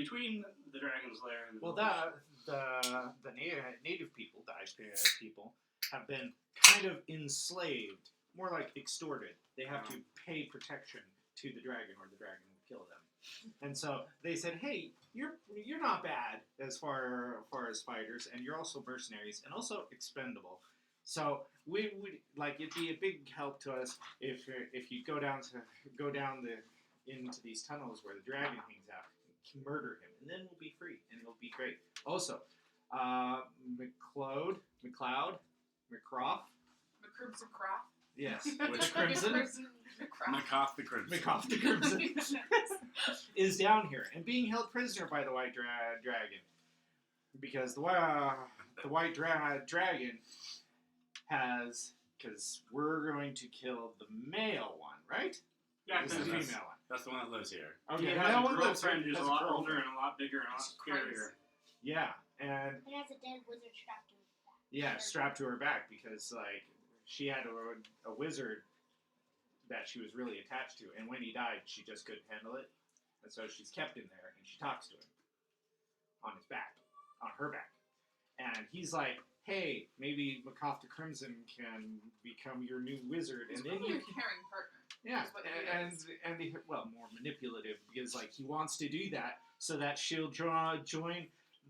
between the dragon's lair and the Well, village. the native people, people, have been kind of enslaved, more like extorted. They have to pay protection to the dragon, or the dragon will kill them. And so they said, "Hey, you're not bad as far as fighters, and you're also mercenaries, and also expendable. So we would like it'd be a big help to us if you go down into these tunnels where the dragon hangs out, murder him, and then we'll be free, and it'll be great." Also, McCroft. McCrimson Croft. Yes, which Crimson? Macoth the Crimson. Macoth the Crimson is down here and being held prisoner by the White Dragon, because the White Dragon has, because we're going to kill the male one, right? Yeah, This is the female one. That's the one that lives here. Okay, He the has male a one lives here. girlfriend who's a Has lot girlfriend. older and a lot bigger and a lot scarier. Yeah, and It has a dead wizard strapped to his back. yeah, strapped to her back because like she had a wizard that she was really attached to, and when he died, she just couldn't handle it, and so she's kept him there, and she talks to him on his back, on her back, and he's like, "Hey, maybe Macoth the Crimson can become your new wizard, He's and then probably you a can." caring partner. Yeah, is what he is. well, more manipulative because like he wants to do that so that she'll join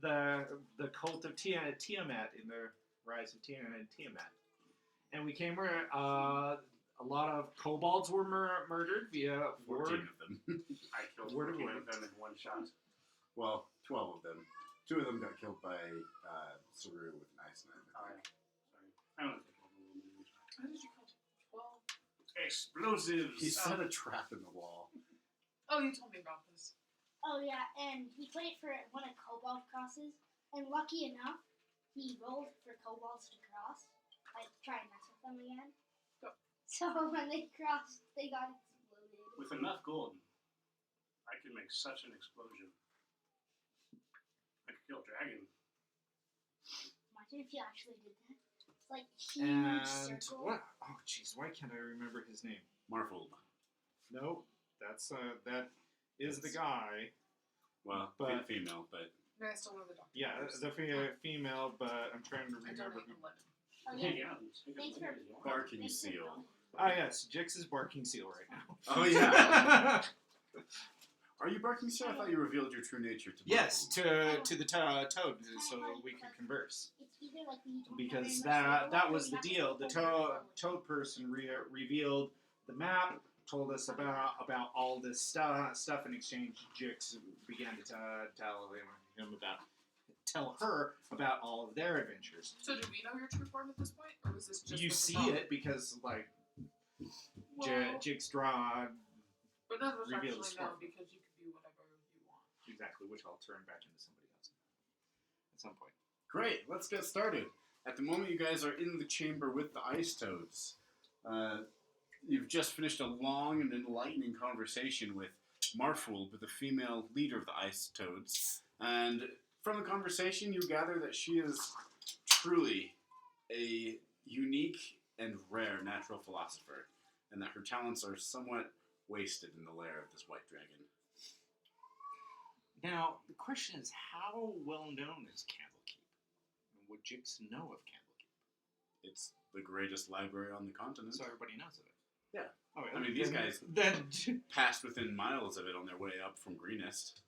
the cult of Tiamat in the Rise of Tiamat, and we came where a lot of kobolds were murdered via 14 word. of them. I killed Word of 14 word. of them in one shot. Well, 12 of them. 2 of them got killed by Saru with an ice knife. Oh, yeah. Sorry. I don't think I killed a woman in one shot. How did you kill 12? Explosives! He set a trap in the wall. Oh, you told me about this. Oh yeah, and he put it for one of Kobold crosses, and lucky enough, he rolled for kobolds to cross, like try and mess with them again. Yep. So when they crossed, they got exploded. With enough gold, I could make such an explosion. I could kill a dragon. Imagine if you actually did that. It's like a huge And circle. what? Oh, jeez, why can't I remember his name? Marfold. No, that's that is the guy. Well, But- female, but No, I still know the doctor. Yeah, the female, but I'm trying to I don't remember. know the lemon. Oh, Hey, yeah. yeah. Thanks for Barking thanks for Seal. knowing. Ah, yes, Jix is barking seal right now. Oh, yeah. Are you barking seal? I thought you revealed your true nature to Yes, Marfold. to the toad, so we could converse. It's either like we don't Because have very much that gold, was or the we deal. have The to go very toad person revealed the map, told us about all this stuff. In exchange, Jix began to tell her about all of their adventures. So do we know your true form at this point, or was this just You with the see song? it because like Well, Jix draw but none of us reveal the actually know form. because you can be whatever you want. exactly, which I'll turn back into somebody else at some point. Great, let's get started. At the moment, you guys are in the chamber with the ice toads. You've just finished a long and enlightening conversation with Marfold, with the female leader of the ice toads. And from the conversation, you gather that she is truly a unique and rare natural philosopher, and that her talents are somewhat wasted in the lair of this white dragon. Now, the question is, how well known is Candlekeep? And would Jix know of Candlekeep? It's the greatest library on the continent. So everybody knows of it. Yeah. Oh, I mean, these guys- Then Passed within miles of it on their way up from Greenest.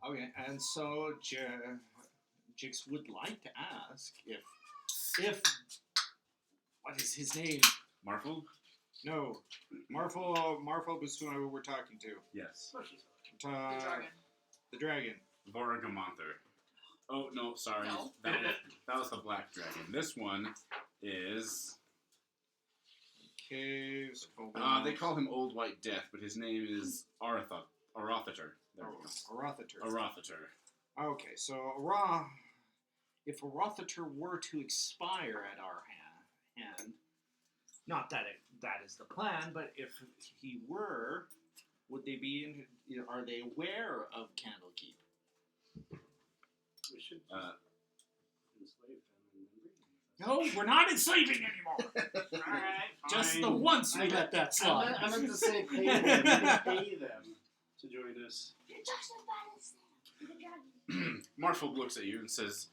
okay, and so Jix would like to ask if what is his name? Marfold? No, Marfo was who we're talking to. Yes. The dragon. The dragon. Voragamonther. Oh, no, sorry. No. That was the black dragon. This one is... Caves. they call him Old White Death, but his name is Arothater. There we go. Arothater. Arothater. Okay, so if Arothater were to expire at our hand, not that that is the plan, but if he were, would they be are they aware of Candlekeep? We should enslave them and then bring them. No, we're not enslaving anymore. Alright, Just fine. the once we let that slide. I meant to say pay them. We can pay them to join us. You're just as bad as them. Marfold looks at you and says,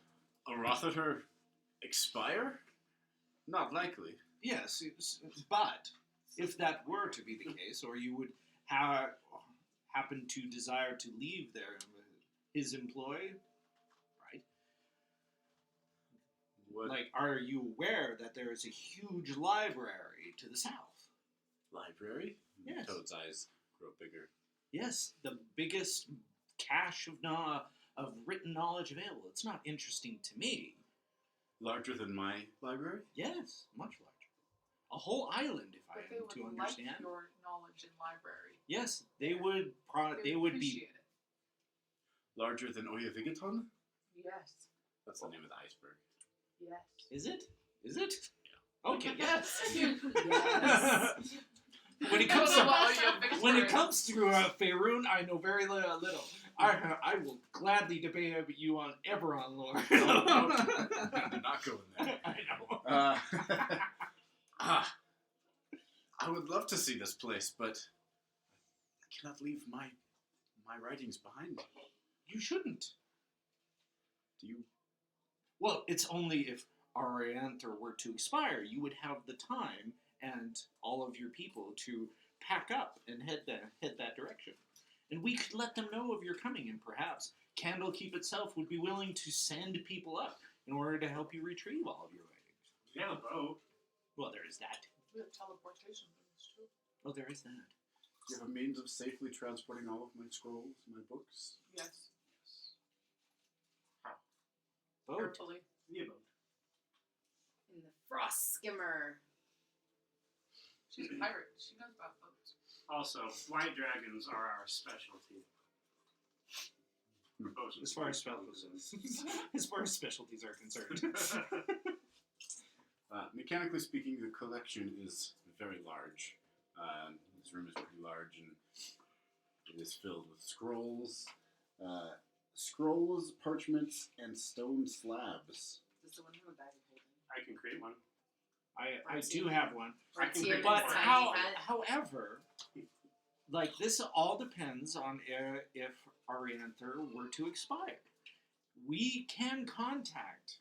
"A Rothater expire? Not likely." Yes, but if that were to be the case, or you would happen to desire to leave his employ, right? What Like, are you aware that there is a huge library to the south? library? Yes. Toad's eyes grow bigger. Yes, the biggest cache of written knowledge available. It's not interesting to me. Larger than my library? Yes, much larger. A whole island, if But I they am would to like understand. your knowledge in library. Yes, they would. They would be. appreciate it. Larger than Oyavigaton? Yes. That's the name of the iceberg. Yes. Is it? Is it? Okay. Yes. Yes. When it I comes don't know to what Oyavigaton when it is. comes to Faerun, I know very little. I will gladly debate you on Eberron lore. Not going there. I know. I would love to see this place, but I cannot leave my writings behind. You shouldn't. Do you? Well, it's only if Arianther were to expire, you would have the time and all of your people to pack up and head that direction. And we could let them know of your coming, and perhaps Candlekeep itself would be willing to send people up in order to help you retrieve all of your writings. We have a boat. Well, there is that. We have teleportation rooms too. Oh, there is that. Do you have a means of safely transporting all of my scrolls, my books? Yes. Boat. Carefully. We have a boat. In the frost skimmer. She's a pirate. She knows about boats. Also, white dragons are our specialty. As far as specialties are concerned. Mechanically speaking, the collection is very large. This room is pretty large, and it is filled with scrolls, parchments, and stone slabs. Does someone have a bag of holding? I can create one. I do have one. I Let's can see if create it's one. tiny. However, like this all depends on if Arianther were to expire. We can contact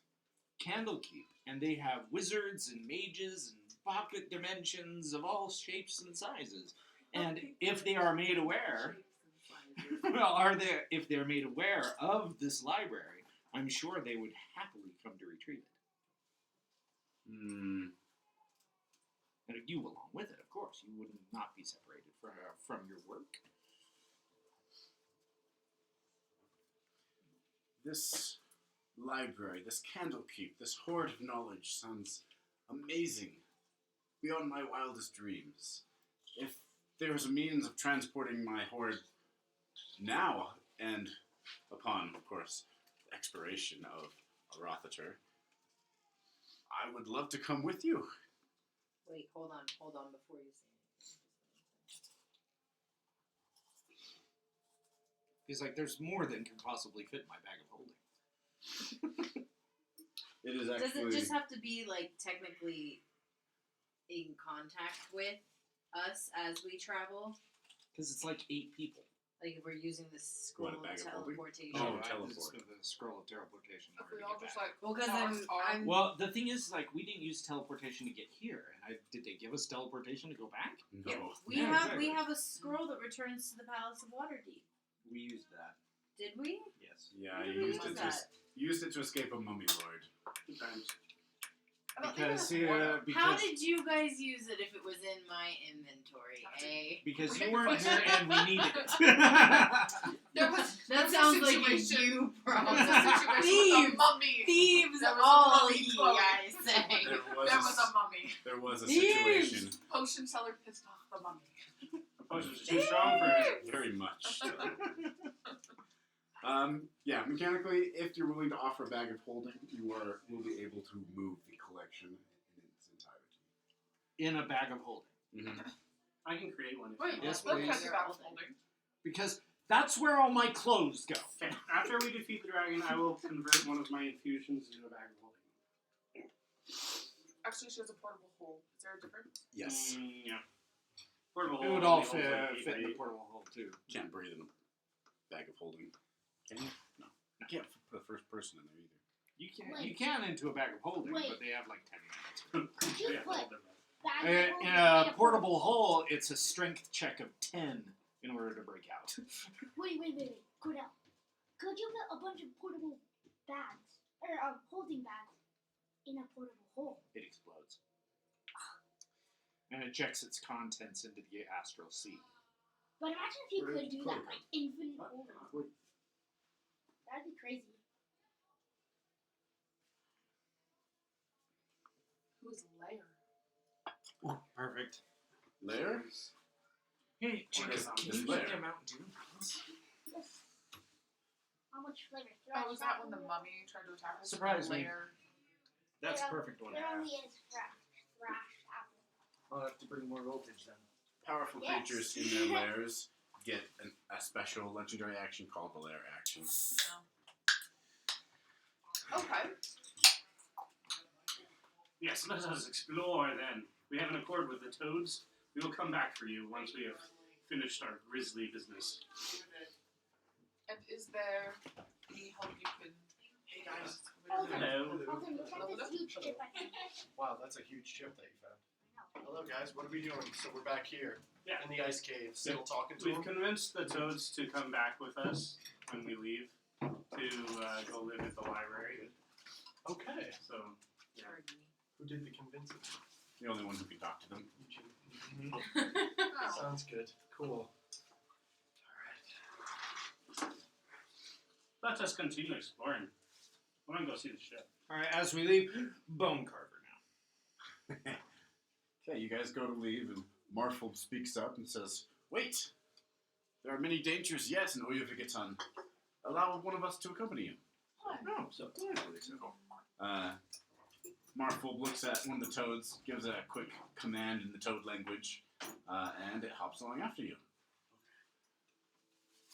Candlekeep, and they have wizards and mages and pocket dimensions of all shapes and sizes. And if they are made aware, if they're made aware of this library, I'm sure they would happily come to retrieve it. And you along with it, of course. You would not be separated from your work. This library, this Candlekeep, this hoard of knowledge sounds amazing, beyond my wildest dreams. If there's a means of transporting my hoard now, and upon, of course, the expiration of a Rothater, I would love to come with you. Wait, hold on before you say anything. He's like, there's more than can possibly fit in my bag of holding. It is Does actually... it just have to be, like, technically in contact with us as we travel? Because it's like 8 people. Like, if we're using this scroll What, a of bag of holding? teleportation? Oh, I teleport. just the scroll of teleportation. in If order we to all get just back. like Well, because I'm Well, the thing is, like, we didn't use teleportation to get here, and did they give us teleportation to go back? No. Yeah, Yeah, we exactly. have a scroll that returns to the Palace of Waterdeep. We used that. Did we? Yes. Yeah, What you was that? used it to escape a mummy lord. Sometimes. I don't think Because that's water. How because did you guys use it if it was in my inventory? Eh? because you weren't here and we needed it. There was That a sounds like a situation- you There was problem. a situation with a Thieves! mummy. Thieves There was a all mummy ye, clone. I say. There was a mummy. There was a Thieves! situation. Potion seller pissed off the mummy. The potions are too strong for it. Very much. So. Yeah, mechanically, if you're willing to offer a bag of holding, will be able to move the collection in its entirety. In a bag of holding. Mm-hmm. I can create one. If Wait, you Yes, look please. at the back folding. Because that's where all my clothes go. Okay, after we defeat the dragon, I will convert one of my infusions into a bag of holding. Actually, she has a portable hole. Is there a difference? Yes. Yeah. Portable It hole would all only holds like 8 fit by in the 8. portable hole too. Can't breathe in a bag of holding. Can you? No. No. person in there either. You can into a bag of holding, Wait. but they have like 10 minutes. Could you Yeah, put hold them up. bags In of holding a portable hole, it's a strength check of 10 in order to break out. Wait. Cordell. Could you put a bunch of portable bags, or holding bags, in a portable hole? It explodes. And ejects its contents into the astral sea. But imagine if you What could is do that, portable? like infinite What? holding. What? That'd be crazy. Who's Lair? Perfect. Lair? Hey, Chicken, can this you layer. get a Mountain Dew? Yes. How much flavor? Oh, was that when the mummy tried to attack us? Surprise me. Lair. That's There- a perfect one to There have. only is thrashed apple. I'll have to bring more voltage then. Powerful Yes. creatures in their lairs get a special legendary action called the lair action. Yeah. Okay. Yes, let us explore then. We have an accord with the toads. We will come back for you once we have finished our grisly business. And is there any help you can hey guys? Alden, Hello. Alden, look at this huge chip I found. Wow, that's a huge chip that you found. Hello, guys. What are we doing? So we're back here Yeah. in the ice cave, still talking to We've him. convinced the toads to come back with us when we leave to go live at the library. Okay. So, Who did the convincing? The only one who can talk to them. Eugene. Oh. Sounds good. Cool. let us continue exploring. I want to go see the ship. Alright, as we leave, Bone Carver now. Okay, you guys go to leave, and Marful speaks up and says, "Wait! There are many dangers yet in Oyuvigaton. Allow one of us to accompany you." No, so gladly so. Marful looks at one of the toads, gives a quick command in the toad language, and it hops along after you.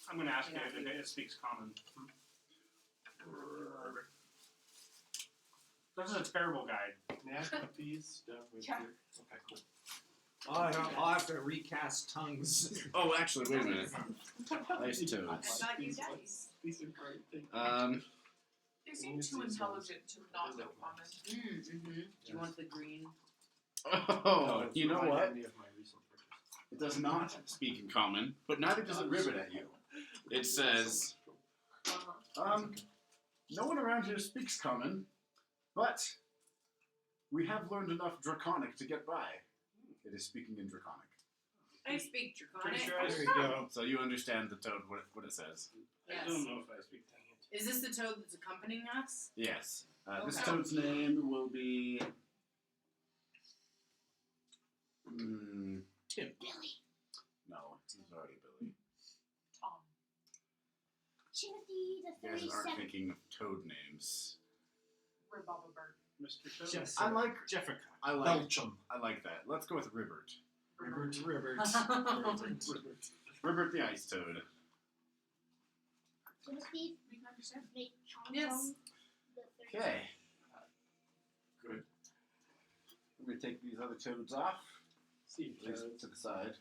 I'm going to ask you if it speaks common. This is a terrible guide. Nappy's done with Yeah. you. Okay, cool. I'll have to recast tongues. Oh, actually, wait a minute. Ice I toads. thought you dice. These are great things. They seem too intelligent to not know common. Do you want the green? Oh, you know what? Any of my recent purchases. It does not speak in common, but neither does it rivet at you. It says, no one around here speaks common, but we have learned enough Draconic to get by. It is speaking in Draconic. I speak Draconic. Pretty sure I There speak. you go. So you understand the toad, what it says. I Yes. don't know if I speak. Is this the toad that's accompanying us? Yes. This Okay. toad's name will be... Tim. Billy. No, it's already Billy. Tom. Timothy the You guys aren't 37th. thinking of toad names. Ribaba Bird. Mr. Toad. Yes. I like Jeffica. Belchum. I like that. Let's go with Ribbert. Ribbert. Ribbert. Ribbert. Ribbert the ice toad. Timothy We can understand. make Chong Yes. Chong the 37th. Okay. Good. I'm going to take these other toads off. Steve At least to the side.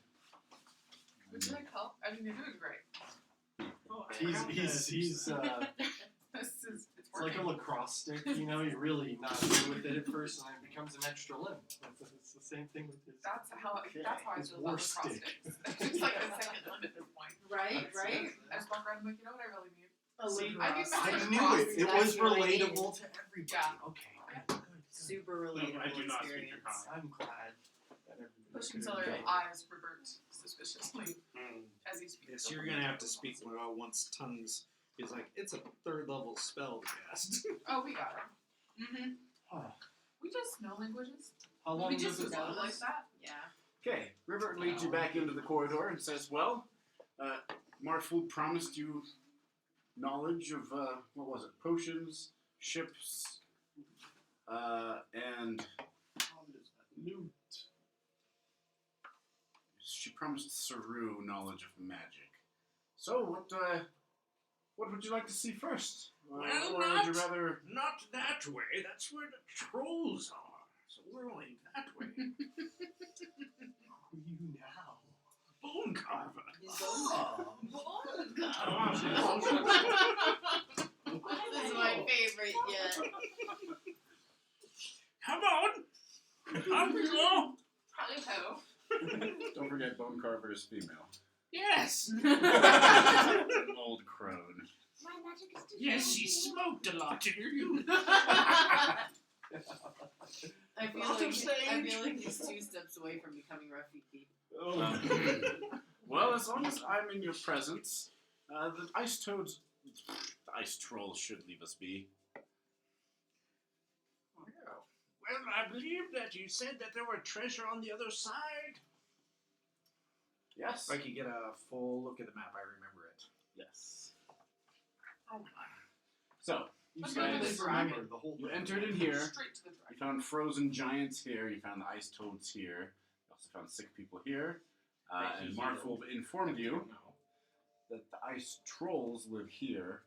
Would you like help? I mean, you're doing great. Oh, I He's forgot he's that. This is it's it's like a working. lacrosse stick, you know, you're really not good with it at first and then it becomes an extra limb. It's the same thing with his That's how I feel His about war lacrosse stick. sticks. It's like a second limb at this point. Right, That's right. it. I just walk around and I'm like, you know what I really need? A See, lacrosse. I I think knew it. It was That's really neat. relatable to everybody. Yeah. Okay, good, good. Super No, relatable I do not speak experience. Draconic. I'm glad that everybody Pushing could Celery agree. eyes Revert suspiciously as he speaks. Yes, you're gonna have to speak once tongues is like it's a 3rd level spell to cast. Oh, we got it. Mm-hmm. Oh, We just know languages. how long We does just it know last? like that. Yeah. Okay, Ribbert leads you back into the corridor and says, well, Marful promised you knowledge of, what was it, potions, ships, and Loot. she promised Saru knowledge of magic. So, what would you like to see first? Well, or would you rather... Not that way. That's where the trolls are. So we're going that way. Who are you now? Bone Carver. Oh, Oh, This is my Carver is female. Yes. An old crone. My magic is too Yes, strong she for you. smoked a lot in her youth. I feel Lot of like sage. he's 2 steps away from becoming Rafiki. Well, as long as I'm in your presence, the ice toads, the ice trolls should leave us be. Well, I believe that you said that there were treasure on the other side. Yes. If I could get a full look at the map, I remember it. Yes. Oh my. So, you Let's guys, go to the dragon. The whole you thing. entered in here. Straight to the You dragon. found frozen giants here. You found the ice toads here. You also found sick people here. And Marful informed you that the ice trolls live here.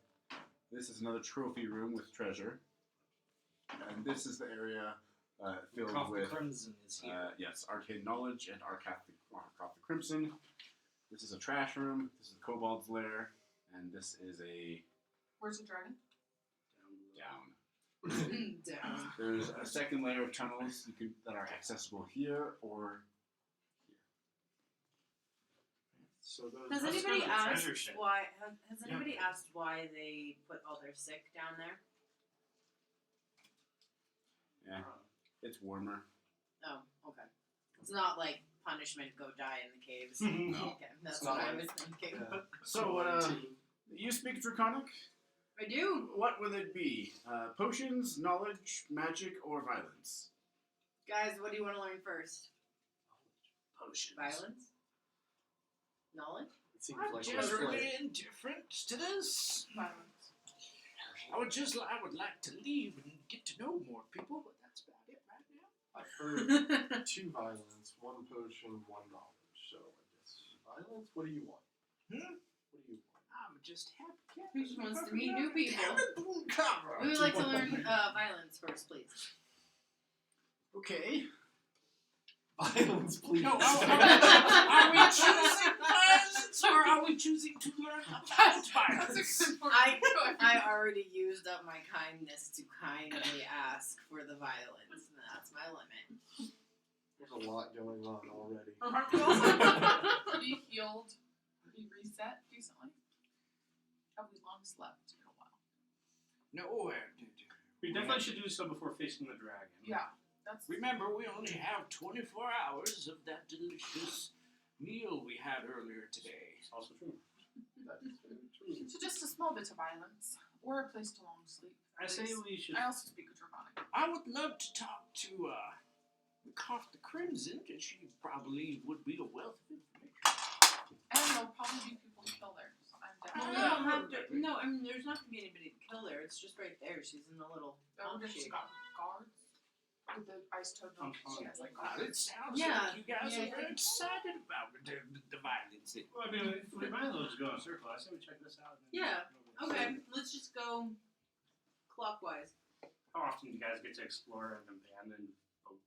This is another trophy room with treasure. And this is the area filled Cough the with, Crimson is here. yes, arcane knowledge and Cough the Crimson. This is a trash room. This is the kobold's lair. And this is a Where's the dragon? down. Down. There's a second layer of tunnels that are accessible here or So those. Has That's anybody kind of a asked treasure ship. why? Has anybody asked why they put all their sick down there? yeah, it's warmer. Oh, okay. It's not like punishment. Go die in the caves. No. Okay, that's It's what not I like- was thinking. Yeah. So, you speak Draconic? I do. What would it be? Potions, knowledge, magic, or violence? Guys, what do you want to learn first? Potions. Violence? Knowledge? It seems I'm like generally indifferent to this. Violence. I would like to leave and get to know more people, but that's about it right now. I've heard 2 violence, 1 potion, 1 knowledge. So I guess violence. What do you want? Hmm? What do you want? I'm just happy. Who just wants to meet new people? Cover. We would like to learn violence first, please. Okay. Violence, please. No, are we choosing violence or are we choosing to learn about That's violence? a good point. I already used up my kindness to kindly ask for the violence, and that's my limit. There's a lot going on already. Aren't we also pretty healed, pretty reset decently? Have we long slept in a while? No, We definitely should do so before facing the dragon. Yeah, that's. remember, we only have 24 hours of that delicious meal we had earlier today. It's also true. That is very true. So just a small bit of violence, or a place to long sleep. I say please. we should. I also speak with Draconic. I would love to talk to Cough the Crimson, and she probably would be a wealth of information. And there'll probably be people who kill there. So I'm No, down. we don't have to. No, I mean, there's not gonna be anybody to kill her. It's just right there. She's in the little. I wonder if she got guards with the ice toad dog. She has like Well, guards. it sounds Yeah, like you guys yeah. are very excited about the violence. Well, I mean, if we might as well just go in a circle. I say we check this out. and then Yeah, go over Okay, let's just go clockwise. How often do you guys get to explore an abandoned boat?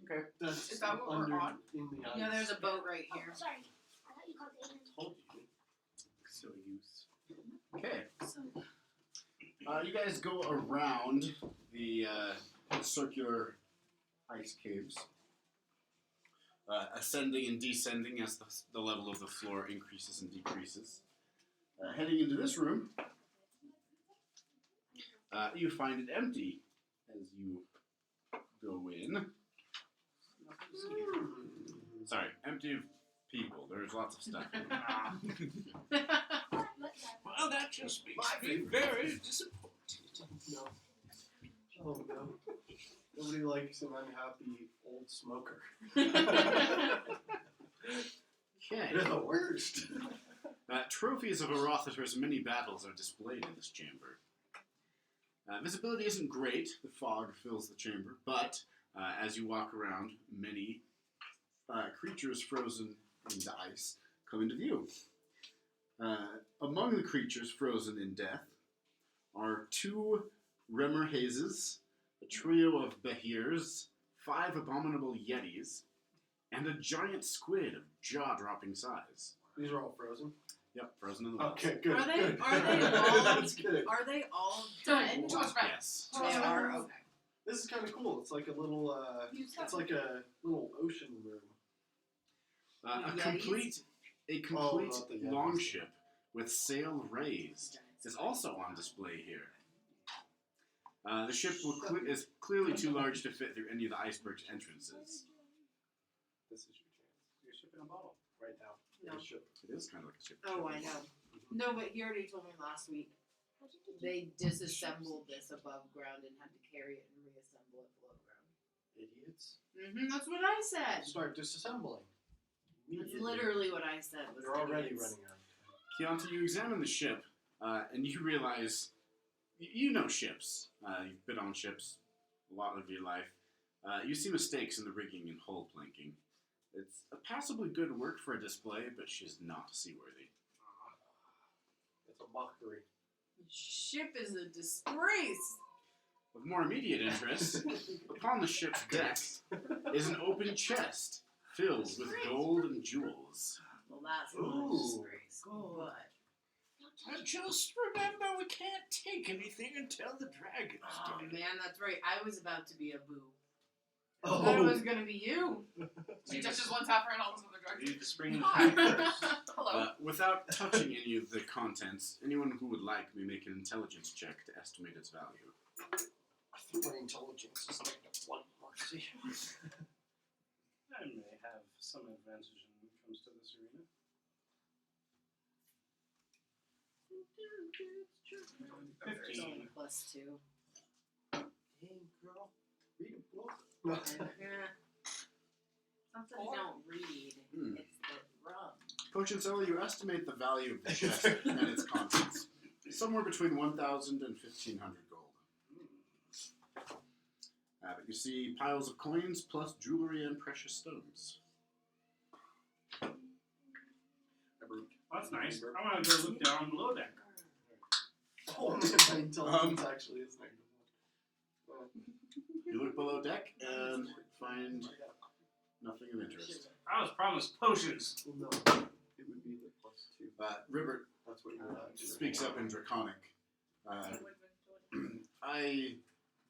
Okay. That's Is that what we're under on? in the ice. Yeah, there's a boat right Oh, here. sorry. I thought you called it aliens. Told you. So use. Okay. So, You guys go around the circular ice caves, ascending and descending as the level of the floor increases and decreases. Heading into this room, you find it empty as you go in. Sorry, empty of people. There's lots of stuff. Well, that just makes me very disappointed. No. Oh no. Nobody likes an unhappy old smoker. Okay. They're the worst. Trophies of Arothator's many battles are displayed in this chamber. Visibility isn't great. The fog fills the chamber, but as you walk around, many creatures frozen into ice come into view. Among the creatures frozen in death are 2 Remor Hazes, a trio of Behirs, 5 abominable Yetis, and a giant squid of jaw-dropping size. These are all frozen. Yep, frozen in the water. Okay, good. Are they- good. are they all- That's good. Are they all don't dead? too much back. Yes. They are? Okay. This is kind of cool. It's like a little. It's like a little ocean room. A Yetis? complete not the Yetis. longship with sail raised is also on display here. The ship is clearly too large to fit through any of the iceberg's entrances. This is your chance. Your ship in a bottle. Right now. No. Your ship. It is kind of like a ship. Oh, I know. No, but he already told me last week. They disassembled this above ground and had to carry it and reassemble it below ground. Idiots. That's what I said. Start disassembling. That's Immediately. literally what I said. Was They're already idiots. running out of time. Chianti, you examine the ship, and you realize you know ships. You've been on ships a lot of your life. You see mistakes in the rigging and hull planking. It's a passably good work for a display, but she's not seaworthy. It's a mockery. Ship is a disgrace. Of more immediate interest, upon the ship's deck is an open chest filled with gold and jewels. Well, that's not a Ooh. disgrace. But And just remember, we can't take anything until the dragon's oh dead. man, that's right. I was about to be a boo. I Oh. thought it was gonna be you. She touches one topper and all of a sudden the Need to spring dragon. Hello. Without touching any of the contents, anyone who would like may make an intelligence check to estimate its value. I think my intelligence is like a 1 mercy. I may have some advantage when it comes to this arena. It's only +2. Hey, girl. Read a book. Not that I don't read. Hmm. It's the rum. Potion seller, you estimate the value of the chest and its contents somewhere between 1,000 and 1,500 gold. But you see piles of coins plus jewelry and precious stones. Well, that's nice. I want to go look down below deck. Oh, my intelligence actually is negative. You look below deck and find nothing of interest. I was promised potions. Well, no, it would be the +2. Ribbert That's what you would actually speaks up in Draconic. I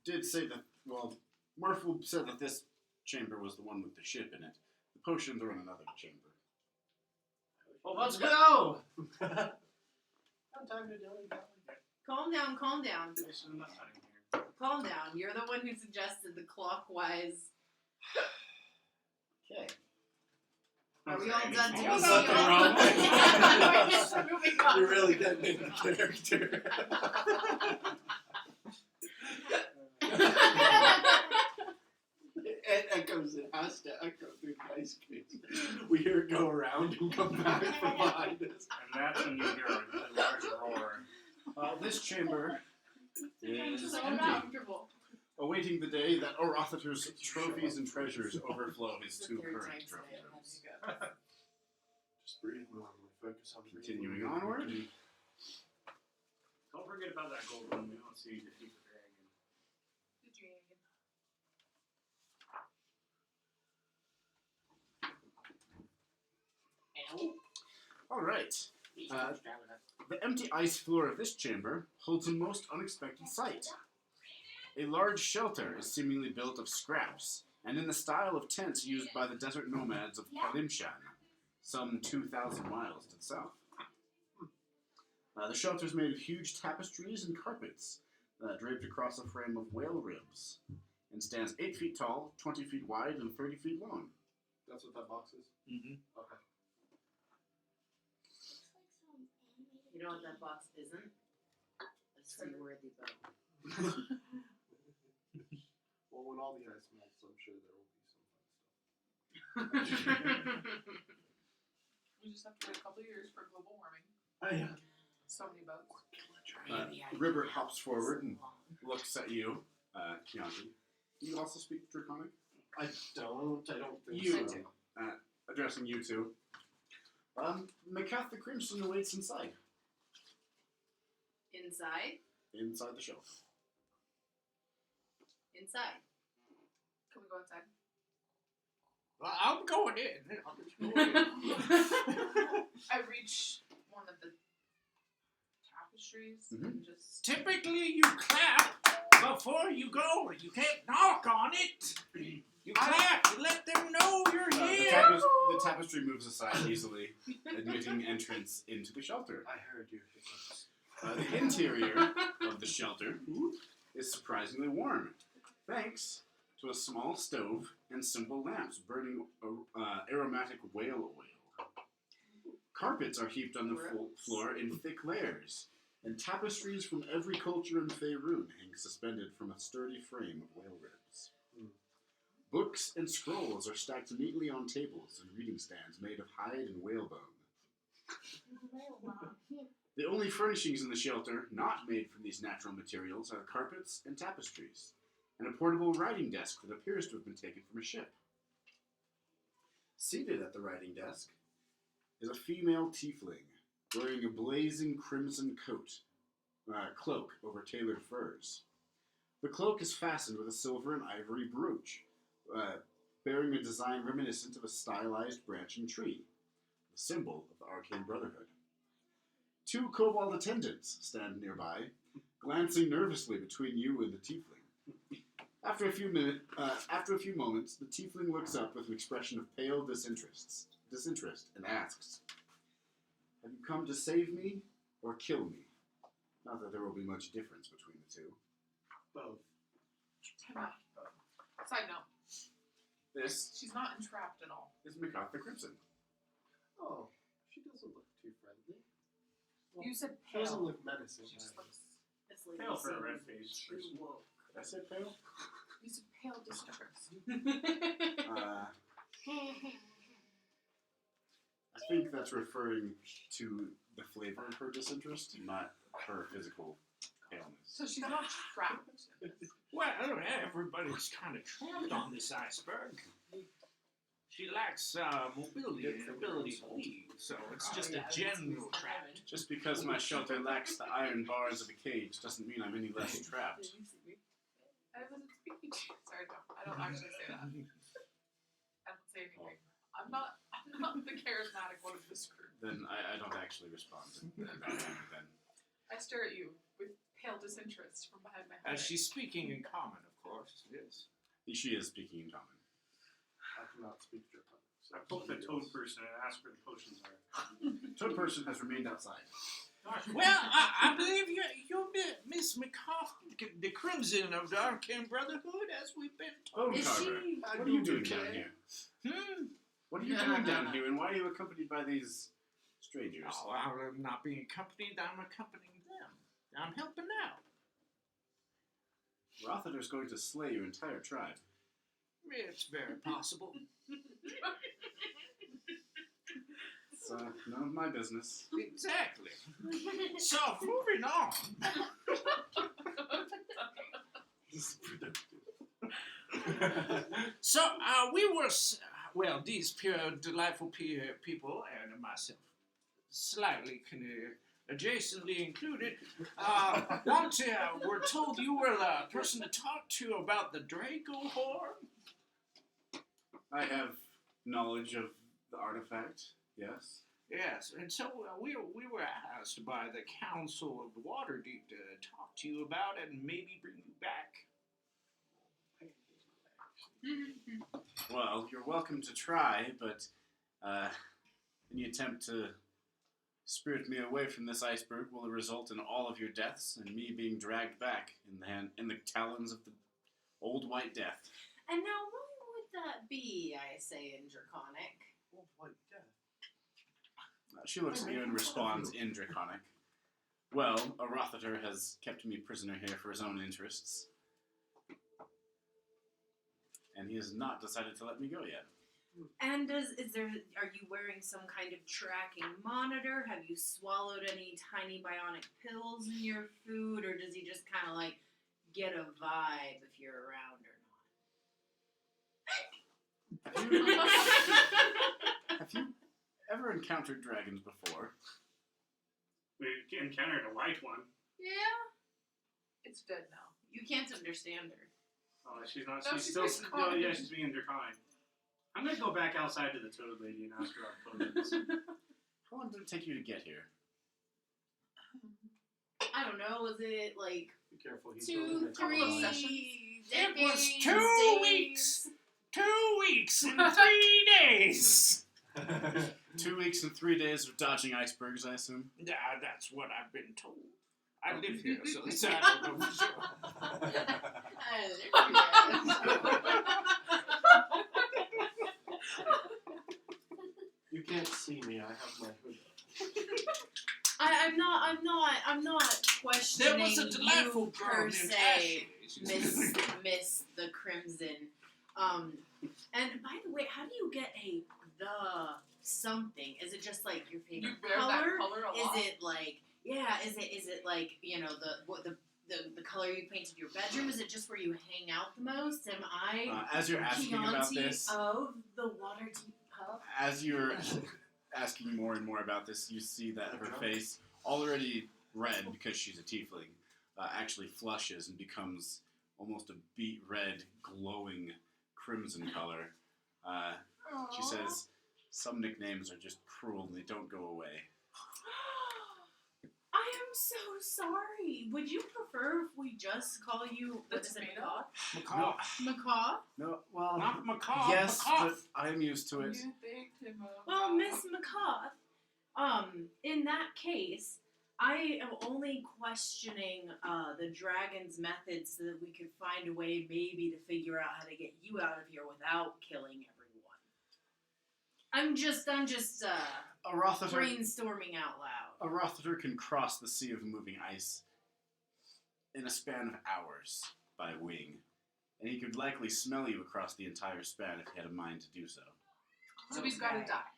did say that, well, Marful said that this chamber was the one with the ship in it. The potions are in another chamber. Well, let's go! Time to dilly dally. Calm down, calm down. There's enough out of here. Calm down. You're the one who suggested the clockwise. Okay. Are we all done Anything to else? We're moving on. You're really getting into character. It echoes. It has to echo through the ice cage. We hear it go around and come back from behind us. And that's when you hear a large roar. This chamber is So empty, uncomfortable. awaiting the day that Orothater's trophies and treasures overflow his It's the two third current time today trophy I've had rooms. to go. Just breathe normally. Focus on breathing. Continuing onward, Don't forget about that gold one. We don't see you defeat the dragon. The dragon. all right. The empty ice floor of this chamber holds a most unexpected sight. A large shelter is seemingly built of scraps, and in the style of tents used by the desert nomads of Kalimshan, some 2,000 miles to the south. The shelter is made of huge tapestries and carpets, draped across a frame of whale ribs, and stands 8 feet tall, 20 feet wide, and 30 feet long. That's what that box is? Mm-hmm. Okay. You know what that box isn't? A seaworthy boat. Well, when all the ice melts, I'm sure there will be some fun stuff. We just have to wait a couple of years for global warming. Oh, yeah. So many boats. Ribbert hops forward and looks at you, Chianti. Do you also speak Draconic? I don't think You. so. Addressing you two. Macath the Crimson awaits inside. Inside? Inside the shelf. Inside. Can we go inside? I'm going in. I'm just going in. I reach one of the tapestries Mhm. and just. Typically, you clap before you go. You can't knock on it. You clap. You let them know you're The here. the tapestry moves aside easily, admitting entrance into the shelter. I heard your hiccups. The interior of the shelter is surprisingly warm, thanks to a small stove and simple lamps burning aromatic whale oil. Carpets are heaped on the floor in thick layers, and tapestries from every culture in Faerun hang suspended from a sturdy frame of whale ribs. Books and scrolls are stacked neatly on tables and reading stands made of hide and whalebone. The only furnishings in the shelter not made from these natural materials are carpets and tapestries, and a portable writing desk that appears to have been taken from a ship. Seated at the writing desk is a female tiefling wearing a blazing crimson cloak over tailored furs. The cloak is fastened with a silver and ivory brooch, bearing a design reminiscent of a stylized branching tree, the symbol of the Arcane Brotherhood. 2 kobold attendants stand nearby, glancing nervously between you and the tiefling. After a few moments, the tiefling looks up with an expression of pale disinterest and asks, "Have you come to save me or kill me?" Not that there will be much difference between the two. Both. Side note, This she's not entrapped at all. is Mikath the Crimson. Oh, she doesn't look too friendly. Well, You said she doesn't pale. look menacing. She just looks. This lady Pale for a seems red-faced too person. woke. Did I say pale? You said pale disinterest. I think that's referring to the flavor of her disinterest, not her physical paleness. So she's not trapped. Well, everybody's kind of trapped on this iceberg. She lacks mobility and ability to leave, so it's just a general trap. Just because my shelter lacks the iron bars of a cage doesn't mean I'm any less trapped. I wasn't speaking to you. Sorry, I don't actually say that. I don't say anything. I'm not the charismatic one of this group. Then I don't actually respond to that then. I stare at you with pale disinterest from behind my head. She's speaking in common, of course. Yes. She is speaking in common. I cannot speak Draconic. So I poke the toad person and ask where the potions are. Toad person has remained outside. Well, I believe you're Miss Mikath the Crimson of the Arcane Brotherhood, as we've been told. Bone Is Carver, she- what are you doing down here? Hmm? What are you doing down here, and why are you accompanied by these strangers? Oh, I'm not being accompanied, I'm accompanying them. I'm helping out. Rothader's going to slay your entire tribe. It's very possible. It's none of my business. Exactly. So, moving on. This is productive. So, we were, these pure, delightful people, and myself, slightly adjacently included, we're told you were the person to talk to about the Draco Horn. I have knowledge of the artifact, yes. Yes, and so we were asked by the Council of Waterdeep to talk to you about it and maybe bring you back. Well, you're welcome to try, but any attempt to spirit me away from this iceberg will result in all of your deaths and me being dragged back in the talons of the old white death. And now, what would that be, I say, in Draconic? Old white death. She looks at you and responds in Draconic. Well, a Rothader has kept me prisoner here for his own interests. And he has not decided to let me go yet. And are you wearing some kind of tracking monitor? Have you swallowed any tiny bionic pills in your food? Or does he just kind of like get a vibe if you're around or not? Have you ever encountered dragons before? We encountered a white one. Yeah. It's dead now. You can't understand her. Oh, she's not. No, She's she's still. being draconic. Yeah, she's being draconic. I'm gonna go back outside to the toad lady and ask her about potions. How long did it take you to get here? I don't know, was it like Be careful. He's 2, building a 3 sessions. It was decades, 2 days? weeks. 2 weeks and 3 days. 2 weeks and 3 days of dodging icebergs, I assume. Yeah, that's what I've been told. I live here, so it's, I don't know for sure. You can't see me. I have my hood up. I'm not questioning There was a delightful you girl per named se, Ashley. Miss the Crimson. And by the way, how do you get the something? Is it just like your You favorite wear color? that color a lot. Is it like Is it like the color you painted your bedroom? Is it just where you hang out the most? Am I As you're asking about Chianti this, of the Waterdeep pub? as you're asking more and more about this, you see that her face, already red because she's a tiefling, actually flushes and becomes almost a beet red, glowing crimson color. She says, "Some nicknames are just cruel and they don't go away." I am so sorry. Would you prefer if we just call you The what is it, tomato? Macaw. Macaw? No, well, Not macaw. yes, macaw. but I'm used to it. You think him a Well, Miss Macaw, in that case, I am only questioning the dragon's methods so that we could find a way maybe to figure out how to get you out of here without killing everyone. I'm just A Rothater, brainstorming out loud. a Rothater can cross the sea of moving ice in a span of hours by wing, and he could likely smell you across the entire span if he had a mind to do so. So he's got to Okay. die.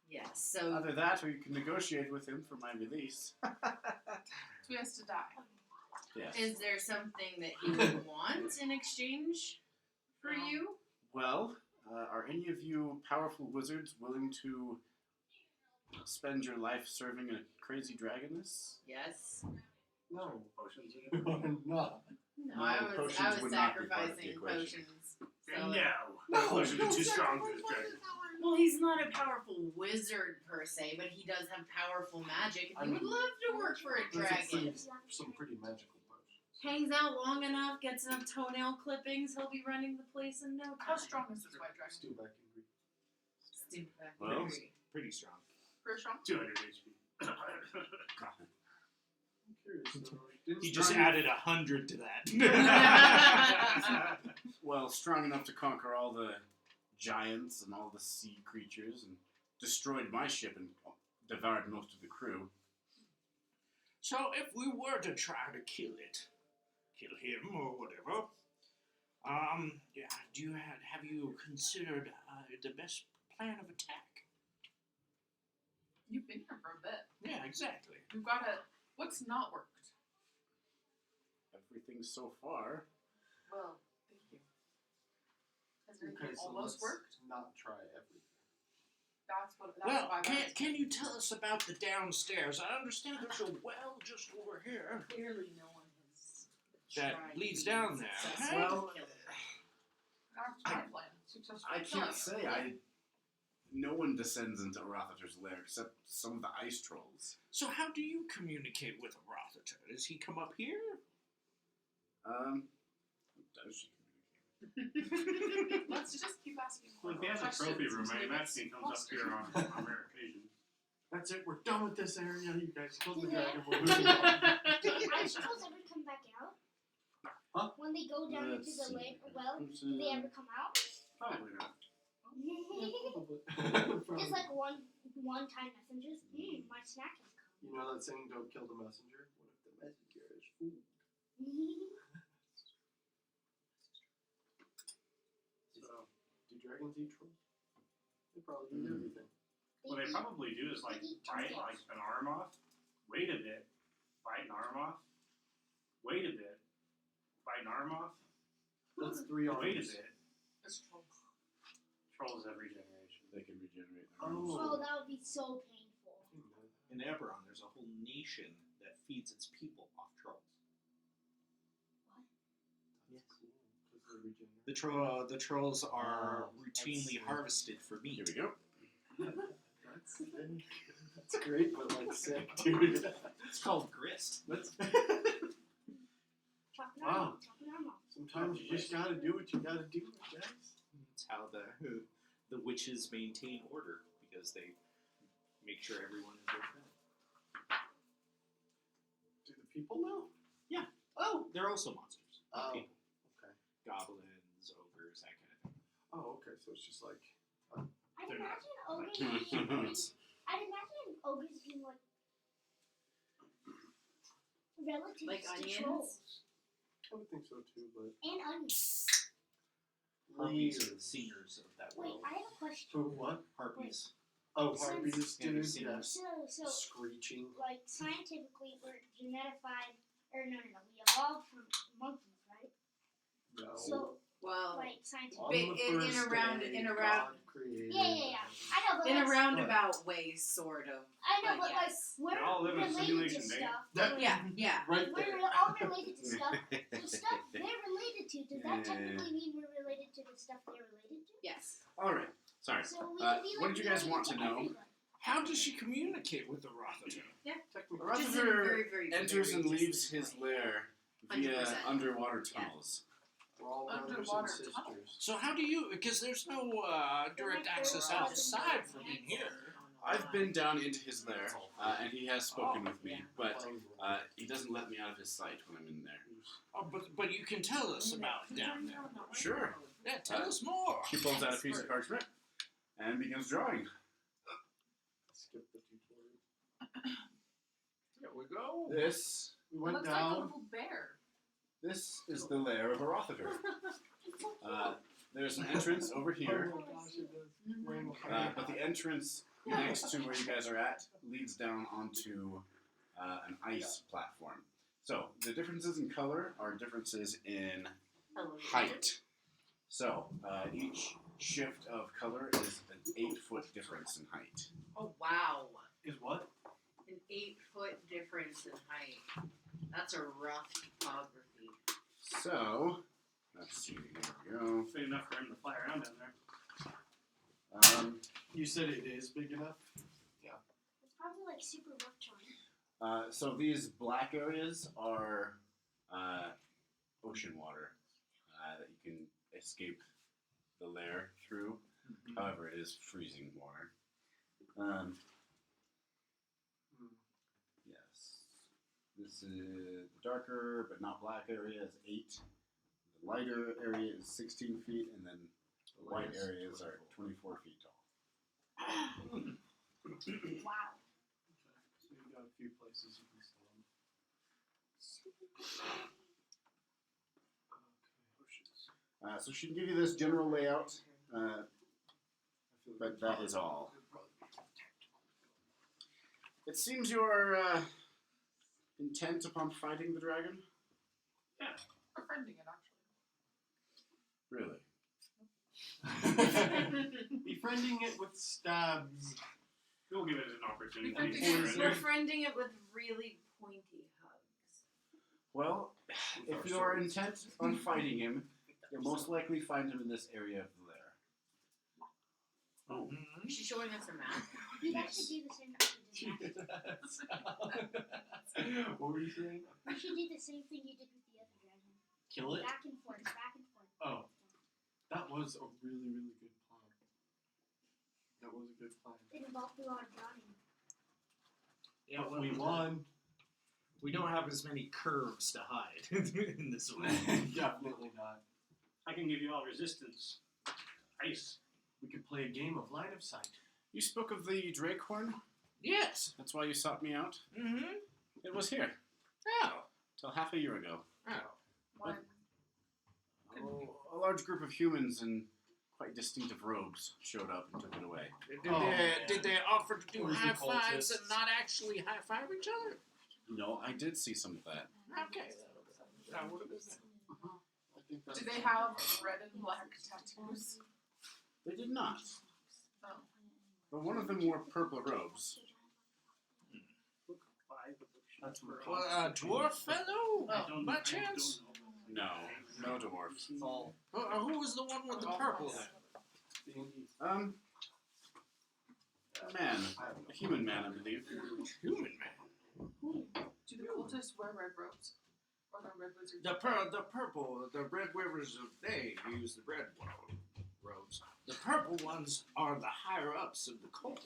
Yes, so Either that, or you can negotiate with him for my release. So he has to die. Yes. is there something that he would want in exchange for No. you? Well, are any of you powerful wizards willing to spend your life serving a crazy dragoness? Yes. No, Potions. I'm not. No, No, I potions was would not be part of the sacrificing equation. potions. And So- no. Potions are too strong for this dragon. Well, he's not a powerful wizard per se, but he does have powerful magic. If I he would mean, love to work for a Those are dragon, some pretty magical potions. hangs out long enough, gets enough toenail clippings, he'll be running the place in no time. How strong is this white dragon? Stew back in Greek. Stupid. Well, Pretty strong. Pretty strong. 200 HP. I'm curious though. Didn't He just Strong- added 100 to that. Well, strong enough to conquer all the giants and all the sea creatures, and destroyed my ship and devoured most of the crew. So if we were to try to kill him or whatever, yeah, have you considered the best plan of attack? You've been here for a bit. Yeah, exactly. We've got to. What's not worked? Everything so far. Well, thank you. Has Okay, everything so almost let's worked? not try everything. That's what. That's Well, why. can you tell us about the downstairs? I understand there's a well just over here. Clearly, no one has That tried leads to down there, successfully right? kill him. Our plan. I can't say. No one descends into Rothater's lair except some of the ice trolls. So how do you communicate with a Rothater? Does he come up here? Does she Let's just keep asking. Well, if he has a trophy room, I imagine he comes up here on rare occasion. That's it. We're done with this area. You guys killed the Yeah. dragon. We're moving on. Do the ice trolls ever come back out? Huh? When they go down into Let's the see. lake, well, do they ever come out? Probably not. Just like one-time messengers. My snack has You know that saying, "Don't kill the messenger." What if the messenger is food? come. So, Do dragons eat trolls? They probably eat everything. what they probably do is like bite like an arm off, wait a bit, bite an arm off, wait a bit, bite an arm off, That's 3 arms. wait a bit. It's trolls. Trolls every generation. They can regenerate. Oh, that would be so painful. I didn't know that. In Eberron, there's a whole nation that feeds its people off trolls. That's cool. 'Cause they regenerate. The trolls are Wow, routinely that's- harvested for meat. Here we go. That's sick. That's great, but like sick, dude. It's called grist. That's, Chop an arm Wow. off, chop an arm off. sometimes you just gotta do what you gotta do, guys. That's how the the witches maintain order because they make sure everyone is okay. Do the people know? Oh, they're also monsters. Oh, People. okay. Goblins, ogres, that kind of thing. Oh, okay. So it's just like I'd They're not. imagine ogres being I'd imagine ogres being like relatives Like to onions? trolls I would think so too, but and onions. Harpies are the singers of that Wait, world. I have a question. who? What? Harpies. Oh, Since- harpies, Yeah, dude. they're singers. Yes. So Screeching. like scientifically, we're genetified, or no, we evolved from monkeys, right? No. So Well, like On scientifically, the in first around- day, in around- God created yeah. I know, but in a like, roundabout way, sort of. I know, but yes. like They all live we're in a related to simulation, Dave. stuff. That- Yeah. Right We're there. all related to stuff. The stuff they're related to, does that technically mean we're related to the stuff they're related to? Yes. All right. Sorry. So we Uh, could be what like did you guys want to related know? everybody. How does she communicate with the Rothater? Technically. Just in a Rothaver very, very, enters very and leaves distant his way. lair via 100%. underwater tunnels. We're all brothers and Underwater sisters. tunnels. So how do you? Because there's no direct access outside from in here. I've been down into his lair, and he has spoken with me, yeah. but he doesn't let me out of his sight when I'm in there. Oh, but you can tell us about down there. Sure. Yeah, tell us more. She pulls out a piece of parchment and begins drawing. Skip the tutorial. There we go. This We It went looks like a down. little bear. is the lair of a Rothaver. There's an entrance over here, Oh my gosh, it does. You went but the entrance next to where you guys are at leads down onto an ice platform. So the differences in color are differences in height. So each shift of color is an 8-foot difference in height. Oh wow. Is what? An 8-foot difference in height. That's a rough topography. So let's see. Here we go. Big enough for him to fly around down there. You said it is big enough? It's probably like super rough terrain. So these black areas are ocean water that you can escape the lair through. However, it is freezing water. Yes. This is the darker but not black area is 8. The lighter area is 16 feet, and then the white areas are 24 feet tall. Wow. So you got a few places you can stand. Okay, So she can give you this general layout, I feel but that is all. it'd probably be tactical. It seems you are intent upon fighting the dragon? Befriending it, Really? Befriending it with stabs. We'll give it an opportunity. Befriending to it. surrender. Befriending it with really pointy hugs. Well, if you are intent on fighting him, you'll most likely find him in this area of the lair. Oh. Is she showing us a map? We'd actually do the same thing you did last What were you saying? You should do the same thing you did with the other dragon. Kill it? Back and forth, back and forth. Oh. That was a really, really good plan. That was a good plan. It involved a lot of running. Yeah, But we won. We don't have as many curves to hide in this one. Definitely not. I can give you all resistance. Ice. We could play a game of line of sight. You spoke of the drake horn? Yes. That's why you sought me out? Mm-hmm. It was here, Oh. till half a year ago. Oh. One. A large group of humans in quite distinctive robes showed up and took it away. Did they offer to It do was the high fives cultists. and not actually high five each other? No, I did see some of that. Okay. That would have been I think that's Do they have red and black tattoos? They did not. Oh. But one of them wore purple robes. That's more a dwarf fellow? By I chance? don't know. No, no dwarfs. It's all Who was the one with the purple then? A man. A human man, I believe. Human man. Do the cultists wear red robes? Or the red wizards? The purple, the red weavers of day use the red one. robes. The purple ones are the higher ups of the cult.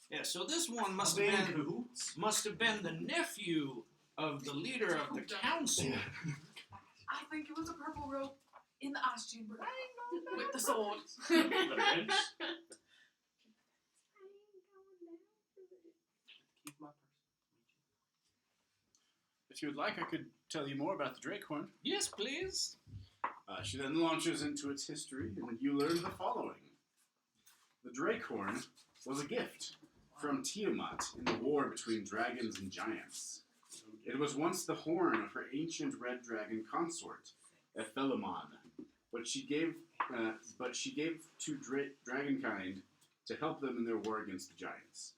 Yeah, so this one must have been the nephew of the leader of the council. I think it was a purple robe in the ice chamber with the sword. The bench. Keep my purse. If you would like, I could tell you more about the Drakehorn. Yes, please. She then launches into its history, and you learn the following. The Drakehorn was a gift from Tiamat in the war between dragons and giants. It was once the horn of her ancient red dragon consort, Ephelimon, but she gave to dragonkind to help them in their war against the giants.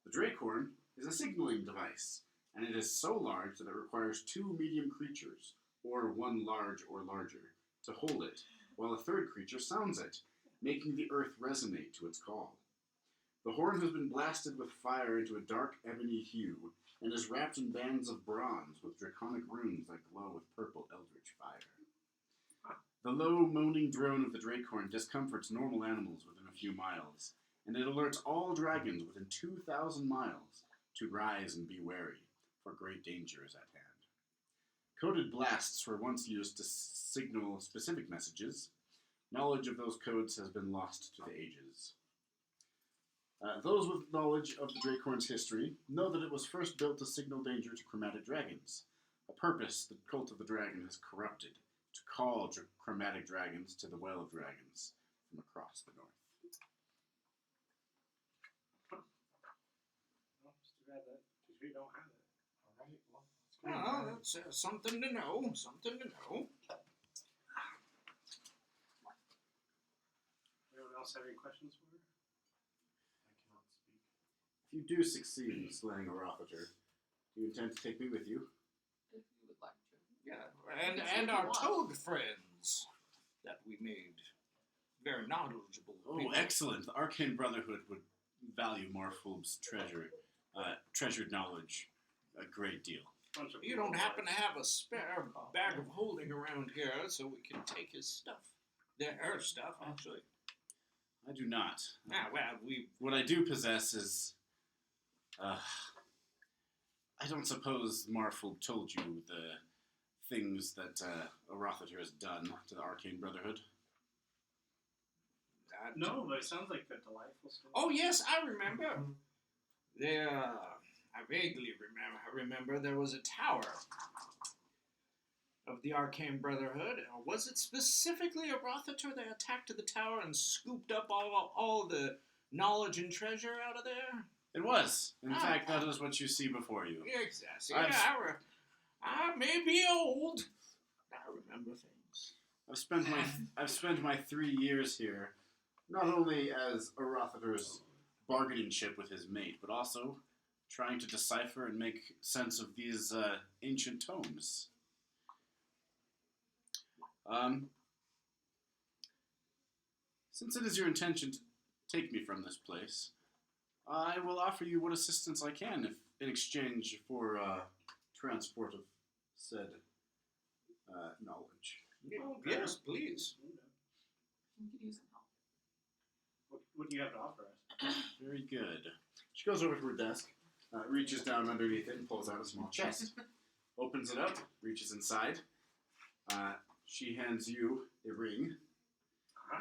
The Drakehorn is a signaling device, and it is so large that it requires 2 medium creatures, or 1 large or larger, to hold it, while a third creature sounds it, making the earth resonate to its call. The horn has been blasted with fire into a dark ebony hue, and is wrapped in bands of bronze with draconic runes that glow with purple eldritch fire. The low, moaning drone of the Drakehorn discomforts normal animals within a few miles, and it alerts all dragons within 2,000 miles to rise and be wary, for great danger is at hand. Coded blasts were once used to signal specific messages. Knowledge of those codes has been lost to the ages. Those with knowledge of the Drakehorn's history know that it was first built to signal danger to chromatic dragons, a purpose the cult of the dragon has corrupted, to call chromatic dragons to the Well of Dragons from across the north. Well, it's too bad that, because we don't have it. Alright, well, let's go. Well, that's something to know. Something to know. Anyone else have any questions for her? I cannot speak. If you do succeed in slaying a Rothater, do you intend to take me with you? If you would like to. Yeah, and our toad friends that we made. Very knowledgeable. Oh, people. excellent. The Arcane Brotherhood would value Marfulb's treasured knowledge a great deal. Bunch of You people don't happen to like- have a spare bag of holding around here so we can take his stuff? Her stuff, actually. I do not. Well, What I do possess is... I don't suppose Marful told you the things that a Rothater has done to the Arcane Brotherhood. No, but it sounds like a delightful story. Oh, yes, I remember. I vaguely remember. I remember there was a tower of the Arcane Brotherhood. Or was it specifically a Rothater that attacked the tower and scooped up all the knowledge and treasure out of there? It was. In fact, that is what you see before you. Exactly. I may be old. I remember things. I've spent my 3 years here, not only as a Rothater's bargaining chip with his mate, but also trying to decipher and make sense of these ancient tomes. Since it is your intention to take me from this place, I will offer you what assistance I can if in exchange for transport of said knowledge. Yes, please. We could use some help. What do you have to offer us? Very good. She goes over to her desk, reaches down underneath it, and pulls out a small chest. Opens it up, reaches inside. She hands you a ring,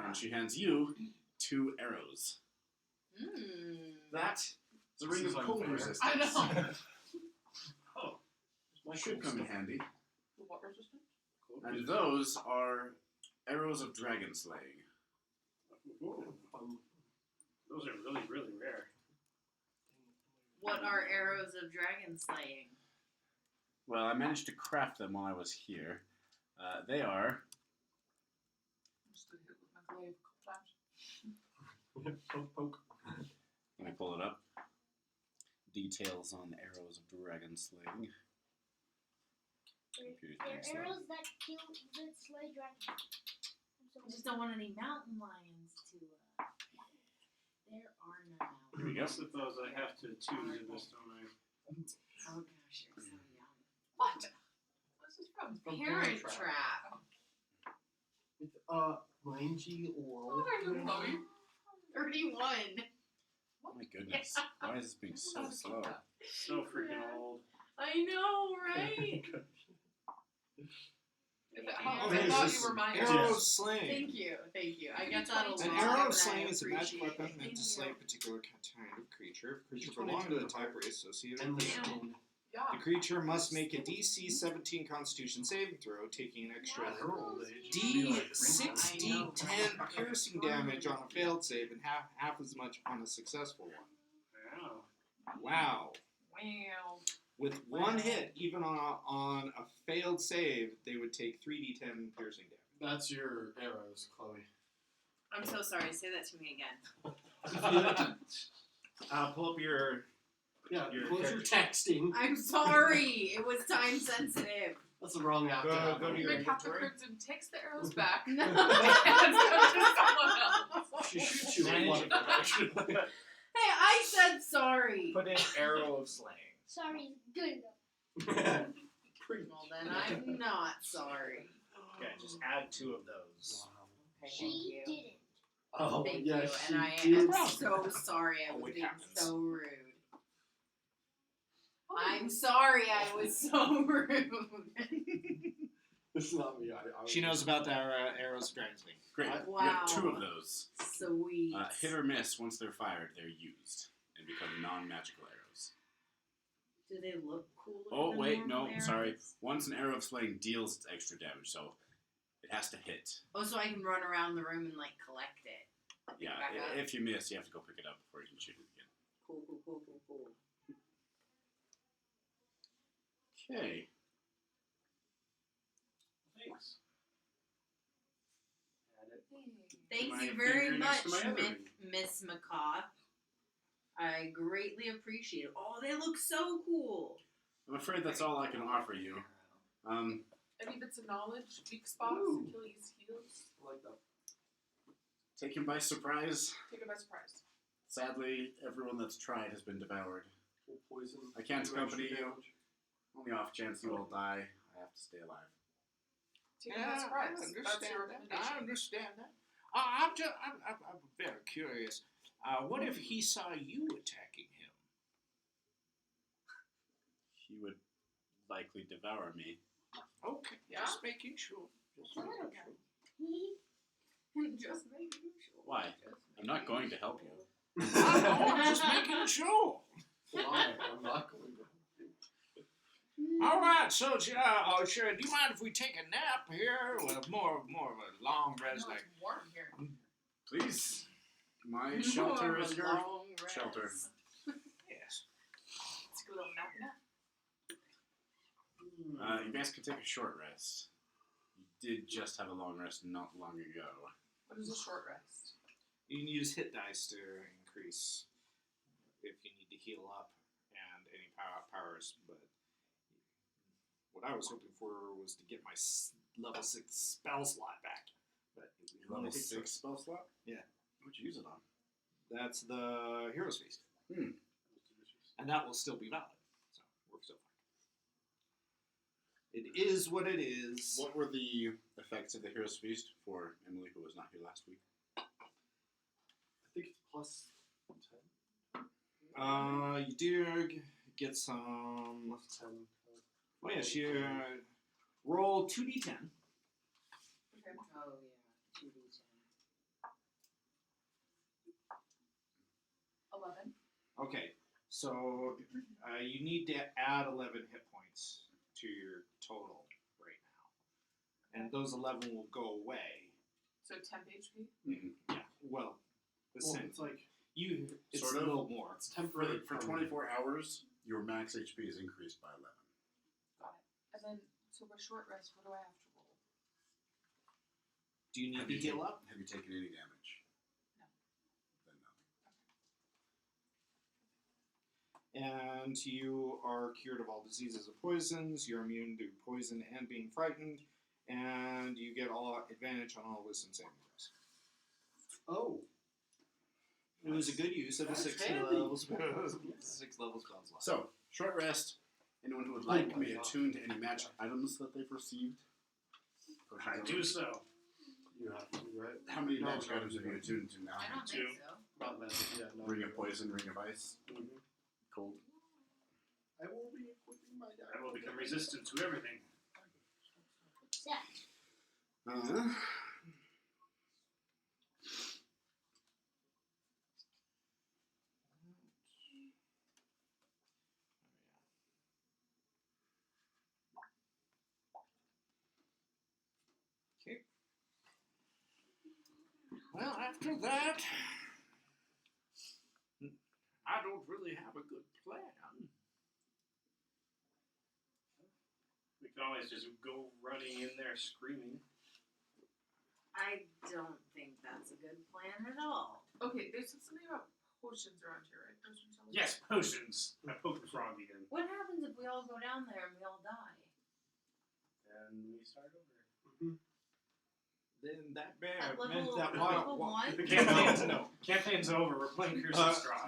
and she hands you 2 arrows. That is a ring This of is cold unfair. resistance. I know. Oh, Should come in handy. What resistance? cool. And those are arrows of dragon slaying. Ooh. Those are really, really rare. What are arrows of dragon slaying? Well, I managed to craft them while I was here. They are... I'm just gonna hit with my glaive a couple times. Poke, poke. Let me pull it up. Details on arrows of dragon slaying. Computer's being They're slow. arrows that slay dragons. I just don't want any mountain lions to. There are no mountain. Here we go. Most of those I have to tune in this, don't I? Oh gosh, you're so young. What? What's this from? From Parent Parent Trap. It's mangy or What are you, Chloe? 31. Oh my goodness. Why is this being so slow? So freaking old. I know, right? I Okay, thought so you were mine. arrow slaying. Thank you. I Give get me that a lot. 22. An arrow and slaying I is a magic appreciate weapon it. meant to Thank slay you. a particular kind of creature. If creature 22 belong to the of type heart. or is associated and with the it. stone. Yeah. The creature must make a DC 17 Constitution saving throw, taking an extra At her old age, she'd be like D6 I know. D10 piercing damage on a failed save and half as much on a successful one. Wow. Wow. Wow. With one hit, even on a failed save, they would take 3d10 piercing damage. That's your arrows, Chloe. I'm so sorry. Say that to me again. Pull up your... Yeah, Your close your texting. I'm sorry. It was time sensitive. That's the wrong app to Go have. to your Make half the inventory. Crimson takes the arrows back. No. and so does someone else. She shoots you with Manage one it. of them, actually. Hey, I said sorry. Put in arrow of slaying. Sorry, good enough. Well, then I'm not sorry. Okay, just add 2 of those. Okay, thank She you. didn't. Oh, Thank yeah, you, she and I did. am so sorry I Oh, was it being happens. so rude. I'm sorry I was so rude. It's not me. She knows about the arrows of dragon's wing. Great. Wow. You have 2 of those. Sweet. Hit or miss, once they're fired, they're used and become non-magical arrows. Do they look cooler Oh, than wait, normal no, sorry. arrows? Once an arrow of slaying deals its extra damage, so it has to hit. Oh, so I can run around the room and, like, collect it. Pick Yeah, it back up? if you miss, you have to go pick it up before you can shoot it again. Cool. Okay. Thanks. Add it. Thank My you very finger much, next to my other ring. Miss McCaw. I greatly appreciate it. Oh, they look so cool. I'm afraid that's all I can offer you. Any bits of knowledge, weak spots, Ooh. Achilles' heels. I like that. Take him by surprise. Take it by surprise. Sadly, everyone that's tried has been devoured. Full poison. I can't do accompany extra you. damage. On the off chance you all die, I have to stay alive. Take it by surprise. That's your I recommendation. understand that. I'm very curious. What if he saw you attacking him? He would likely devour me. Okay, Yeah? just making sure. Just A little making bit. sure. Just making sure. Why? I'm not going to help you. I'm just making sure. Why? I'm not going to. All right, so sure. Do you mind if we take a nap here? Well, more of a long rest, No, like it's warm here. Please. My More shelter of is a your long rest. shelter. yes. Let's go a little nap. You guys can take a short rest. You did just have a long rest not long ago. What is a short rest? You can use hit dice to increase if you need to heal up and any powers, but what I was hoping for was to get my level 6 spell slot back. But it Level only takes 6 spell slot? Yeah. What'd you use it on? That's the Hero's Feast. Hmm. And that will still be valid. So, we're still fine. It is what it is. What were the effects of the Hero's Feast for Emily, who was not here last week? I think it's plus 10. You do get some... Plus 10. Oh yes, you roll 2d10. Okay. Oh, yeah. 2d10. 11. Okay, so you need to add 11 hit points to your total right now. And those 11 will go away. So temp HP? Mm-hmm. Yeah, well, the Well, same. it's like It's Sort a of. little more. it's temporary. For 24 hours, your max HP is increased by 11. Got it. And then, so for short rest, what do I have to roll? Do you need to heal up? Have you taken any damage? No. Then nothing. And you are cured of all diseases of poisons. You're immune to poison and being frightened. And you get all advantage on all wisdom saving throws. Oh. It was a good use of a That's 6 handy. levels 6 level spell slot. So, short rest. Anyone who would Oh like my me God. attuned to any magic items that they've received? I do so. You have to, right? How many No, magic no, items have you attuned to now? I don't Two. think so. Not magic, yeah. No, Ring of poison, ring of ice, Mhm. cold. I will be equipping my dagger. I will become resistant to everything. Except Uh, Well, after that, I don't really have a good plan. We can always just go running in there screaming. I don't think that's a good plan at all. Okay, there's something about potions around here, right? Potions. Yes, potions. I poked the frog again. What happens if we all go down there and we all die? And we start over. Then that bear At meant level, that level water. one? The campaign's no. Campaign's over. We're playing Curse of Straw.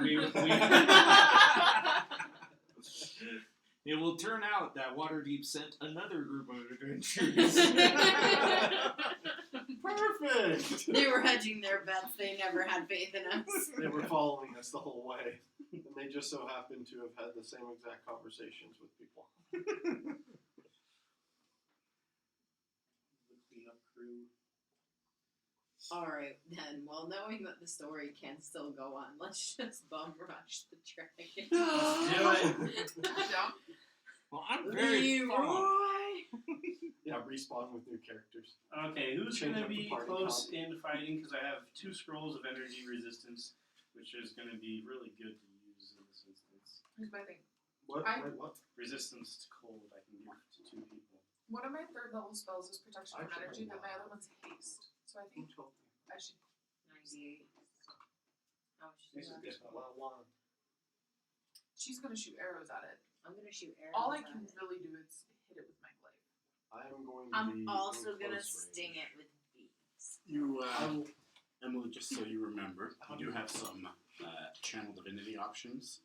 It will turn out that Waterdeep sent another group of adventurers. Perfect! They were hedging their bets. They never had faith in us. They were following us the whole way. And they just so happened to have had the same exact conversations with people. The cleanup crew. Alright, then. Well, knowing that the story can still go on, let's just bum rush the dragon. Do it. Down. Well, I'm very fond. Yeah, respawn with new characters. Okay, who's Change going to up the be party close in fighting? Because I have 2 scrolls of energy resistance, which is going to be really good to use in this instance. Here's my thing. What? I- Wait, what? Resistance to cold I can give to 2 people. One of my 3rd level spells is protection from Actually, energy, but my wow. other one's haste. So I think I should. 98. Oh, This is good. She's gonna shoot arrows at it. I'm gonna shoot arrows. All I at can it. really do is hit it with my glaive. I am going to be I'm also in gonna close sting range. it with bees. You, I will, Emily, just so you remember, you do have some channel divinity options.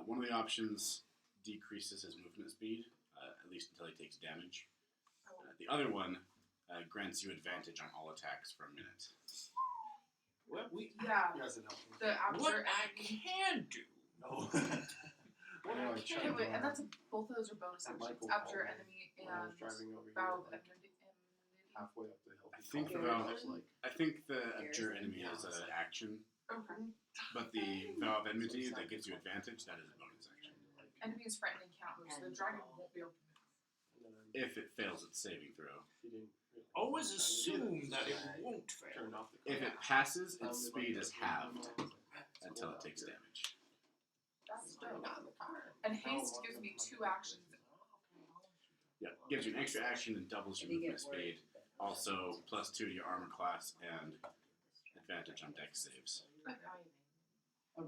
One of the options decreases his movement speed, at least until he takes damage. The other one grants you advantage on all attacks for a minute. Well, Yeah, yes, it helps me. the what abjure I enemy. can do. No. What I know, I I can Okay, tried. wait, and that's both of those are bonus And actions. Michael Abjure called enemy when I was and driving over bow of here, like, enmity. halfway up the hill. I think He called the me, vow- I was like, I think the abjure enemy is an action, Okay. but the vow of enmity that gives you advantage, that is a bonus action. Enemy is frightened and cannot move, so the dragon won't be able to move. and then If it fails its saving throw. he didn't realize Always what time assume is, that so it I won't fail. turned off the If car. it passes, its Sounded speed like is that. halved It's until cool it out takes here. damage. That's dope. Not in the car. And haste gives me 2 actions. Yep, gives you an extra action and doubles your Did he movement get worried? speed. Also, +2 to your armor class and advantage on dex saves. I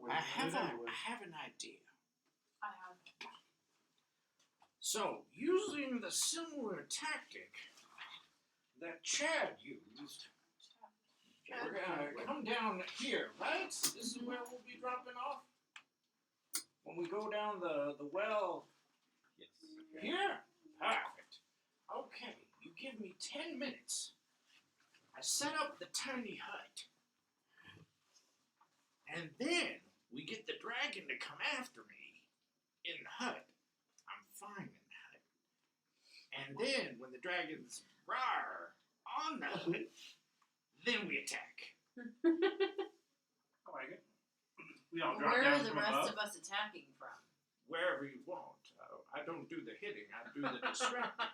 I have anyway. an idea. I have. So, using the similar tactic that Chad used, we're gonna come down here, right? This is where we'll be dropping off. When we go down the well Yes. here? Perfect. Okay, you give me 10 minutes. I set up the tiny hut. And then we get the dragon to come after me in the hut. I'm fine in the hut. And then when the dragon's rawr on the hut, then we attack. I like it. We all drop Where down are the from rest above. of us attacking from? Wherever you want. I don't do the hitting, I do the distracting.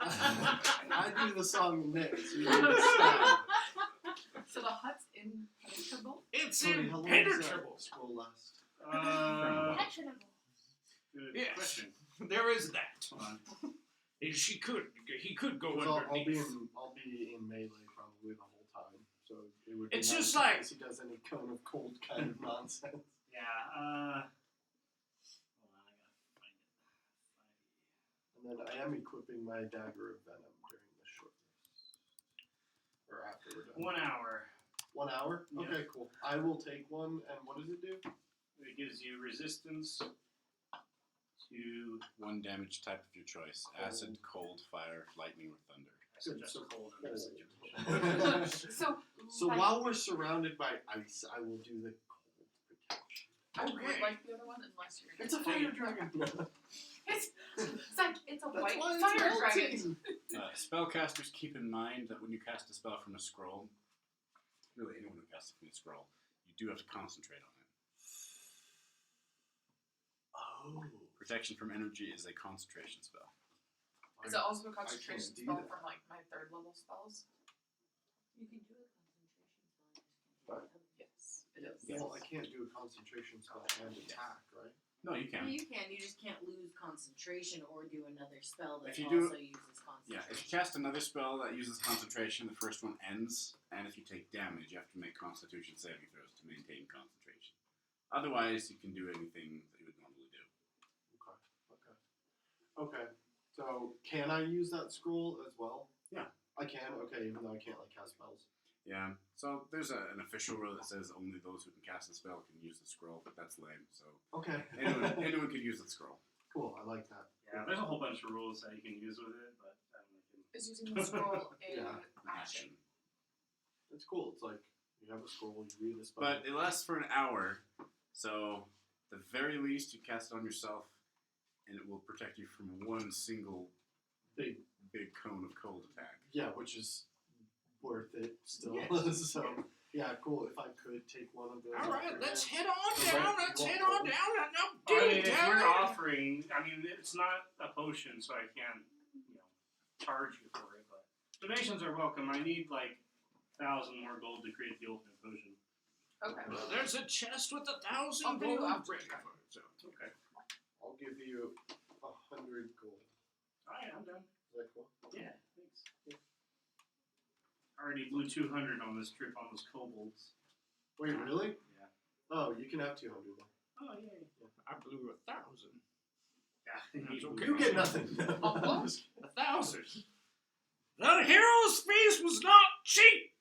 I do the song and Nick, so you understand. So the hut's impenetrable? It's Cody, how long does impenetrable. that scroll last? Impenetrable. Good Yes. question. There is that. Hold on. He could go Because I'll underneath. be in melee probably the whole time, so it would. Be It's nice just in like- case he does any kind of cold kind of nonsense. Yeah, hold on, I gotta find it. And then I am equipping my dagger of venom during the short rest, or after we're done. 1 hour. 1 hour? Yeah. Okay, cool. I will take one. And what does it do? It gives you resistance to 1 damage type of your choice: acid, cold, fire, lightning, or thunder. I suggest So- cold in this situation. So like, while we're surrounded by ice, I will do the cold protection. I would Okay. like the other one unless you're. It's a fire dragon. It's like it's a That's white why it's fire dragon. melting. Spellcasters, keep in mind that when you cast a spell from a scroll, really anyone who casts it from a scroll, you do have to concentrate on it. Oh. Protection from energy is a concentration spell. Is it also a concentration do spell that. from like my 3rd level spells? You can do a concentration spell. Yes, it is. Yes. Well, I can't do a concentration spell and attack, right? No, you Yeah, can. you can. You just can't lose concentration or do another spell that If you do- also uses concentration. Yeah, if you cast another spell that uses concentration, the first one ends, and if you take damage, you have to make Constitution saving throws to maintain concentration. Otherwise, you can do anything that you would normally do. Okay. So can I use that scroll as well? Yeah. I can. Okay, even though I can't like cast spells. Yeah, so there's an official rule that says only those who can cast a spell can use the scroll, but that's lame, so Okay. anyone can use the scroll. Cool. I like that. Yeah, there's a whole bunch of rules that you can use with it, but I don't think Is using the scroll a Yeah. action? It's cool. It's like you have a scroll, you read a spell. But it lasts for an hour, so the very least you cast it on yourself, and it will protect you from one single big, cone of cold attack. yeah, which is worth it still. Yes. So yeah, cool. If I could take one of those. All right, off let's your head on Alright, down. you Let's want head on cold? down. Now, I do mean, it, if you're Tyranny. offering, I mean, it's not a potion, so I can't, charge you for it. But donations are welcome. I need like 1,000 more gold to create the ultimate potion. Okay. Well, there's a chest with 1,000 I'll pay you gold after ready the for it. So. Okay. I'll give you 100 gold. All right, I'm done. Is that cool? Yeah, thanks. I already blew 200 on this trip on those kobolds. Wait, really? Yeah. Oh, you can have 200 then. Oh, yay. I blew 1,000. Yeah, That's okay. You get nothing. 1,000. The hero's feast was not cheap.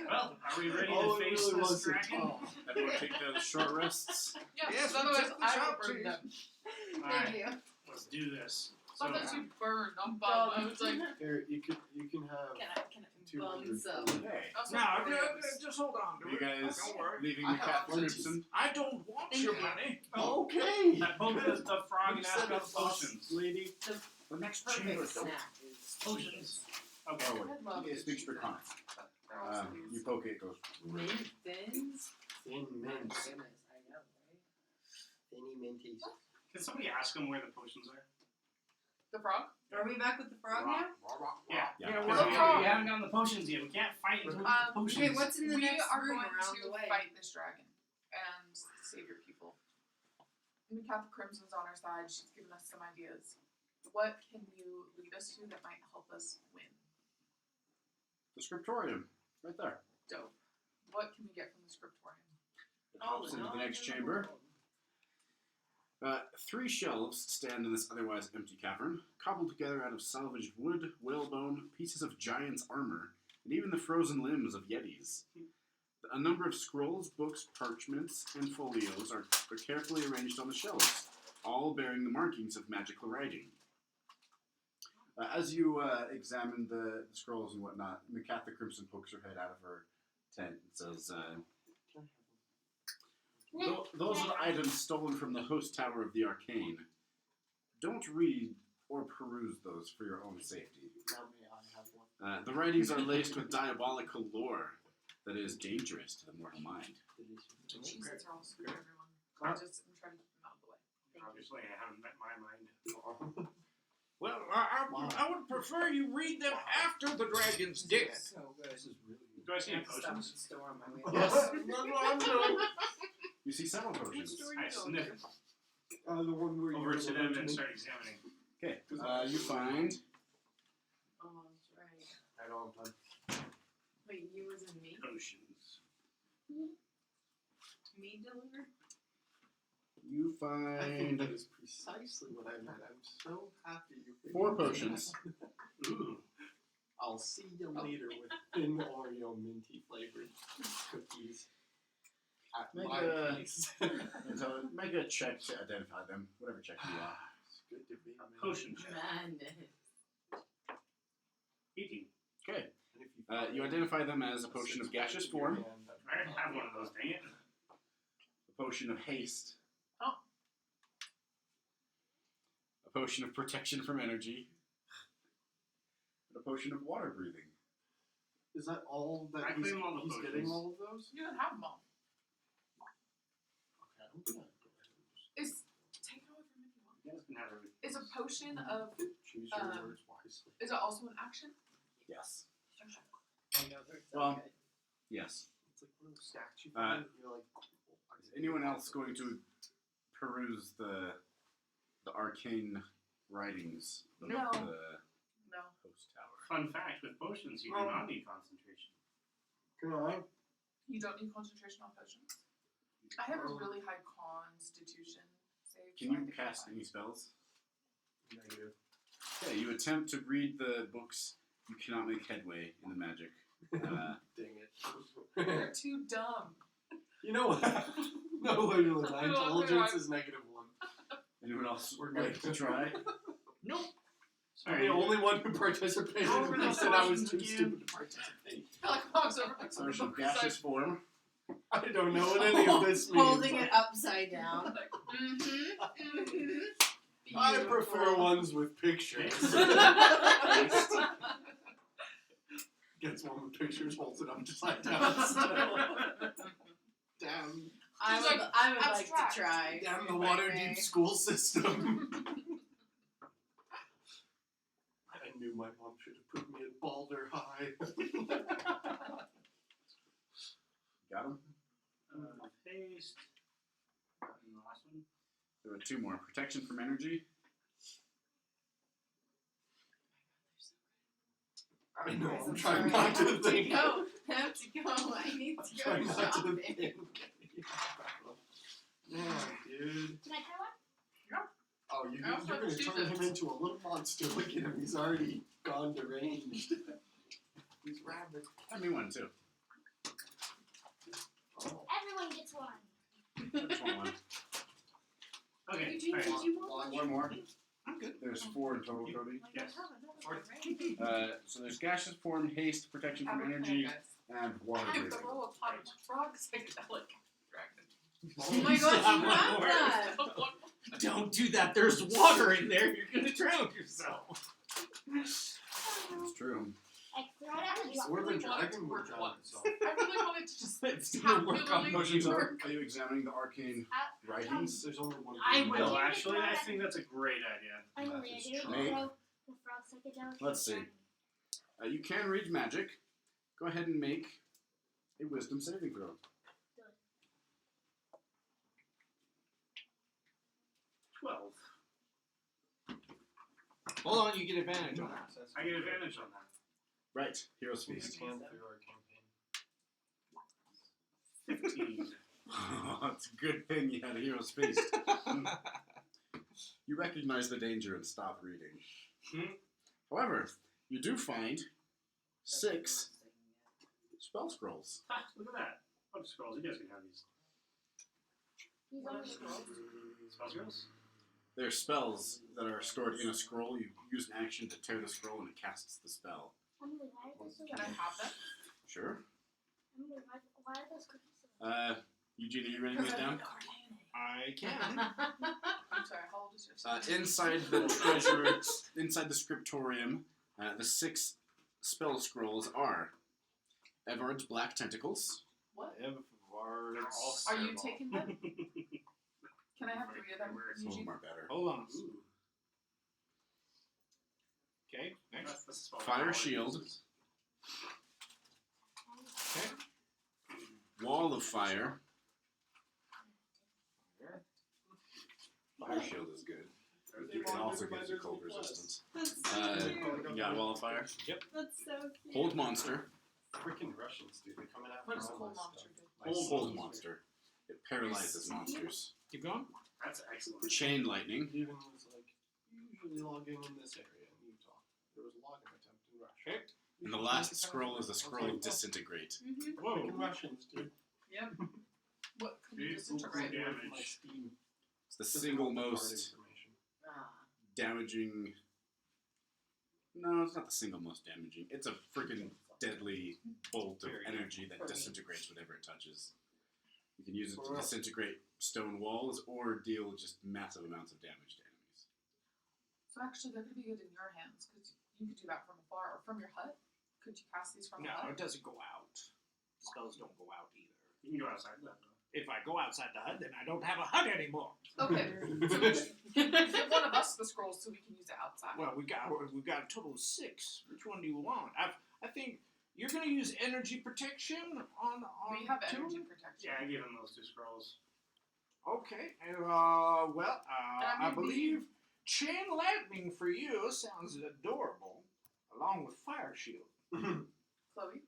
Well, are we ready Oh, to it face really this was a dragon? tall. Everyone take the short rests. Yes, Yes, otherwise check this I will out, burn please. them. Alright, Thank you. let's do this. So, I thought you burned. I'm bummed. I was like, Here, you can have. Can I bum 200 some? gold. Hey, I was No, like, just hold on to are you it. guys Don't worry. leaving I the have cat plenty. Crimson? I don't want Thank your you. money. Okay. I poked the frog and You asked said about it, boss potions. lady. The next Perfect chamber. snack is Potions. Okay. Oh, I'd love wait. It speaks for Connor. they're also You these. poke it, it goes. mint thins. Thin My mint. goodness, I know, right? Thinny minties. Can somebody ask him where the potions are? The frog? Are we back with the frog now? Yeah. Yeah. Yeah, Because we're we haven't gotten the potions yet. We can't fight until we get the potions. Okay, what's in the we next are room going around to the way? fight this dragon and save your people. Mikatha Crimson's on our side. She's given us some ideas. What can you lead us to that might help us win? The scriptorium, right there. Dope. What can we get from the scriptorium? It hops into the next chamber. 3 shelves stand in this otherwise empty cavern, cobbled together out of salvaged wood, whalebone, pieces of giant's armor, and even the frozen limbs of yetis. A number of scrolls, books, parchments, and folios are carefully arranged on the shelves, all bearing the markings of magical writing. As you examine the scrolls and whatnot, Mikatha Crimson pokes her head out of her tent and says, those are the items stolen from the host tower of the arcane. Don't read or peruse those for your own safety. Now may I have one? The writings are laced with diabolical lore that is dangerous to the mortal mind. The cheeses are all screwed, everyone. I'm trying to keep them out of the way. Obviously, I haven't met my mind. Well, I would prefer you read them after the dragon's dead. So good. This is really good. Do I see any Stuff in potions? the store on my way. Yes. I'm doing. You see several potions. I sniff The one where over you to them and start examining. Okay, you find Oh, that's right. I don't have time. Wait, you was in me? Potions. Me deliver? you I think find that is precisely what I meant. I'm so happy you figured 4 that potions. out. Ooh. I'll see you later with thin Oreo minty flavored cookies. At Make my a- pace. So make a check to identify them, whatever check you want. It's good to be a man. Potion check. Madness. You identify them as a potion of gaseous form, I have one of those, dang it. a potion of haste, Oh. a potion of protection from energy, and a potion of water breathing. Is that all that I he's claim all the getting? potions. All of those? You don't have them all. Okay, I'm gonna go ahead and just Is take however many you want. You guys can have everything. Is a potion of choose your Um, words wisely. is it also an action? Yes. I know they're so Well, good. Yes. It's like one of those stacks you Uh, find. And you're like, Is anyone else going to peruse the arcane writings of No. the No. host tower? Fun fact, with potions, you do not need concentration. Can I? You don't need concentration on potions. I have a really high constitution save. Can so I you think cast I'm any spells? Negative. Okay, you attempt to read the books. You cannot make headway in the magic. Dang it. fine. You're too dumb. You know what? No, literally, my I don't know. intelligence is -1. Anyone else We're like good. to try? Nope. I'm Sorry. the only one who participated. How were They the said I was potions too again? stupid to participate. I feel like I was over like Potion of gaseous form. I don't know what any of this means. Holding it upside down. I prefer ones with pictures. Gets one with pictures, holds it upside down. Still. Damn. I She's would, like, I would like abstract. to try. Damn the if I water may. deep school system. I knew my mom should have put me at Balder High. Got him? Paste. And the last one. There were two more. Protection from energy. I know, I'm I'm trying sorry. not to I think. have to go. I need to go Trying not to shopping. think. Yeah, dude. Can I try one? Oh, you're I also going have to turn Cheez-Its. him into a little monster. Look at him, he's already gone deranged. He's rabid. Hand me one, too. Oh. Everyone gets one. Just want one. Okay. Did you, alright. did you want One more. I'm good. There's 4 in total, Cody. Yes. So there's gaseous form, haste, protection from energy, and water I have breathing. the roll of Pine Frog psychedelic dragon. Oh my god, you have that! Don't do that. There's water in there. You're gonna drown yourself. It's true. I throw it at the drop. Or the really wanted dragon to would work drown once. itself. I really wanted to just It's tap gonna work on really Motions work. are you examining the arcane writings? There's only one. I thing. will, actually. I think that's a great idea. I'm That later. is You true. Make- throw the frog psychedelic. Let's see. You can read magic. Go ahead and make a wisdom saving throw. 12. Hold on, you get advantage on that. I get advantage on that. Right. Hero's We Feast. can through our campaign. 15. It's a good thing you had a Hero's Feast. You recognize the danger and stop reading. However, you do find 6 spell scrolls. Ha, look at that. Bunch of scrolls. You guys can have these. He's only Spell scrolls? They're spells that are stored in a scroll. You use an action to tear the scroll and it casts the spell. Emily, why are those so Can I have them? Sure. Emily, why are those cookies so Eugene, are you writing these down? I can. I'm sorry, how old is your son? Inside the treasure, inside the scriptorium, the 6 spell scrolls are Evard's Black Tentacles, What? They're all Are you fireball. taking them? Can I have 3 of them? some of Eugene? them are better, Hold on. Ooh, Okay, next. that's the spell. Fire Shield, Okay. Wall of Fire. Fire Shield is good. It also gives you cold resistance. That's so cute. You got Wall of Fire? That's so cute. Hold Monster. Freaking Russians, dude. They're coming after What does all Cold this Monster stuff. do? Hold Monster. It paralyzes monsters. Keep going. That's excellent. Chain Lightning. Even was like usually logging in this area in Utah. There was a logging attempt in Russia. Okay. And the last scroll is the Scroll of Disintegrate. Mm-hmm. Freaking Russians, dude. Yep. What can you Dude, disintegrate? yeah. My Steam. It's the Just single all the card most information. damaging. No, it's not the single most damaging. It's a freaking deadly bolt of Very energy that For me. disintegrates whatever it touches. You can use it to disintegrate stone walls or deal just massive amounts of damage to enemies. So actually, they're gonna be good in your hands because you could do that from afar or from your hut. Could you cast these from the No, hut? it doesn't go out. Spells don't go out either. You can go outside that though. If I go outside the hut, then I don't have a hut anymore. Okay. So give one of us the scrolls so we can use it outside. Well, we got a total of 6. Which one do you want? I think you're gonna use energy protection on we have 2? energy protection. Yeah, I gave him those 2 scrolls. Okay. I I'm believe chain lightning for you sounds adorable, along with fire shield. Chloe.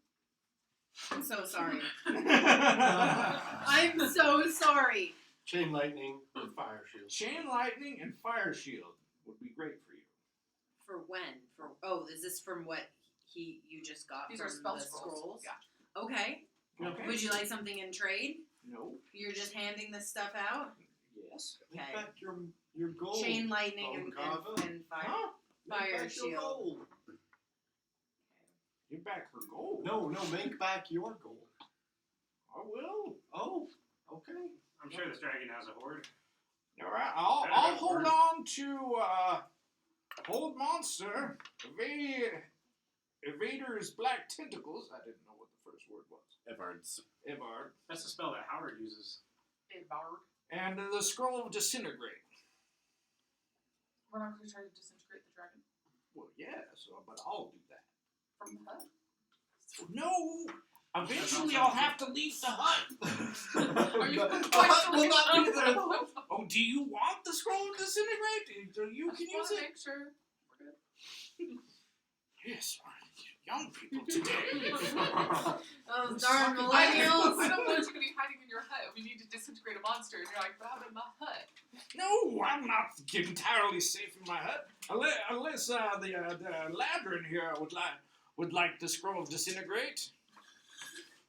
I'm so sorry. I'm so sorry. Chain lightning with fire shield. Chain lightning and fire shield would be great for you. For when? Is this from what you just got These from are spell the scrolls. Yeah. Okay. Okay. Would you like something in trade? No. You're just handing this stuff out? Yes. Make Okay. back your gold. Chain lightning and Kava. fire. Huh? Make fire back your shield. gold. Give back her gold. No, make back your gold. I will. Oh, okay. I'm sure this dragon has a horde. All right. I'll hold on to Hold Monster, Evader's Black Tentacles. I didn't know what the first word was. Evard's. Evard. That's the spell that Howard uses. A bard. And the Scroll of Disintegrate. We're not going to try to disintegrate the dragon Well, yes, but I'll do that. from the hut. No! Eventually I'll have to leave the hut. Are you The hut will not be there. Oh, do you want the Scroll of Disintegrate? So you can use it? Make sure we're good. Yes, young people today. Oh, darn I millennials. don't want you to be hiding in your hut. We need to disintegrate a monster, and you're like, but I'm in my hut. No, I'm not entirely safe in my hut. Unless the Ladrin here would like the Scroll of Disintegrate.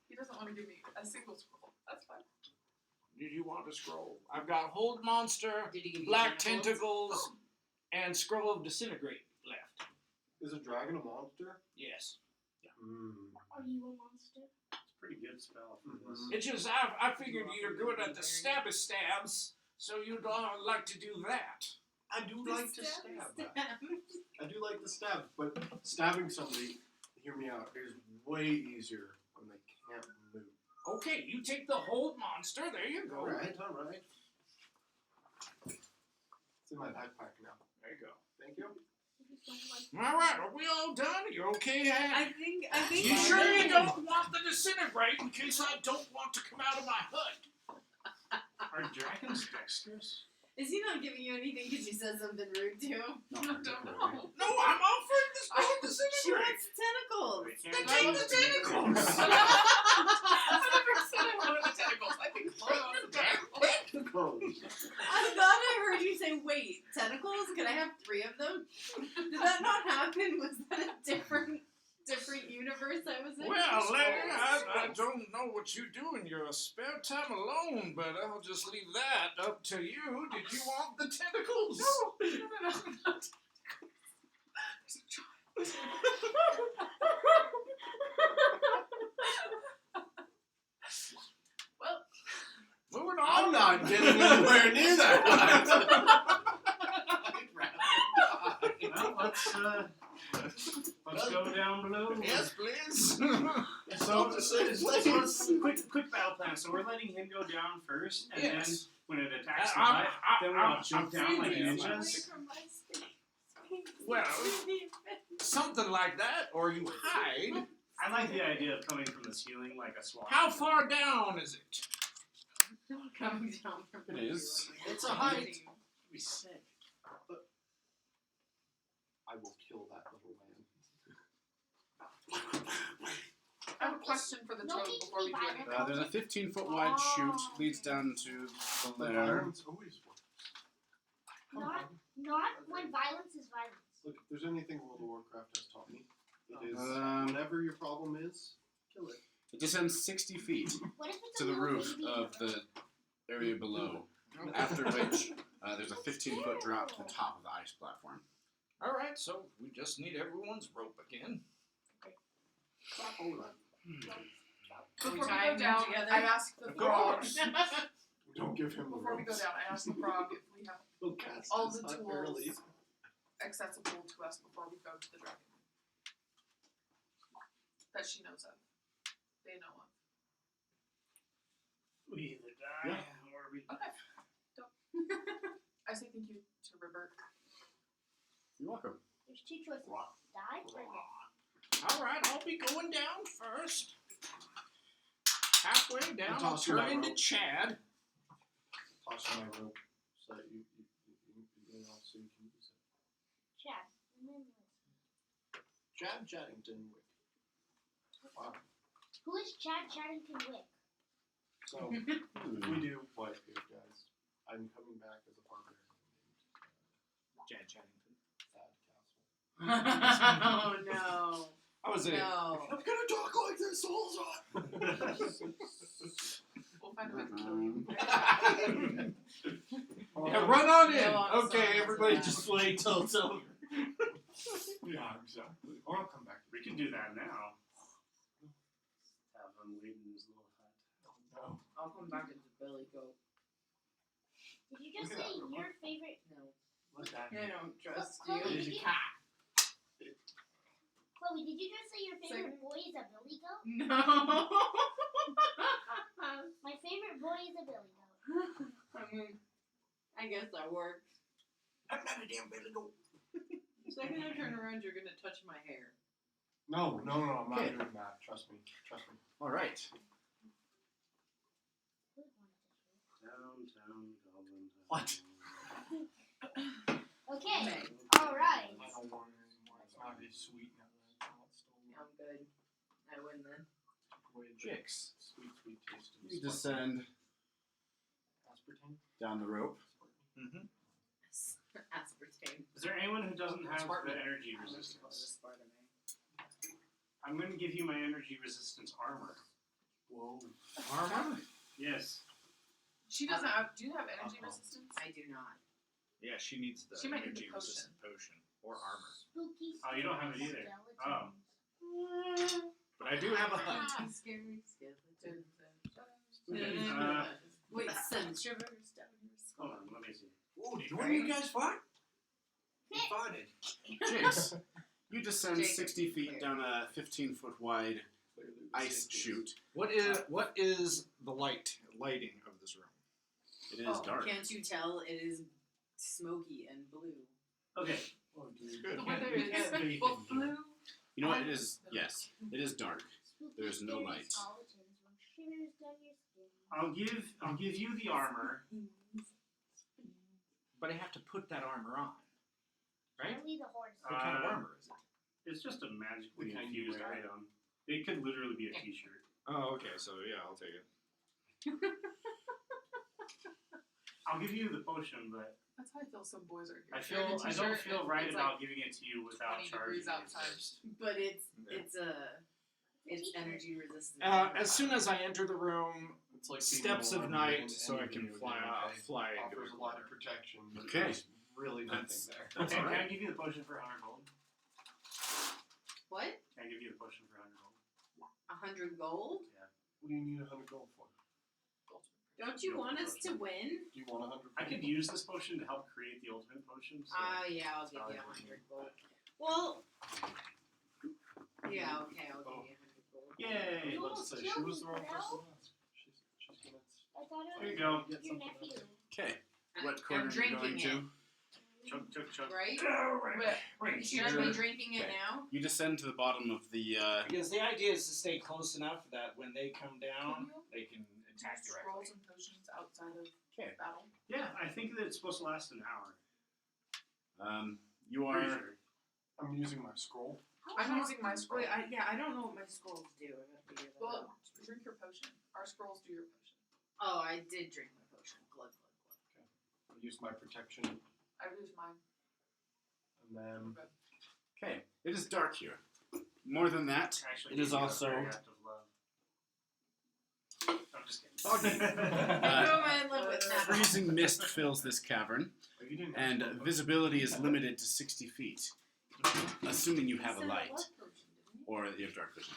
He doesn't want to give me a single scroll. That's fine. Did you want a scroll? I've got Hold Monster, Did he give you Black tentacles? Tentacles, and Scroll of Disintegrate left. Is a dragon a monster? Yes. Are you a monster? It's a pretty good spell for this. It's just I figured you're good at the stabby stabs, so you'd like to do that. I do like to stab. I do like to stab, but stabbing somebody, hear me out, is way easier when they can't move. Okay, you take the Hold Monster. There you go. Alright. It's in my backpack now. There you go. Thank you. All right, are we all done? Are you okay, Hank? I think. You sure you don't want the Disintegrate in case I don't want to come out of my hut? Are dragons dexterous? Is he not giving you anything because you said something rude to him? I don't know. No, I'm offering the Scroll of She Disintegrate. wants tentacles. They Then can't take use the it. tentacles. I never said I wanted the tentacles. I think Chloe wants the tentacles. I thought I heard you say, wait, tentacles? Can I have 3 of them? Did that not happen? Was that a different universe I was in? Well, Larry, I don't know what you do in your spare time alone, but I'll just leave that up to you. Did you want the tentacles? No. Well, Moving on. I'm not getting anywhere near that. Well, let's go down below. Yes, please. So, quick battle plan. So we're letting him go down first, and then Yes. when it attacks the I'm- hut, then we'll I'm jump down like figuring ninjas. Well, something like that, or you hide. I like the idea of coming from the ceiling like a swan. How far down is it? Coming down from It is. It's a height. We sick. I will kill that little man. I have a question for the toad before we do anything. There's a 15-foot wide chute leads down to the lair. Violence always works. Not when violence is violence. Look, if there's anything World of Warcraft has taught me, it is whatever your problem is, kill it. It descends 60 feet What if it's to a the little roof baby of the area below, after which there's a 15-foot drop to the top of the ice platform. All right, so we just need everyone's rope again. Hold on. Before we tie go them down, together? I ask the Of frog. course. Don't give him the Before we go ropes. down, I ask the frog if we have He'll cast all his the hut tools early. accessible to us before we go to the dragon. That she knows of. They know of. We either die or we. Okay. I say thank you to Robert. You're welcome. There's two choices: die or live. All right, I'll be going down first. Halfway down, I'll toss you turn that into rope. Chad. Toss my rope so that you know, so you can use it. Chad. Remember this. Chad Chaddington Wick. Wow. Who is Chad Chaddington Wick? So Hmm. we do what here, guys? I'm coming back as a barbarian named Chad Chaddington. Sad Castle. Oh no. I was No. I'm gonna talk like this the whole time. We'll find a way to kill you. Yeah, run on in. No, I'm Okay, sorry, everybody, that's just wait till it's over. Yeah, exactly. Or I'll come back. We can do that now. Have him wait in his little hut. No. I'll come back as a belly goat. Did you just say your favorite? No. Let that I don't trust Chloe, you. did you? Chloe, did you just say your favorite boy is a billy goat? No. My favorite boy is a billy goat. I mean, I guess that works. I'm not a damn billy goat. The second I turn around, you're gonna touch my hair. No, I'm not Okay. doing that. Trust me. All right. Downtown Goblin. What? Okay. Okay. All right. I don't want it anymore. It's not very sweet now that it's all stolen. I'm good. I win then. Away the Jix, sweet taste of you descend aspartame. down the rope. Mm-hmm. Aspartame. Is there anyone who doesn't have Spartan. the energy Call resistance? this Spartan-Man. I'm going to give you my energy resistance armor. Whoa. Armor? Yes. She doesn't have. Do you have energy resistance? I do not. Yeah, she needs the She might need energy the potion. resistant potion or armor. Spooky. Oh, you don't have it either. Skeletons. But I do have a hut. Scary skeletons. Uh, Wait, sun shivers down your skull. Hold on, let me see. Oh, did one of you guys fight? We fought it. Jix, you descend Jacob, 60 feet clear. down a 15-foot wide Clearly the ice safety chute. What is the lighting of this room? It is Oh, dark. can't you tell it is smoky and blue? Okay. Oh, dude. Good. The weather You can't is vape both in here. blue. You know what? It is. Yes, it is dark. Spooky, There's no scary light. skeletons with shivers down your skin. I'll give you the armor. But I have to put that armor on, right? Only the horse. What kind of armor is it? It's just a magically The kind you infused wear. item. It could literally be a t-shirt. Oh, okay. So yeah, I'll take it. I'll give you the potion, but That's how I feel. Some boys are here. I Wearing a don't t-shirt, feel and right it's about like, giving it to you without 20 charging degrees you outside. first. But it's T-shirt. energy resistant. As soon as I enter the room, It's like steps being of alone night, in so I any can video fly game, off, okay? fly into Offers a a lot corner. of protection. But Okay. there's really nothing That's- there. That's Okay, all can I right. give you the potion for 100 gold? What? Can I give you the potion for 100 gold? 100 gold? What do you need 100 gold for? Don't you want us to win? Do you want 100 I could use this potion to help create the ultimate potion. So Yeah, I'll give you 100 gold. Well, yeah, okay, I'll give you 100 gold. Yay! You Let's almost say killed she was me, the wrong Fidel. person to ask. She's gonna. I thought There it you was go. Get your something out of nephew. it. Okay. What I'm corner are you drinking going it, to? Chug, chug, chug. right? Wait, You should be drinking it now? You descend to the bottom of the. Because the idea is to stay close enough that when they come down, Can you they can attack use directly. scrolls and potions outside of Okay. battle? Yeah, I think that it's supposed to last an hour. You Pretty are. sure. I'm using my scroll. I'm using my scroll. Wait, I don't know what my scrolls do. I gotta figure that Well, out. drink your potion. Our scrolls do your potion. Oh, I did drink my potion. Glug, glug, glug. I used my protection, I used mine. and then Okay. Okay. It is dark here. More than that, Actually, it is give you a also. very act of love. I'm just kidding. Foggy. Who am I in love with now? Freezing mist fills this cavern, if you didn't and visibility is limited to 60 feet, assuming you have a light. Or you have dark vision.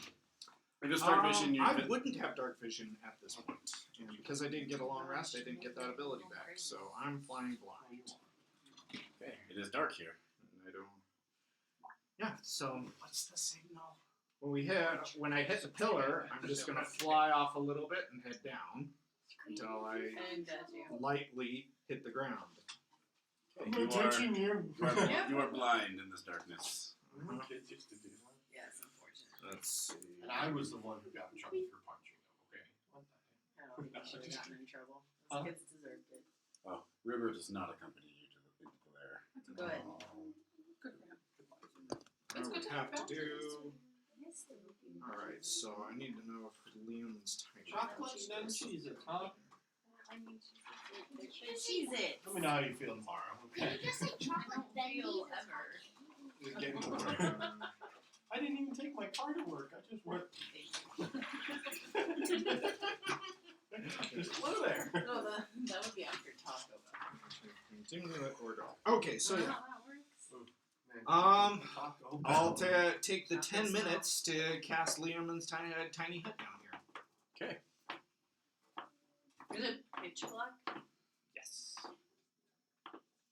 If it's dark vision, you I wouldn't have dark vision at this point. And because I didn't get a long rest, I didn't get that ability back. So I'm flying blind. Okay, it is dark here. And I don't. Yeah, so What's the signal? when I hit the pillar, I'm just gonna fly off a little bit and head down until I And you. lightly hit the ground. Okay, you are blind in this darkness. Kids used to do that. Yes, unfortunately. Let's see. And I was the one who got in trouble for punching them, okay? What the heck? I don't think you should have gotten in trouble. Huh? Those kids deserved it. Oh, River does not accompany you to the lair. Good. Good for him. I It's would good to have to boundaries. do. Alright, so I need to know if Liam's tiny. Chocolate and then cheese it, huh? Cheese it. Let me know how you feel tomorrow, Did okay? you just say chocolate then Feel cheese? ever. Just getting to work. I didn't even take my car to work. I just went. Just flew there. No, that would be after Taco Bell. Continue that order. Okay, so yeah. How that works? Taco I'll Bell. take the 10 minutes to cast Liam's tiny hut down here. Okay. Is it pitch black? Yes.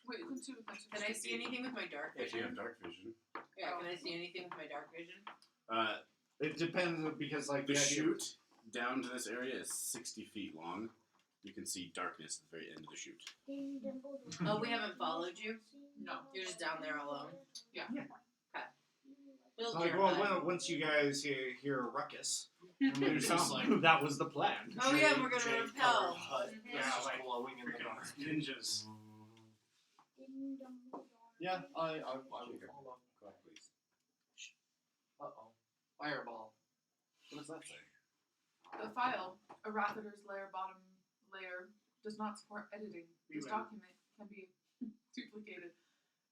Wait, you can see with my Can I see anything with my dark If you vision? have dark vision. Yeah, can I see anything with my dark vision? It depends because like The idea- chute down to this area is 60 feet long. You can see darkness at the very end of the chute. Oh, we haven't followed you? No. You're just down there alone? Yeah. Okay. Build Like, your well, hut. once you guys hear a ruckus, There's it just sounds like- like that was the plan. Oh yeah, we're gonna Jade repel. colored hut Mhm. that's just like glowing in the dark. Ninjas. Yeah, I will follow. Go ahead, please. Uh-oh. Fireball. What does that say? The file, Arathader's layer bottom layer, does not support editing. We This win. document can be duplicated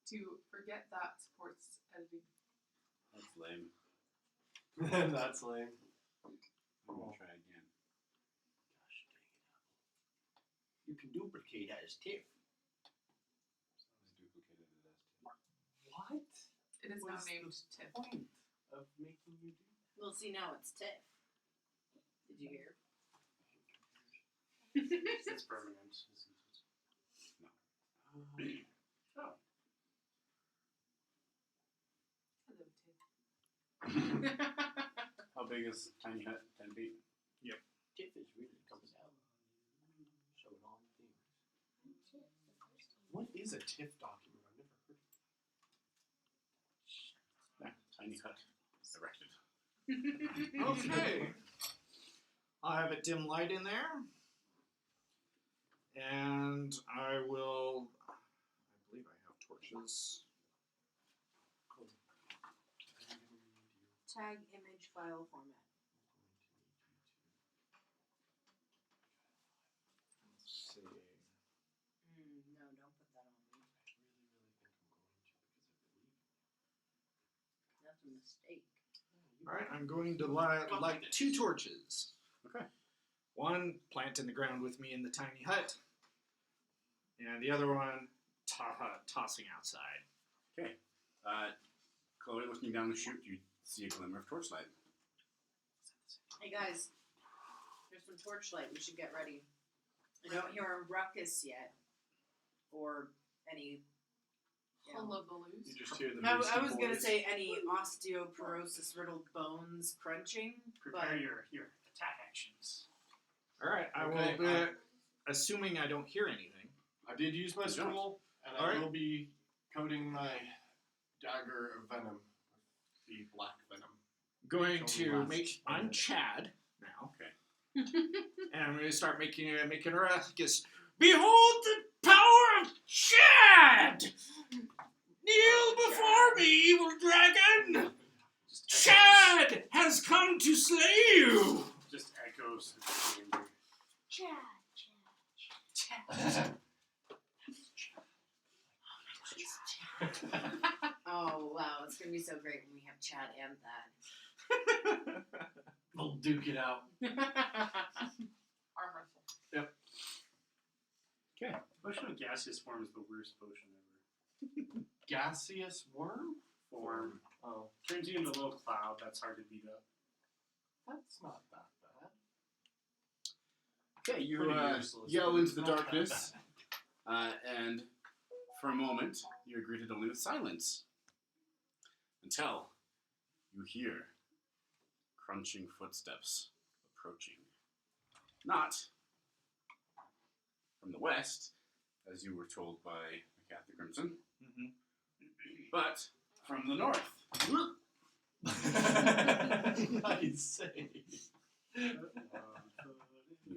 to forget that supports editing. That's lame. That's lame. I'm gonna try again. Gosh dang it. You can duplicate as TIFF. Someone's duplicated it as What? It is now What's named the TIFF. point of making you do We'll see now it's Tiff. Did you hear? It's permanent, isn't it? that? Hello, Tiff. How big is Tiny Hut? 10 feet? TIFF is really coming out. Showing all the things. What is a TIFF document? I've never heard of Yeah, Tiny Hut. Erected. Okay. I'll have a dim light in there. And I will. I believe I have torches. Tag image file format. Let's see. No, don't put that on me. That's a mistake. Alright, I'm going to light 2 torches. Okay. One plant in the ground with me in the tiny hut, and the other one tossing outside. Okay. Chloe, looking down the chute, you see a glimmer of torchlight. Hey guys, there's some torchlight. We should get ready. I don't hear a ruckus yet, or any. You know, Hullabaloos. You just hear the I Beastie was gonna Boys. say any osteoporosis riddled bones crunching, Prepare but your attack actions. Alright, I Okay, will be, assuming I don't hear anything. I did use my You don't. scroll, and All I right. will be coating my dagger of venom with the black venom. Going Shall we to last make. a I'm minute? Chad now. Okay. And I'm going to start making a ruckus. Behold the power of Chad! Kneel before me, evil dragon! Chad has come to slay you! Just echoes through the chamber. Chad. oh wow, it's gonna be so great when we have Chad and that. We'll duke it out. Arm wrestle. Potion of gaseous form is the worst potion ever. Gaseous worm? Form. Oh. Turns you into a little cloud. That's hard to beat up. That's not that bad. Okay, you Pretty useless, yell but into it's the not that darkness, and for a moment, you're greeted only with silence. Until you hear crunching footsteps approaching. Not from the west, as you were told by Kathy Crimson, but from the north. Nice save. You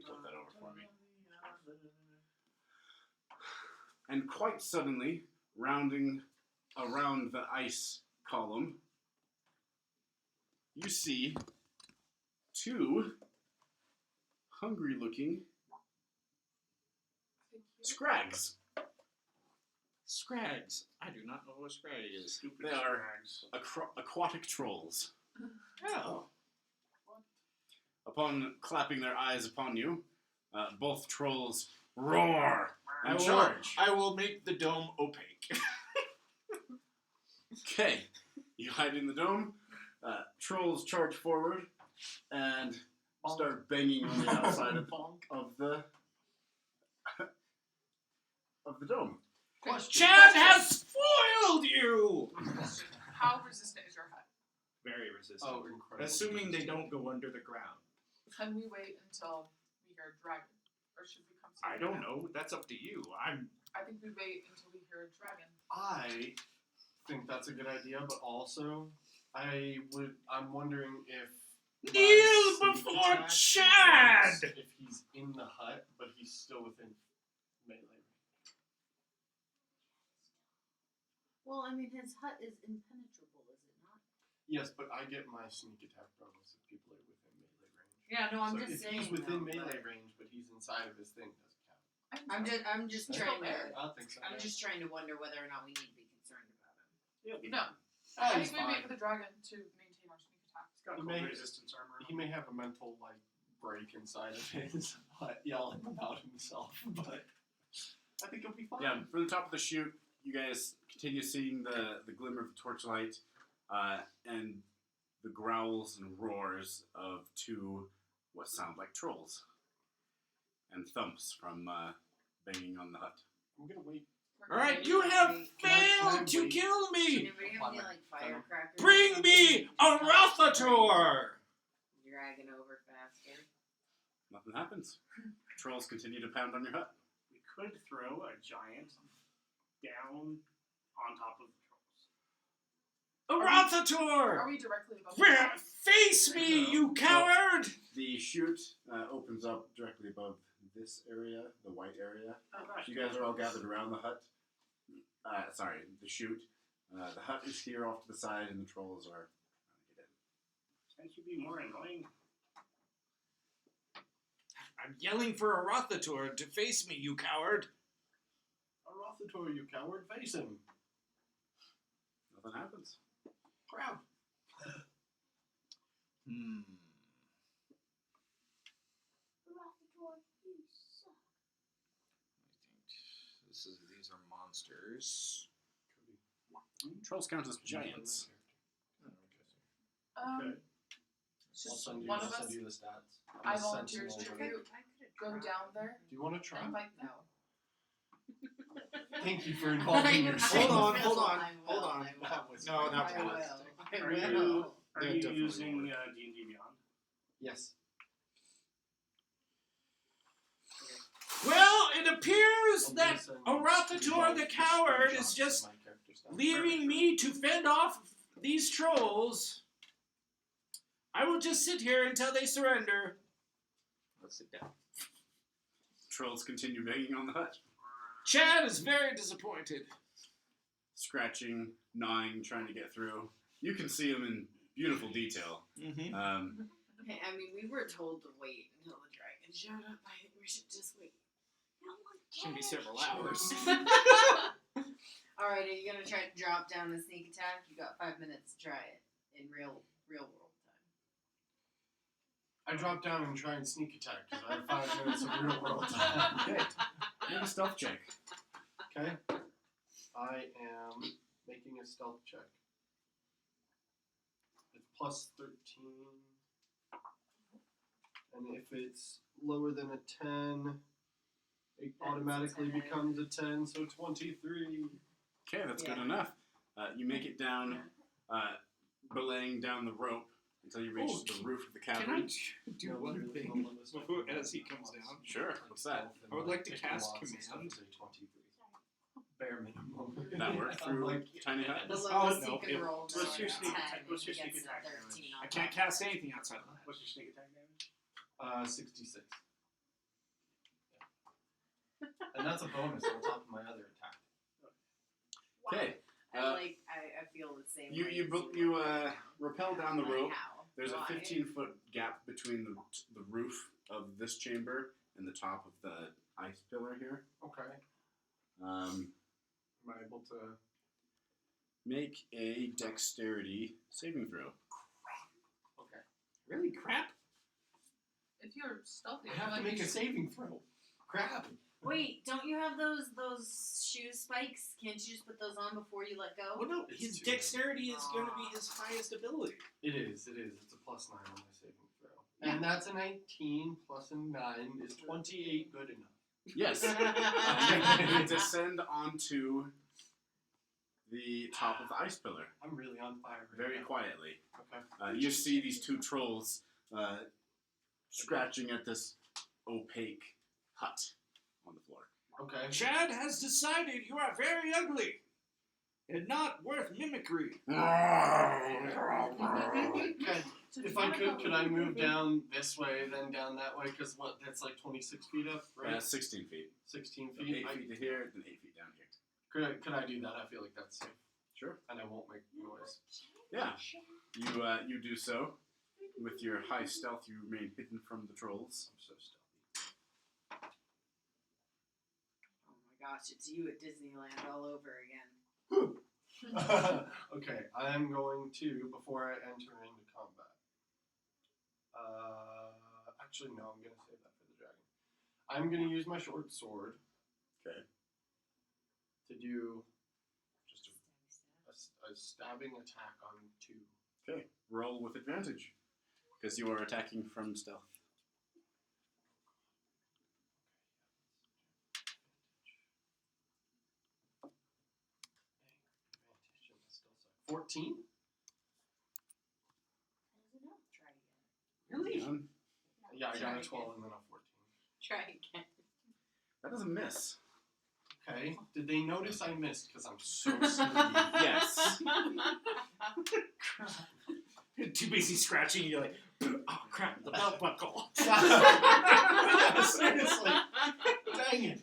flip that over for me. And quite suddenly, rounding around the ice column, you see two hungry-looking scrags. Scrags. I do not know what a scrag is. Stupid They are scrags. aquatic trolls. Oh. Upon clapping their eyes upon you, both trolls roar I and will, charge. I will make the dome opaque. Okay, you hide in the dome. Trolls charge forward and start banging on the outside of the dome. Question. Chad has spoiled you! How resistant is your hut? Very resistant. Oh, incredible. Assuming they don't go under the ground. Can we wait until we hear a dragon? Or should we come see I it don't now? know. That's up to you. I think we wait until we hear a dragon. I think that's a good idea, but also I'm wondering if my Kneel sneak before attack Chad! works if he's in the hut, but he's still within melee range. Well, I mean, his hut is impenetrable, is it not? Yes, but I get my sneak attack bonus if people are within melee range. Yeah, no, I'm So just if saying. he's within though, melee but range, but he's inside of his thing, doesn't count. I'm just That's trying not fair. to. I don't think so. I'm just trying to wonder whether or not we need to be concerned about him. No. Oh, I he's think we wait fine. for the dragon to maintain our sneak attack. It's got He cold may- resistance armor. He may have a mental break inside of his hut yelling about himself, but I think he'll be fine. Yeah, from the top of the chute, you guys continue seeing the glimmer of the torchlight and the growls and roars of two what sound like trolls and thumps from banging on the hut. I'm gonna wait. Alright, you have Can I failed to wait? kill Does me! anybody have any like firecrackers? Bring me a Rothator! Dragging over faster. Nothing happens. Trolls continue to pound on your hut. We could throw a giant down on top of the trolls. A Rothator! Are we directly above Where? Face me, you coward! The chute opens up directly above this area, the white area. Oh, You guys are all gathered around the hut. Sorry, the chute. The hut is here off to the side, and the trolls are trying to get in. Can't you be more annoying? I'm yelling for a Rothator to face me, you coward! A Rothator, you coward, face him. Nothing happens. Grab. These are monsters. Trolls count as giants. Okay. It's I'll just send you, one I'll of us. send you the stats. I I'm a volunteer sentinel to over- go down there Do you want to try? and fight them. Thank you for involving yourself. Hold on. I will, I will. That was No, not I will. fantastic. I Are will. you, are They're you definitely using lower. D&D Beyond? Yes. Well, it appears I'm that gonna send a Rothator you the both coward screenshots is of just my character stats. leaving me to fend off these trolls. I will just sit here until they surrender. Let's sit down. Trolls continue banging on the hut. Chad is very disappointed. Scratching, gnawing, trying to get through. You can see them in beautiful detail. Mm-hmm. Hey, I mean, we were told to wait until the dragon showed up. I think we should just wait. No one It's gonna be cares. several hours. All right, are you gonna try to drop down a sneak attack? You got 5 minutes to try it in real world time. I drop down and try and sneak attack because I have 5 minutes of real world time. Okay. Make a stealth check. Okay. I am making a stealth check. plus 13. And if it's lower than a 10, it That's automatically 10. becomes a 10, so 23. Okay, that's good Yeah. enough. You make it down, belaying down the rope until you reach Oh, the roof of the Can I cavern. do No, one literally, thing the lowest I before, can as he go comes was down? Sure, like what's that? 12 and I would like to pick cast lots and stuff command. is a 23. Bare minimum. That worked I'm through like, Tiny Hut? The Oh, lowest no, you can it- roll what's is your a sneak 10, attack- what's your and he sneak gets a attack 13 damage? on I can't top. cast anything outside of that. What's your sneak attack damage? 66. Yeah. And that's a bonus on top of my other attack. Okay. I feel the same way. You rappel down the Like rope. how? There's a Why? 15-foot gap between the roof of this chamber and the top of the ice pillar here. Okay. Um, Am I able to? make a dexterity saving throw. Okay. Really? Crap? If you're stealthy, I have to like make you a saving throw. Crap. Wait, don't you have those shoe spikes? Can't you just put those on before you let go? Well, no. It's His too late. dexterity is going to be his highest ability. It is. It's a +9 on my saving throw. And that's a 19 plus a 9 is 28 good enough. Yes. You descend onto the top of the ice pillar I'm really on fire right very now. quietly. Okay. You see these two trolls scratching at this opaque hut on the floor. Okay. Chad has decided you are very ugly and not worth mimicry. Okay. If I could I move down this way, then down that way? Because what? That's like 26 feet up, right? 16 feet. 16 So feet. 8 feet to here, then 8 feet down here. Could I do that? I feel like that's safe, Sure. and I won't make noise. Yeah. You do so. With your high stealth, you remain hidden from the trolls. I'm so stealthy. Oh my gosh, it's you at Disneyland all over again. Okay, I am going to, before I enter into combat. Actually, no, I'm going to save that for the dragon. I'm going to use my short sword. Okay. To do just a stabbing attack on 2. Okay. Roll with advantage. Because you are attacking from stealth. 14? Try again. Really? Yeah, I got Try a 12 again. and then a 14. Try again. That doesn't miss. Okay, did they notice I missed because I'm so sneaky? Yes. Too busy scratching, you're like, oh crap, the belt buckle. Yeah, seriously. Dang it.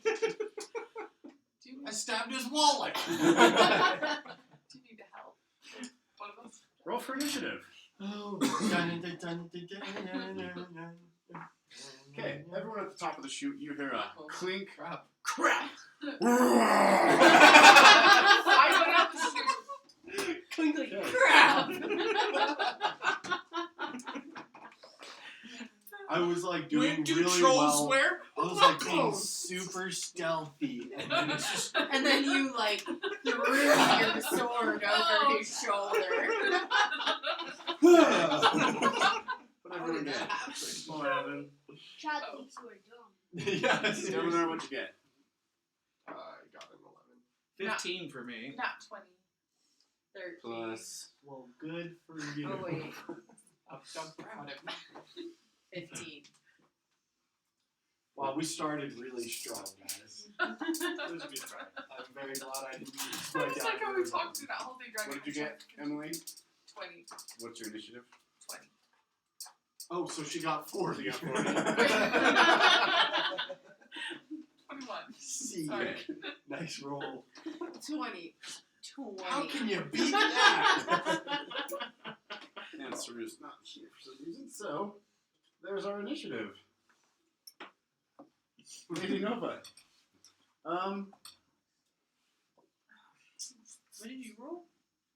I stabbed his wallet. Do you need to help? One of us? Roll for initiative. Oh. Okay, everyone at the top of the chute, you hear a clink. Crap. Crap! I went up the chute. Clink. Crap! I was like doing When do really trolls well. wear I was like being buckles? super stealthy, and then it's just And then you like threw your sword over his shoulder. Whatever it is. What happened? Chad thinks you were dumb. yeah. Tell me seriously. what you get. I got an 11. 15 for me. Not 20. 13. Plus. Well, good for you. Oh wait, I'm so proud of you. 15. Wow, we started really strong, guys. It was a good try. I'm very glad I didn't use I my was like, how we dagger. talked through that whole thing. What did you get, Emily? 20. What's your initiative? 20. Oh, so she got 40. She got 40. 21. See, Sorry. nice roll. 20. How can you beat that? Answer is not here for some reason, so there's our initiative. Lady Nova. What did you roll?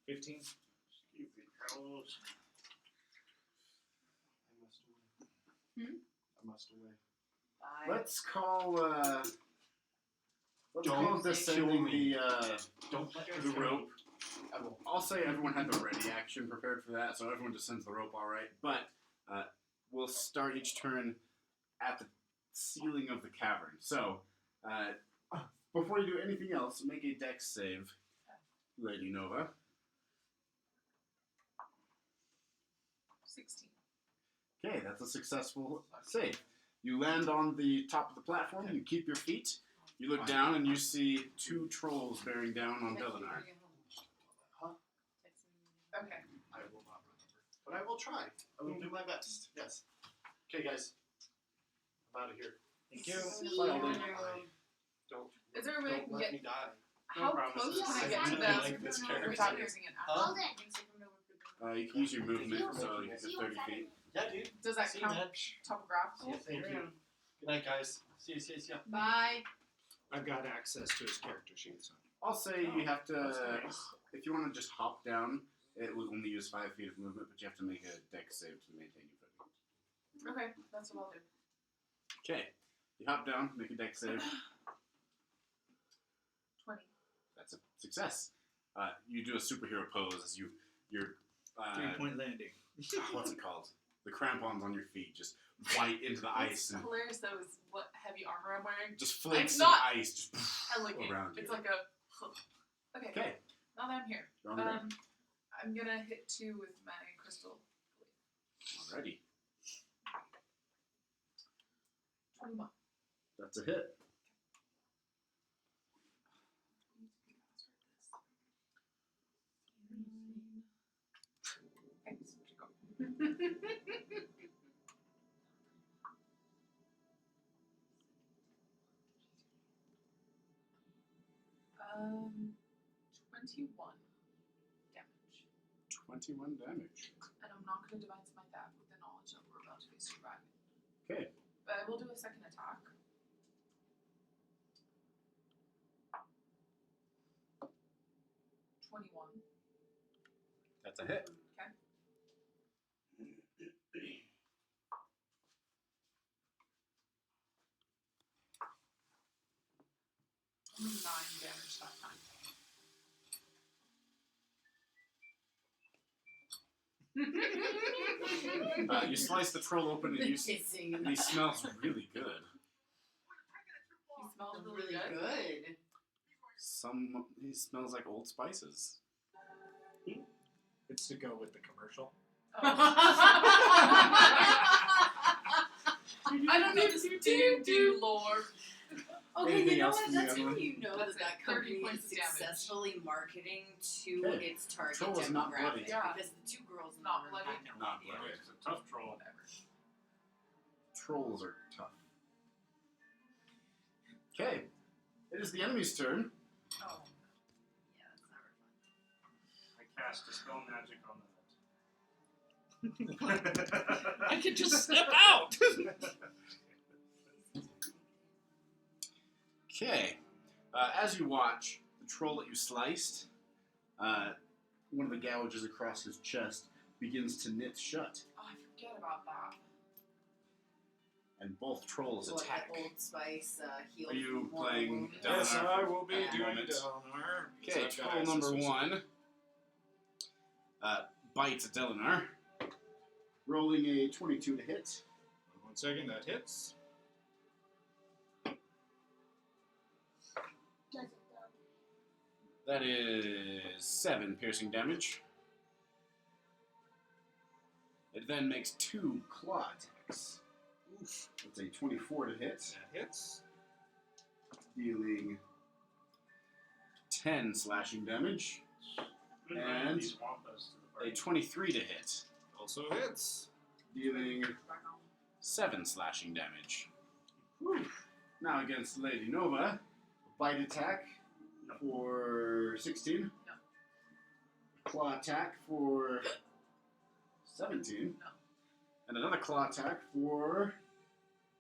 15. Stupid trolls. I must away. 5. Let's call Don't descending kill me. the Don't let her the kill rope I will. I'll say everyone had the ready action prepared for that, so everyone descends the rope all right. But we'll start each turn at the ceiling of the cavern. So before you do anything else, make a dex save, Lady Nova. 16. Okay, that's a successful save. You land on the top of the platform, you keep your feet, you look down, and you see 2 trolls bearing down on Delinar. Okay. I will not remember. But I will try. I will do my best. Yes. Okay, guys. I'm out of here. Thank you. See Bye, ya. Alden. Don't. Is there a way I Don't can let get? me die. How promises. close can I I get to really them like this character. without using an action? Alden. You can use your movement, so you See get you 30 inside. feet. Yeah, dude. Does that See you, count man. topographical? Yeah, thank you. Good night, guys. See you. Bye. I've got access to his character sheet, so. I'll say you have to, That's nice. if you want to just hop down, it will only use 5 feet of movement, but you have to make a dex save to maintain your footing. Okay, that's what I'll do. Okay, you hop down, make a dex save. 20. That's a success. You do a superhero pose as your 3-point landing. what's it called? The crampons on your feet just bite into the ice It's and hilarious though is what heavy armor I'm wearing. just flakes It's of not ice just Elegant. around you. It's like a. Okay. Okay, Now that I'm here, you're on the ground. I'm gonna hit 2 with my crystal. Alrighty, 21. that's a hit. Um, 21 damage. 21 damage. And I'm not going to divine smite that with the knowledge that we're about to face a dragon. Okay. But I will do a second attack. That's a hit. Okay. Only 9 damage that time. You slice the troll open and you Kissing. and he smells really good. He smells really good. He smells like Old Spices. It's to go with the commercial. Oh. I don't need to do lore. Okay, Anything you know else what? from you, That's how Emily? you know That's that it, 30 company is points of damage. successfully marketing to Okay. its target Troll is not bloody. demographic. Yeah. Because the 2 girls in Not the room bloody. had no Not idea. bloody. It's a tough troll. Whatever. Trolls are tough. Okay. It is the enemy's turn. Oh. Yeah, that's never fun. I cast Dispel Magic on that. I could just step out. Okay. As you watch, the troll that you sliced, one of the gouges across his chest begins to knit shut, Oh, I forget about that. and both trolls What, attack. the Old Spice healed Are you mortal playing wound? Delinar? Yes, I will be At the doing moment. Delinar. Okay, troll number 1 bites at Delinar, rolling a 22 to hit. 1 second, that hits. Does it though? That is 7 piercing damage. It then makes 2 claw attacks. Oof. That's a 24 to hit, That hits. dealing 10 slashing damage. And These wampas to the A party. 23 to hit, Also hits. dealing 7 slashing damage. Whew. Now against Lady Nova, bite attack for 16. No. Claw attack for 17. No. And another claw attack for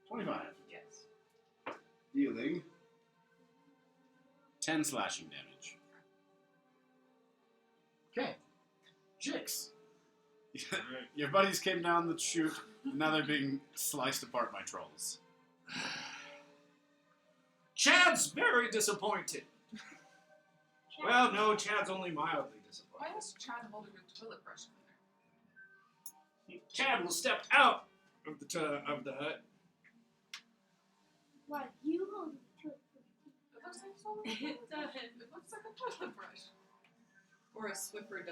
25. Yes. Dealing 10 slashing damage. Okay. Jix. Alright. Your buddies came down the chute, and now they're being sliced apart by trolls. Chad's very disappointed. Well, no, Chad's only mildly Why disappointed. is Chad holding a toilet brush in there? Chad will step out of the hut. Why you hold it to it? It looks like a toilet brush. It does. It looks like a toilet brush. Or a Swiffer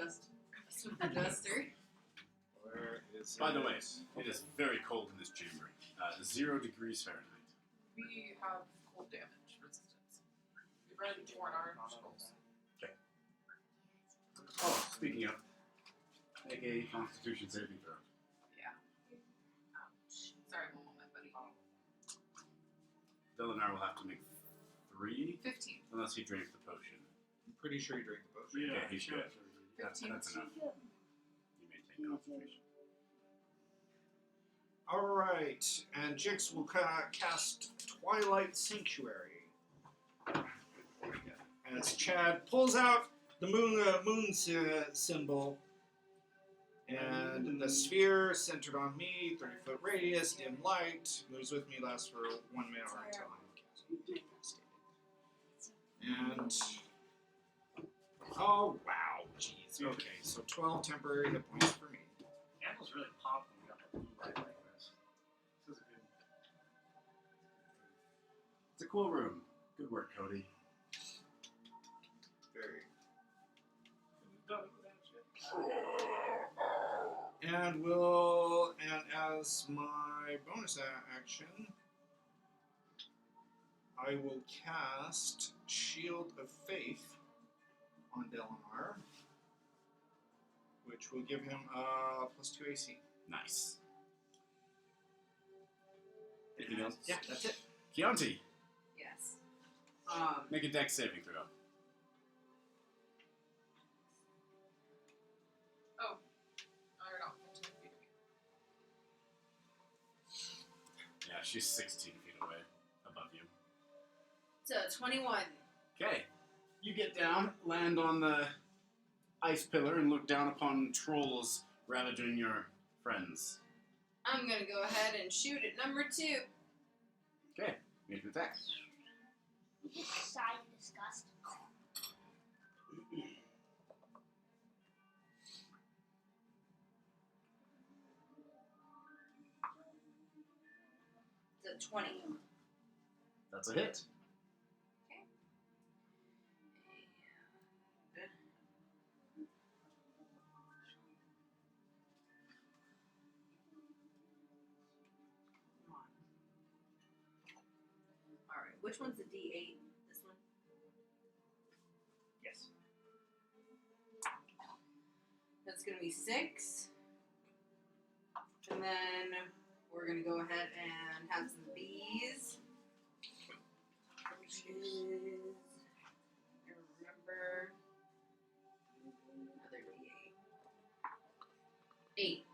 duster. Where is By the it? way, it is very cold in this chamber. 0 degrees Fahrenheit. We have cold damage resistance. We've already torn our skulls. Oh, speaking of, make a Constitution saving throw. Ouch. Sorry, one moment, buddy. Delanar will have to make 3, 15. unless he drinks the potion. I'm pretty sure you drank the potion. Okay, he's sure. good. That's 15. enough. You maintain Constitution. Alright, and Jix will cast Twilight Sanctuary. As Chad pulls out the moon symbol, and the sphere centered on me, 30-foot radius, dim light, moves with me, lasts for 1 minute or until I'm castered. And oh wow, jeez. Okay, so 12 temporary hit points for me. Candles really pop when you got the blue light like this. This is a good. It's a cool room. Good work, Cody. Very. Done with that shit. And as my bonus action, I will cast Shield of Faith on Delanar, which will give him +2 AC. Nice. Anything else? Yeah, that's it. Chianti, Yes. make a dex saving throw. Oh. You're not 15 feet of me. Yeah, she's 16 feet away above you. So 21. Okay. You get down, land on the ice pillar, and look down upon trolls ravaging your friends. I'm gonna go ahead and shoot at number 2. Okay, make an attack. You just sigh in disgust. It's a 20. That's a hit. Come on. Alright, which one's the D8? This one? Yes. That's gonna be 6. And then we're gonna go ahead and have some bees. Which is, I remember, another D8. 8.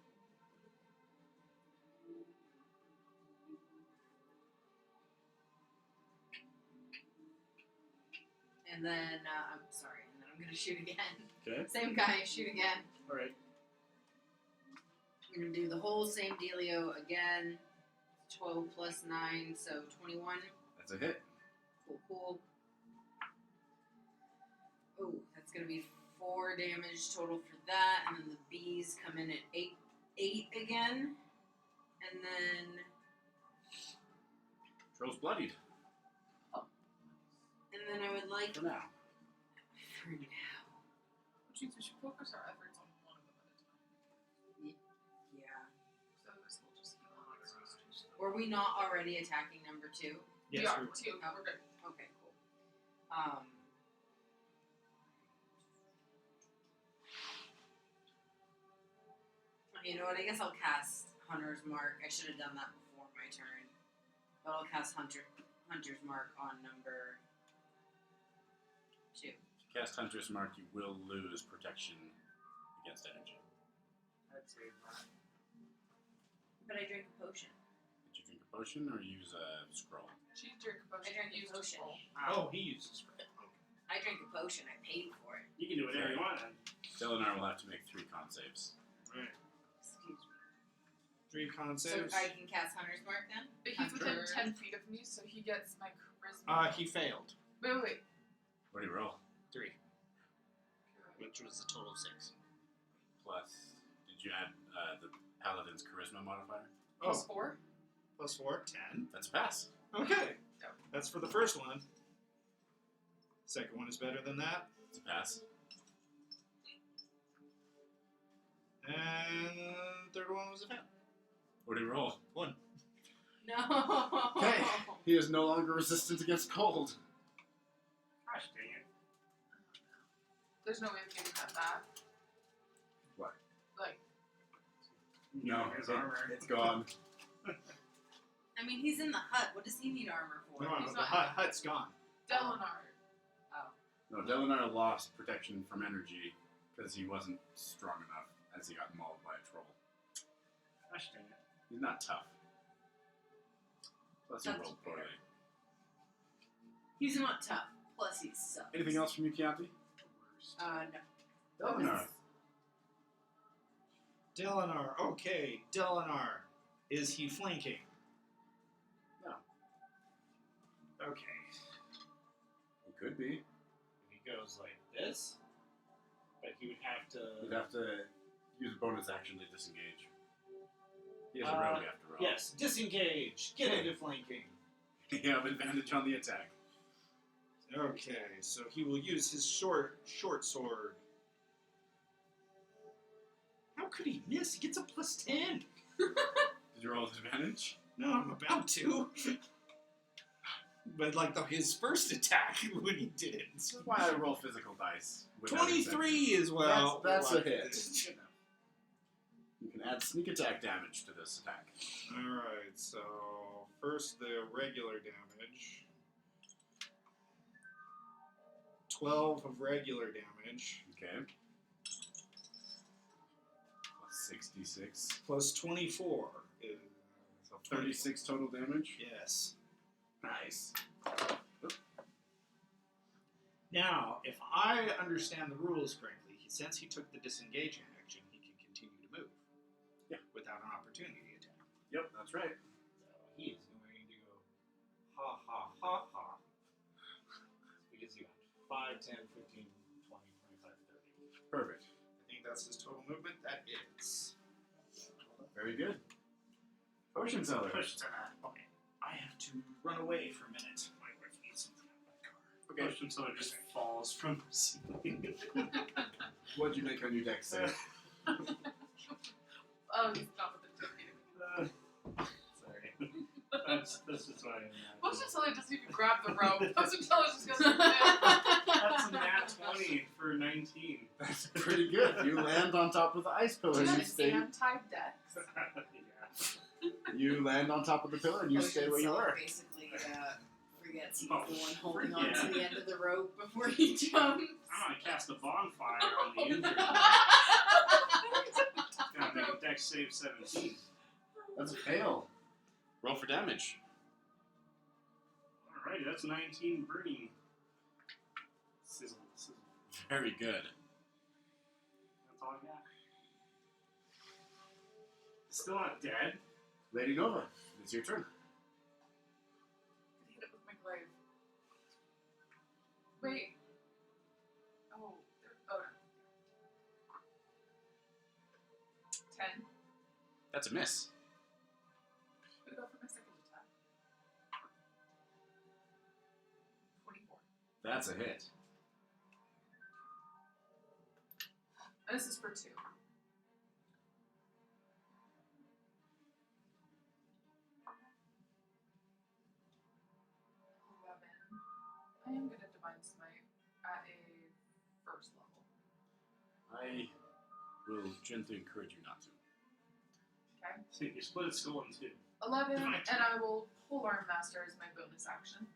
And then, I'm sorry, and then I'm gonna shoot again. Okay. Same guy, shoot again. Alright. I'm gonna do the whole same dealio again. 12 plus 9, so 21. That's a hit. Cool. Oh, that's gonna be 4 damage total for that, and then the bees come in at 8 again. And then Troll's bloodied. I would like For now. for now. Which means we should focus our efforts on one of them at a time. Yeah. So this will just heal on ours. Were we not already attacking number 2? Yes, we are, we were. too. We're good. Okay, cool. You know what? I guess I'll cast Hunter's Mark. I should have done that before my turn, but I'll cast Hunter's Mark on number 2. Cast Hunter's Mark, you will lose protection against energy. I'd say that. But I drank a potion. Did you drink a potion or use a scroll? She drank a potion. I drank a used potion. scroll. Oh, he uses spray. I drank a potion. I paid for it. You can do whatever you want then. Delanar will have to make 3 con saves. Right. Excuse me. 3 con So saves. I can cast Hunter's Mark then? But he's within Hunter. 10 feet of me, so he gets my charisma. He failed. Wait. What do you roll? 3. which was a total of 6. Plus, did you add the paladin's charisma modifier? Plus 4. Plus 4, 10. That's a pass. Okay. Yep. That's for the first one. Second one is better than that. It's a pass. And the third one was a fail. What did he roll? 1. No. Okay. He is no longer resistant against cold. Gosh dang it. There's no way of getting that back. What? Like, No, His armor. it's gone. I mean, he's in the hut. What does he need armor for? No, He's the not- hut's gone. Delinar. No, Delinar lost protection from energy because he wasn't strong enough as he got mauled by a troll. Gosh dang it. He's not tough. Plus he That's rolled fair. poorly. He's not tough. Plus, he sucks. Anything else from you, Chianti? No. Delinar. Delinar. Okay, Delinar. Is he flanking? No. Okay. He could be. He goes like this, but he would have You'd to. have to use a bonus action to disengage. He is a rogue after all. Yes, disengage. Get into flanking. You have advantage on the attack. Okay, so he will use his short sword. How could he miss? He gets a plus 10. Did you roll with advantage? No, I'm about to. But like his first attack when he did it. This is why I roll physical dice. without 23 as well. That's a Like hit. this. You can add sneak attack damage to this attack. Alright, so first the regular damage. 12 of regular damage. Okay. Plus 66. Plus 24 is so 36 total damage. Yes. Nice. Now, if I understand the rules correctly, since he took the disengage action, he can continue to move. Yeah. Without an opportunity attack. Yep, that's right. So he is going to go ha ha ha ha. Because he went 5, 10, 15, 20, 25, 30. Perfect. I think that's his total movement. That is. Very good. Potion seller. Push to that. Okay. I have to run away for a minute. My wife needs something out of my car. Okay. Potion seller just falls from the ceiling. What'd you make on your deck save? Oh, he's not with the ticket. Sorry. That's just what I imagine. Potion Seller doesn't even grab the rope. Potion Seller just goes like That's a nat 20 for 19. That's pretty good. You land on top of the ice pillar. Do And you you have stay. sand-tied decks? Yeah. You land on top of the pillar and you stay where you are. Basically, forgets he's Oh, the one holding on yeah. to the end of the rope before he jumps. I'm gonna cast a bonfire on the injured one. Gotta make a dex save 17. That's a fail. Roll for damage. Alrighty, that's 19 burning. Sizzle, sizzle. Very good. That's all I got. Still not dead. Lady Nova, it's your turn. I hit it with my glaive. Wait. Oh, oh no. 10. That's a miss. I'm gonna go for my second attack. 24. That's a hit. And this is for 2. 11. I am good at Divine Smite at a first level. I will gently encourage you not to. Okay. So you split its skull in 2. 11, Divine and I will pull Arm Master as my bonus action.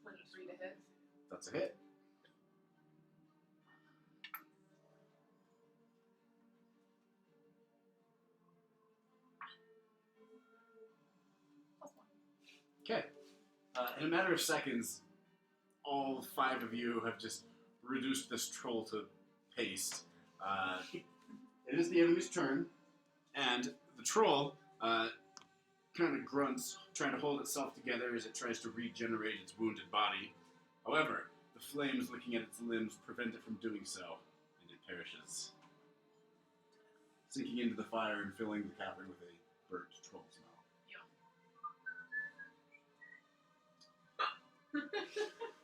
.23 to hit. That's a hit. +1. Okay. In a matter of seconds, all 5 of you have just reduced this troll to paste. It is the enemy's turn, and the troll kind of grunts, trying to hold itself together as it tries to regenerate its wounded body. However, the flames licking at its limbs prevent it from doing so, and it perishes, sinking into the fire and filling the cavern with a burnt troll smell.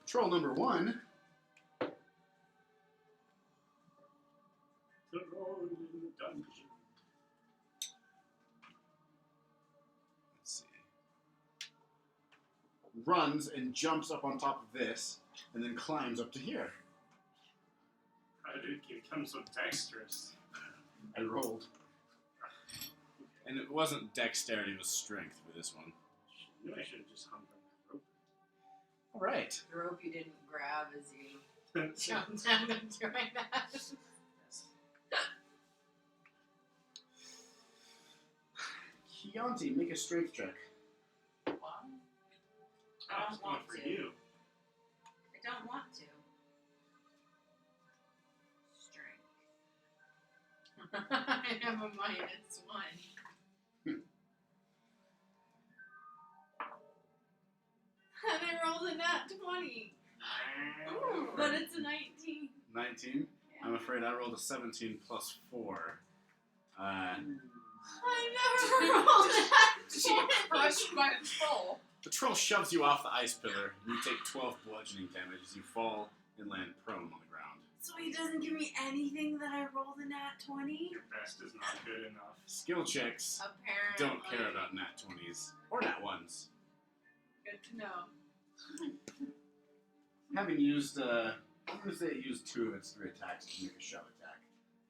Troll number 1. The road in the dungeon. Let's see. Runs and jumps up on top of this, and then climbs up to here. How did it become so dexterous? I rolled. And it wasn't dexterity, it was strength for this one. Maybe I should have just hung from that rope. Alright. The rope you didn't grab as you That's jumped down and doing that. Chianti, make a strength check. One. I it's don't going want for to. you. I don't want to. Strength. I have a -1. And I rolled a nat 20. Ooh. But it's a 19. 19? I'm afraid I rolled a 17 plus 4. I never rolled a nat She 20. crushed by a troll. The troll shoves you off the ice pillar, and you take 12 bludgeoning damage as you fall and land prone on the ground. So he doesn't give me anything that I rolled a nat 20? Your best is not good enough. Skill checks Apparently. don't care about nat 20s. Or nat 1s. Good to know. Having used, I'm going to say it used 2 of its 3 attacks to make a shove attack.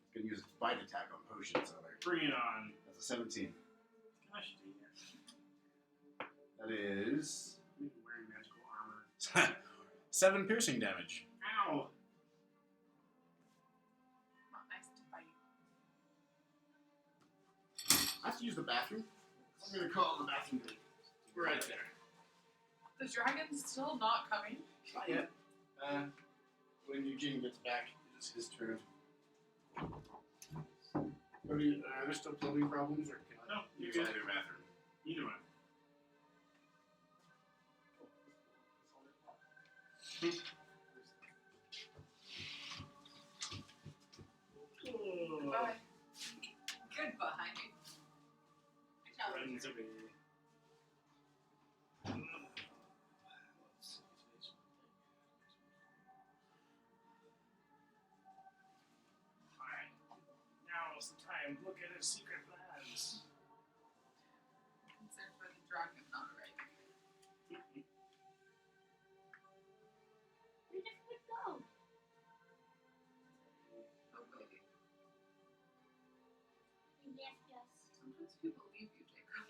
It's going to use its bite attack on potions, so Bring it on. that's a 17. Gosh dang it. That is I'm wearing magical armor. 7 piercing damage. Ow! Not nice to bite. I have to use the bathroom. I'm going to call the bathroom break. Right there. The dragon's still not coming. Not yet. When Eugene gets back, it's his turn. Are there still plumbing problems, or can I? No, you're Use good. either bathroom. Either one. Bye. Goodbye. Runs away. Alright. Now's the time. Look at his secret plans. Concerned for the dragon not arriving. Where did it go? Oh, baby. He left us. Sometimes people leave you, Jacob.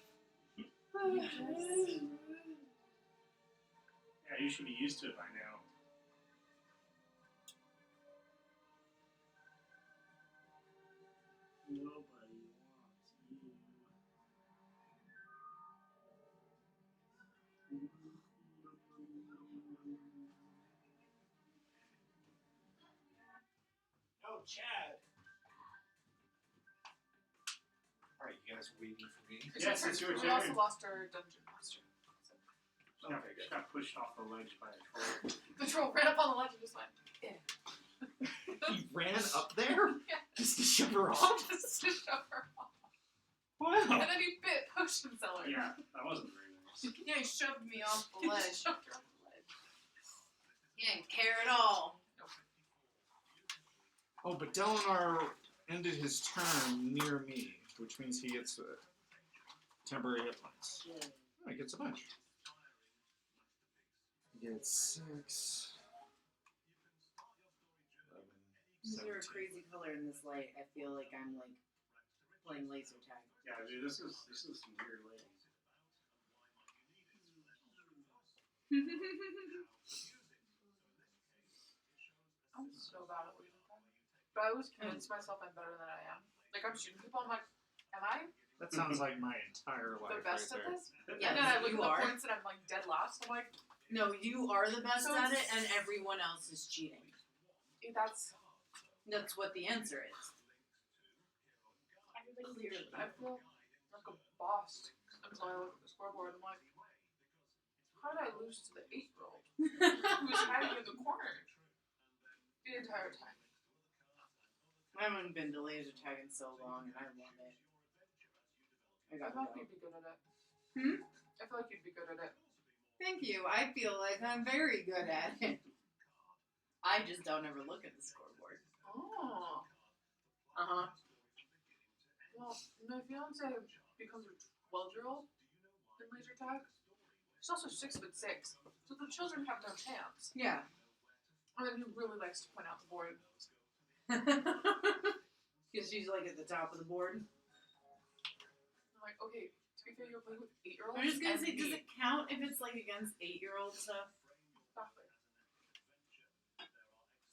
Yeah, you should be used to it by now. Nobody wants you. Oh, Chad. Alright, you guys waiting for me? Yes, it's your We turn. also lost our dungeon master. So She got pushed off the ledge by a troll. the troll ran up on the ledge and just went, He ran up there? Yeah. Just to shove her off? just to shove her off. Wow. And then he bit potion seller. Yeah, that wasn't very nice. Yeah, he shoved me off the ledge. Shoved her off the ledge. He didn't care at all. Oh, but Delanar ended his turn near me, which means he gets temporary hit points. Oh, he gets a bunch. He gets 6. Is there a crazy color in this light? I feel like I'm like playing laser tag. Yeah, dude, this is some weird lighting. I'm so bad at laser tag. But I always convince myself I'm better than I am. Like, I'm shooting people, I'm like, am I That sounds like my entire life the best right at there. this? Yeah, And then I look you at the are. points and I'm like dead last. I'm like, No, you are the best So at it's- it, and everyone else is cheating. that's, That's what the answer is. Everybody Clearly. I feel like a boss. I'm So I look at the scoreboard and I'm like, how did I lose to the 8-year-old who was hiding in the corner the entire time? I haven't been to laser tag in so long, and I love it. I I got feel like go. you'd be good at it. Hmm? I feel like you'd be good at it. Thank you. I feel like I'm very good at it. I just don't ever look at the scoreboard. Oh. Uh-huh. Well, my fiance becomes a 12-year-old in laser tag. She's also 6'6", so the children have no chance. Yeah. And then he really likes to point out the board. Because she's like at the top of the board. I'm like, okay, to be fair, you're playing with 8-year-olds. I'm just gonna and say, does me. it count if it's like against 8-year-old stuff? Exactly.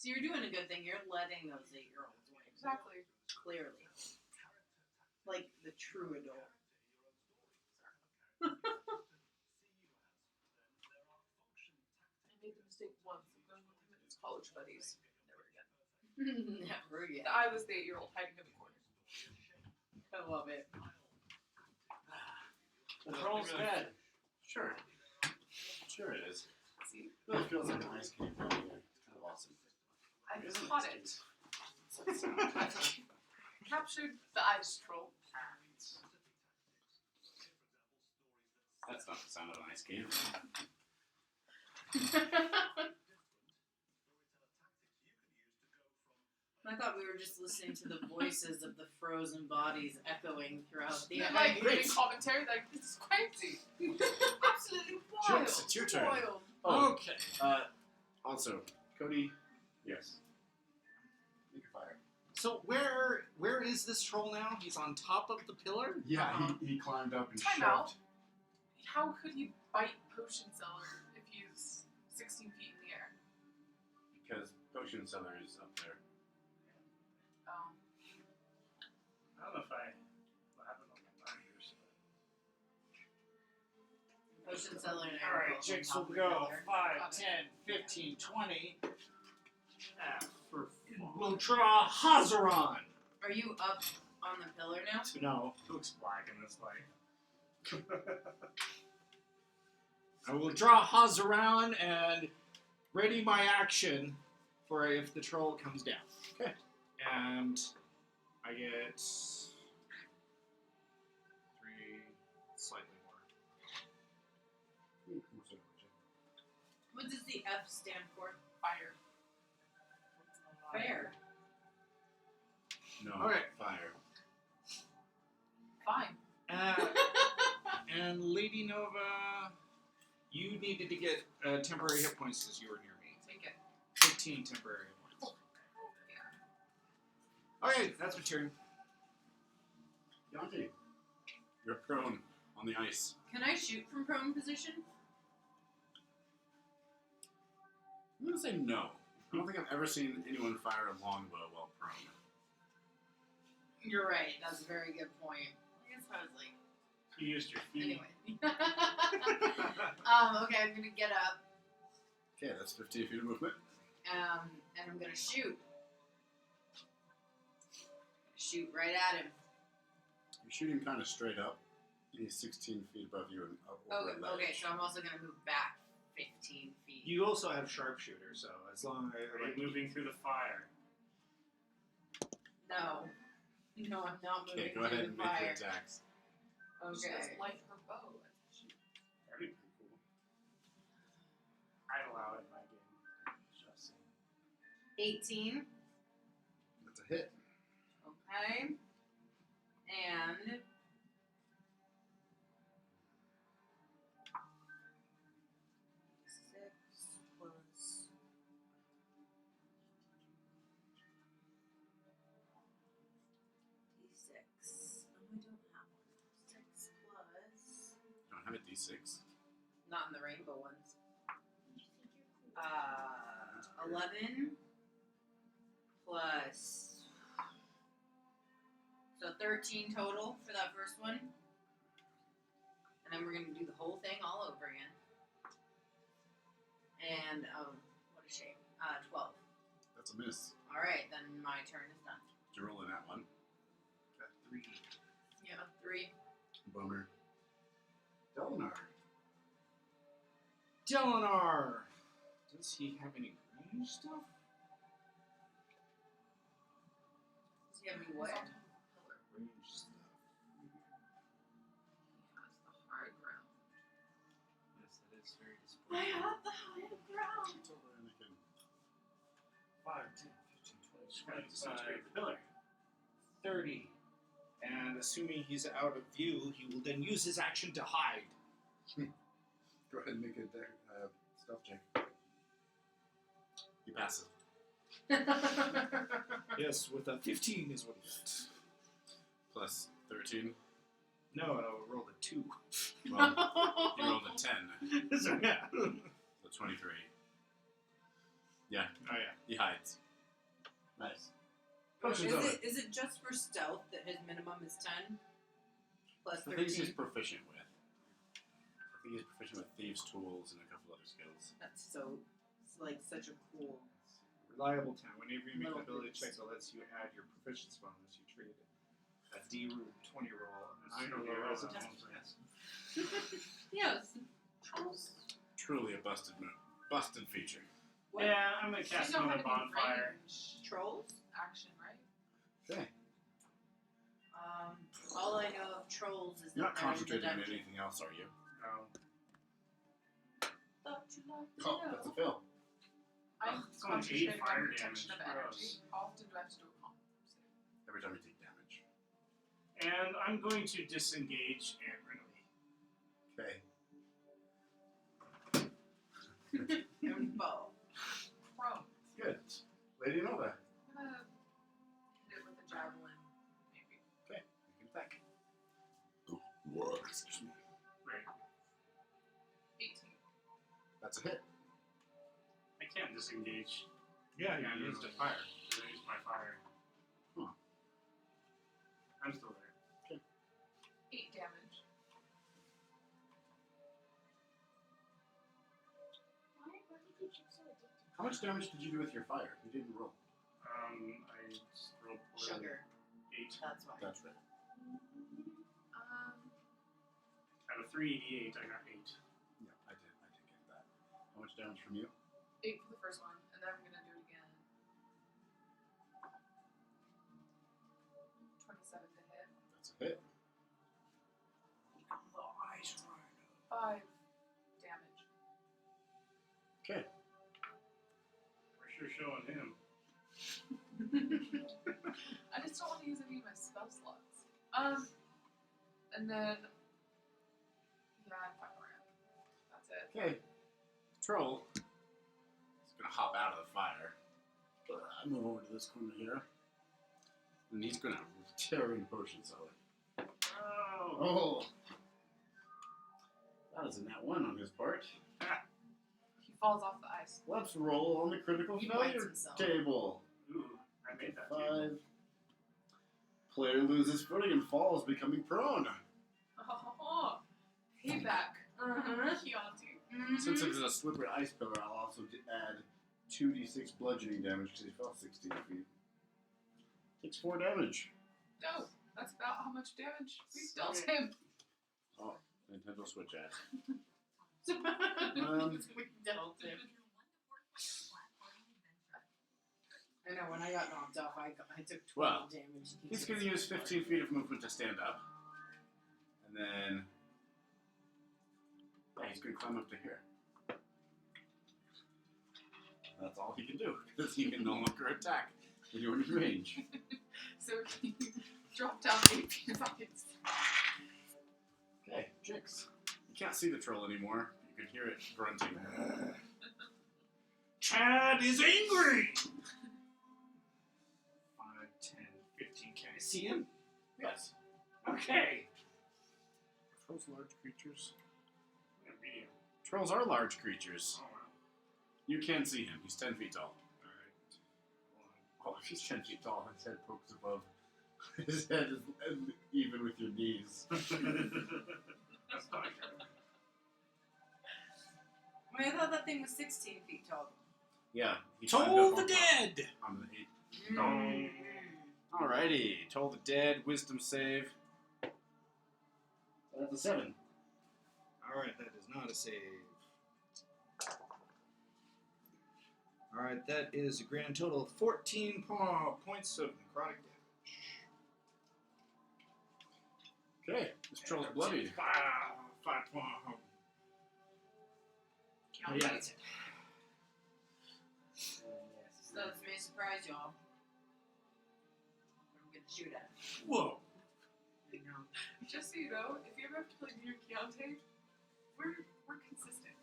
So you're doing a good thing. You're letting those 8-year-olds win. Exactly. Clearly. Like the true adult. I made the mistake once of going with him and his college buddies. Never again. Never again. I was the 8-year-old hiding in the corner. I love it. The troll's dead. Sure. Sure it is. See, It really feels like an ice cream down here. It's kind of awesome. I Isn't caught it? it. It's like sound. Captured the ice troll. That's not the sound of an ice game. I thought we were just listening to the voices of the frozen bodies echoing throughout the They're like ice. giving commentary, like, this is crazy. Absolutely wild. Jokes, it's your turn. Wild. Oh, Okay. also, Cody, yes. Make a fire. So where is this troll now? He's on top of the pillar? Yeah, he climbed up and Time shoved. out. How could he bite Potion Seller if he's 16 feet in the air? Because Potion Cellar is up there. I don't know if I have it on my markers. Ocean Cellar and Alright, Arrow Jigsaw on top of will the go pillar. 5, 10, 15, 20. We'll draw Hazaran. Are you up on the pillar now? No, it looks black in this light. I will draw Hazaran and ready my action for if the troll comes down. Okay. And I get 3, slightly more. What does the F stand for? Fire. Fair. No, Alright. fire. Fine. And Lady Nova, you needed to get temporary hit points because you were near me. Take it. 15 temporary hit points. Okay, that's my turn. Yanti, you're prone on the ice. Can I shoot from prone position? I'm gonna say no. I don't think I've ever seen anyone fire a longbow while prone. You're right. That's a very good point. I guess I was like, You used your feet. anyway. Okay, I'm gonna get up, Okay, that's 15 feet of movement. and I'm gonna shoot. Shoot right at him. You're shooting kind of straight up. He's 16 feet above you and up over a ledge. Okay, so I'm also gonna move back 15 feet. You also have sharpshooter, so as long as Are you moving through the fire? No. No, I'm not moving Okay, go through ahead the and make your fire. attacks. She Okay. does light her bow. That'd be pretty cool. I'd allow it in my game. Just saying. 18. That's a hit. Okay. And 6 plus D6. No, I don't have one. 6 plus. You don't have a d6. Not in the rainbow ones. 11 plus. So 13 total for that first one. And then we're going to do the whole thing all over again. And, what a shame. 12. That's a miss. Alright, then my turn is done. Did you roll in that one? Got 3. Yeah, 3. Bummer. Delinar. Delinar! Does he have any range stuff? Does he have any what? Range stuff. That's the high ground. Yes, that is very I disappointing. have the high ground. It's over, Anakin. 5, 10, 15, 20, 25, The pillar. 30. And assuming he's out of view, he will then use his action to hide. Go ahead and make a stealth check. You pass it. Yes, with a 15 is what he got. Plus 13. No, I rolled a 2. Well, you rolled a 10. So, yeah. So 23. Yeah, Oh, yeah. he hides. Nice. Potions of it. Is it just for stealth that his minimum is 10? Plus The things he's 13? proficient with. I think he's proficient with thieves' tools and a couple other skills. That's so, it's like such a cool. Reliable town. Whenever you make an Little ability boost. check that lets you add your proficiency bonus, you treat it a D-20 roll. And I know Yeah, rolls a that's 10. Yes. Trolls. Truly a busted feature. What? Yeah, I'm gonna cast You don't another have any bonfire. range Trolls? action, right? Okay. All I know of trolls is You're not that they're in the concentrating on dungeon. anything else, are you? Thought you liked to Oh, know. that's a fail. I'm it's only 8 concentrating fire on protection damage. of energy. Gross. How often do I have to do a con save? Every time you take damage. And I'm going to disengage and run away. Okay. Info. Prone. Good. Lady Nova. I'm gonna hit it with a javelin, maybe. Okay. You can attack. Whoa. Excuse me. Right. 18. That's a hit. I can't disengage. Yeah, you used a fire. Because I used my fire. Huh. I'm still there. 8 damage. Why did you get so addicted? How much damage did you do with your fire? You didn't roll. I just rolled Sugar. 8. That's why. That's right. Out of 388, I got 8. Yeah, I did get that. How much damage from you? 8 for the first one, and then I'm gonna do it again. 27 to hit. That's a hit. The ice rider. 5 damage. Okay. We're sure showing him. I just don't want to use any of my spell slots. And then yeah, I'm fine around. That's it. Okay. Troll is gonna hop out of the fire. Move over to this corner here. And he's gonna tear in potion cellar. Oh! Oh! That is a nat 1 on his part. He falls off the ice. Let's roll on the critical He bites failure himself. table. Ooh, I made that 5. table. Player loses footing and falls, becoming prone. Oh, payback. Uh-huh. Chianti. Since it is a slippery ice pillar, I'll also add 2d6 bludgeoning damage because he fell 16 feet. Takes 4 damage. No, that's about how much damage we dealt him. Oh, Nintendo Switch ad. We dealt him. I know, when I got knocked off, I took 12 Well, damage. He's going to use 15 feet of movement to stand up. And then... yeah, he's going to climb up to here. That's all he can do, because he can no longer attack when you're in range. So he dropped down 8 feet of ice. Okay, Jix. You can't see the troll anymore. You can hear it grunting. Chad is angry! 5, 10, 15. Can I see him? Yes. Okay. Trolls large creatures? Yeah, medium. Trolls are large creatures. Oh, wow. You can see him. He's 10 feet tall. Alright. Oh, if he's 10 feet tall, his head pokes above. His head is even with your knees. That's not good. I mean, I thought that thing was 16 feet tall. Yeah. He climbed Toll up the on top. dead! On the 8. No. Alrighty. Toll the dead. Wisdom save. That's a 7. Alright, that is not a save. Alright, that is a grand total of 14 points of necrotic damage. Okay, this troll's bloodied. 5 points. Count Yeah, right. that's it. So this may surprise y'all. I'm gonna shoot at him. Whoa. I know. Just so you know, if you ever have to play near Keontae, we're consistent.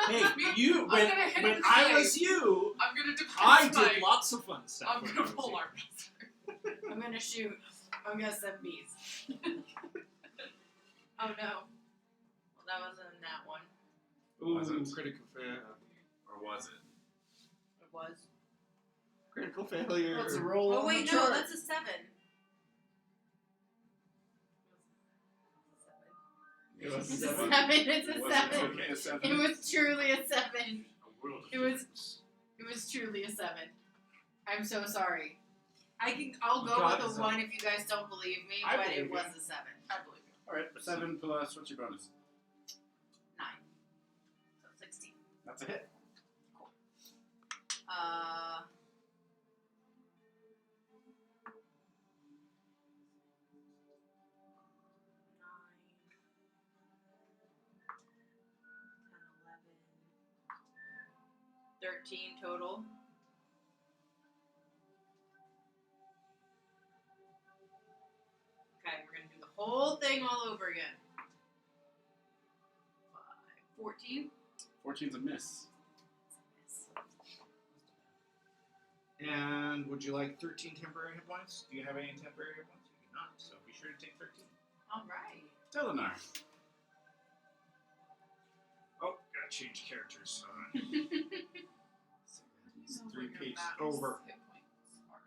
Hey, you, I'm when, gonna hit when him I twice. was you, I'm gonna defend I my. did lots of fun stuff. I'm when I gonna was pull you. arm. I'm gonna shoot. I'm gonna send bees. Oh no. Well, that wasn't that one. Ooh, Wasn't. critical fail. Or was it? It was. Critical failure. Let's roll Oh on wait, the no, chart. that's a 7. It was It's a a 7. 7. It's a Was 7. it okay, a 7? It was truly a 7. A world of It was- difference. It was truly a 7. I'm so sorry. I'll go God, with a it's a- 1 if you guys don't believe me, I but believe it you. was a 7. I believe you. Alright, 7 plus, what's your bonus? 9. So 16. That's a hit. Uh. 13 total. Okay, we're gonna do the whole thing all over again. 5, 14. 14's a miss. And would you like 13 temporary hit points? Do you have any temporary hit points? You do not, so be sure to take 13. Alright. Delinar. Oh, gotta change characters. So Three what your pages max over. hit points are.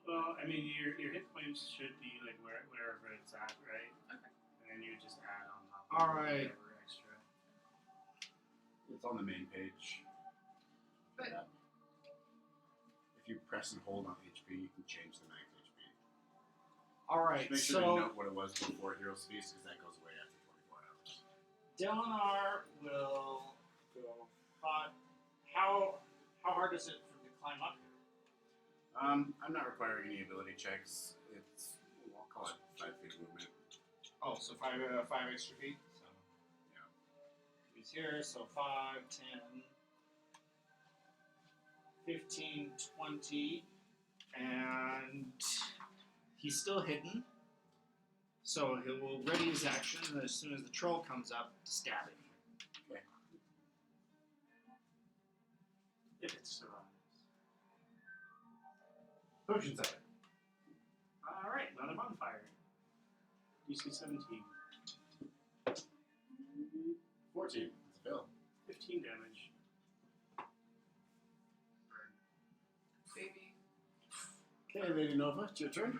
Well, I mean, your hit points should be like wherever it's at, right? Okay. And then you just add on top. All of right. Whatever extra. It's on the main page. But If you press and hold on HP, you can change the max HP. Alright, Make sure to so note what it was before Hero's Feast, because that goes away after 24 hours. Delinar will go 5. How hard is it for him to climb up here? I'm not requiring any ability checks. It's, I'll call it 5 feet of movement. Oh, so 5 extra feet? So, Yeah. He's here, so 5, 10, 15, 20, and he's still hidden. So he will ready his action, and as soon as the troll comes up, stab him. If it survives. Potion 7. All right, another bonfire. DC 17. 14. It's a fail. 15 damage. baby. Okay, Lady Nova, it's your turn.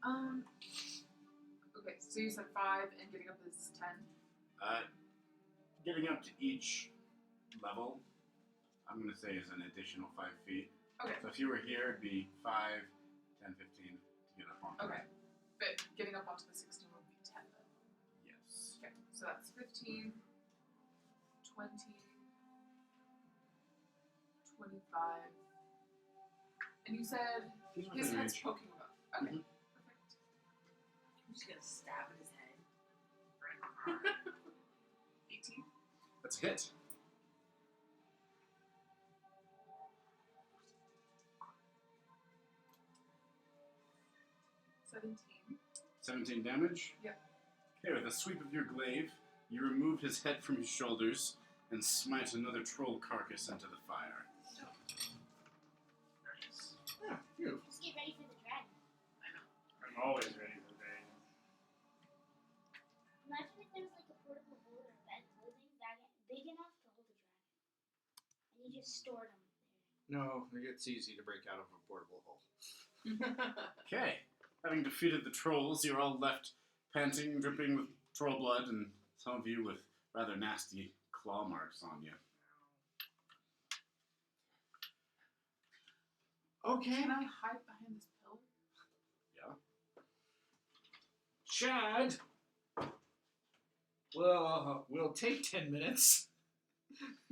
Okay, so you said 5 and getting up is 10. Getting up to each level, I'm going to say is an additional 5 feet. Okay. So if you were here, it'd be 5, 10, 15 to get up on. Okay. But getting up onto the 16 would be 10 then. Yes. Okay, so that's 15, 20, 25. And you said He's his within head's range. poking above. Okay, Mhm. perfect. I'm just gonna stab at his head. 18. That's a hit. $17. 17 damage? Yep. Okay, with a sweep of your glaive, you remove his head from his shoulders and smite another troll carcass into the fire. Nice. Yeah, you. Just get ready for the dragon. I'm always ready for the dragon. Imagine if there was like a portable boat or bed clothing big enough to hold a dragon. And you just stored them there. No, it's easy to break out of a portable hole. Okay, having defeated the trolls, you're all left panting, dripping with troll blood, and some of you with rather nasty claw marks on you. Okay. Can I hide behind this pillar? Chad. Well, we'll take 10 minutes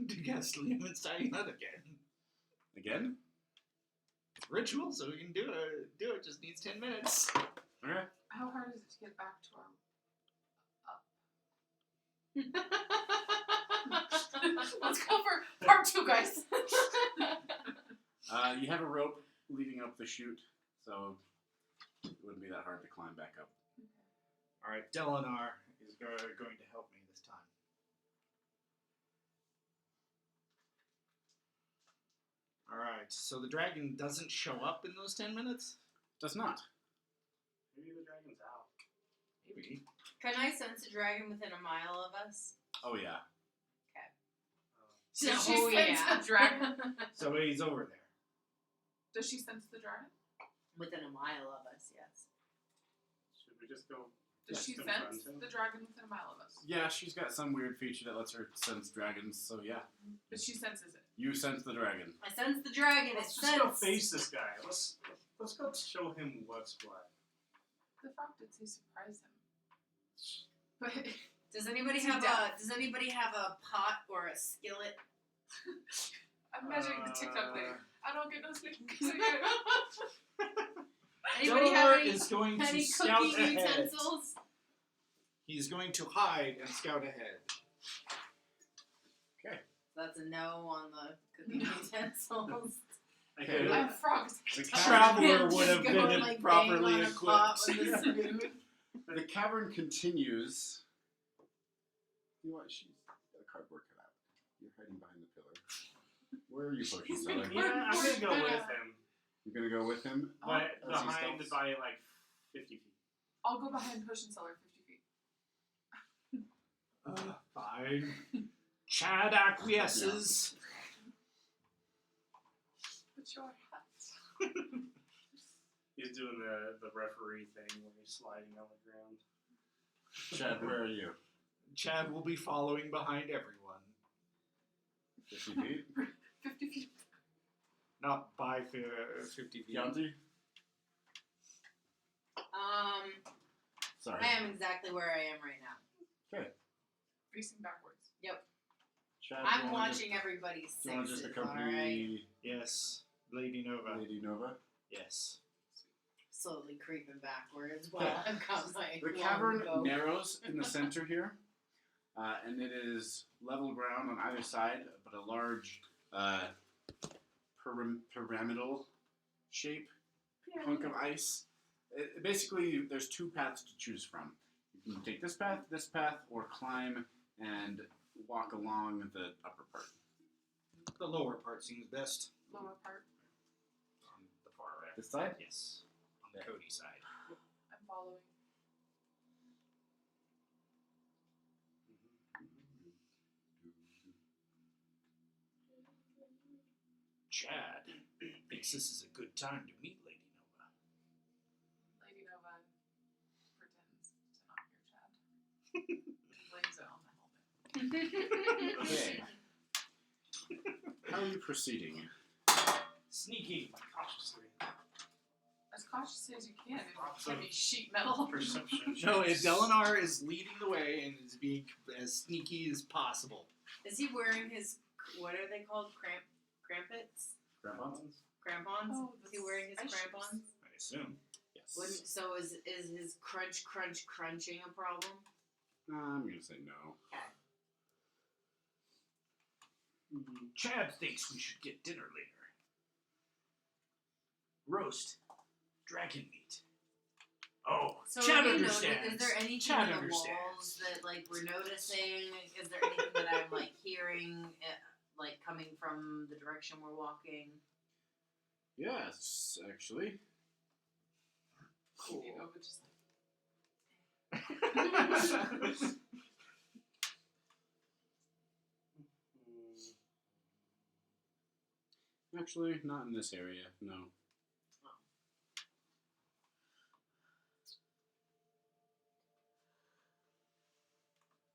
to cast Liam inside that again. Again? Ritual, so we can do it. Just needs 10 minutes. Okay. How hard is it to get back to our Let's go for part 2, guys. You have a rope leading up the chute, so it wouldn't be that hard to climb back up. All right, Delinar is going to help me this time. All right, so the dragon doesn't show up in those 10 minutes? Does not. Maybe the dragon's out. Maybe. Can I sense a dragon within a mile of us? Oh yeah. Does she Oh, sense yeah. the dragon? So he's over there. Does she sense the dragon? Within a mile of us, yes. Should we just go? Does she confront sense him? the dragon within a mile of us? Yeah, she's got some weird feature that lets her sense dragons, so yeah. But she senses it. You sense the dragon. I sense the dragon. Let's It's just go sense. face this guy. Let's go show him what's what. The frog did say surprise him. But Does anybody Is he have deaf? Does anybody have a pot or a skillet? I'm measuring the TikTok thing. I don't get no sleep. Anybody have Delinar any, is going to any scout cooking ahead. utensils? He's going to hide and scout ahead. That's a no on the cooking utensils. Okay. I have frogs. The Traveler would have Just been going, like, properly bang on a pot equipped. with a spoon. The cavern continues. You know what? She's got a cardboard cutout. You're hiding behind the pillar. Where are you potion seller? Yeah, I'm gonna go with him, You're gonna go with him? but As he behind stealths? by like 50 feet. I'll go behind potion cellar 50 feet. Fine. Chad acquiesces. Put your hat. He's doing the referee thing where he's sliding on the ground. Chad, where are you? Chad will be following behind everyone. 50 feet? 50 feet. Not by 50 feet. Yanti? Sorry. I am exactly where I am right now. Facing backwards. Chad, do you I'm wanna watching everybody's Do you want to just sixes, alright? accompany Yes, Lady Nova. Lady Nova? Yes. Slowly creeping backwards while I've got my The cavern longbow. narrows in the center here, and it is level ground on either side, but a large pyramidal shape hunk of ice. Basically, there's two paths to choose from. You can take this path, or climb and walk along the upper part. The lower part seems best. Lower part. On the far right. This side? Yes. On the Cody side. I'm following. Chad thinks this is a good time to meet Lady Nova. Lady Nova pretends to not hear Chad. Blames it on the helmet. Okay. How are you proceeding? Sneaky. Cautiously. As cautiously as you can in Lots of heavy sheet metal. Perception. No, checks. Delinar is leading the way and is being as sneaky as possible. Is he wearing his, what are they called? Crampets? Crampons? Crampons? Oh, Is he wearing his ice shoes. crampons? I assume. Yes. So is his crunching a problem? I'm going to say no. Chad thinks we should get dinner later. Roast dragon meat. Oh, So Chad have you understands. noticed, is there anything Chad in the understands. walls that like we're noticing? Is there anything that I'm like hearing, like coming from the direction we're walking? Yes, actually. Lady Nova just Actually, not in this area, no.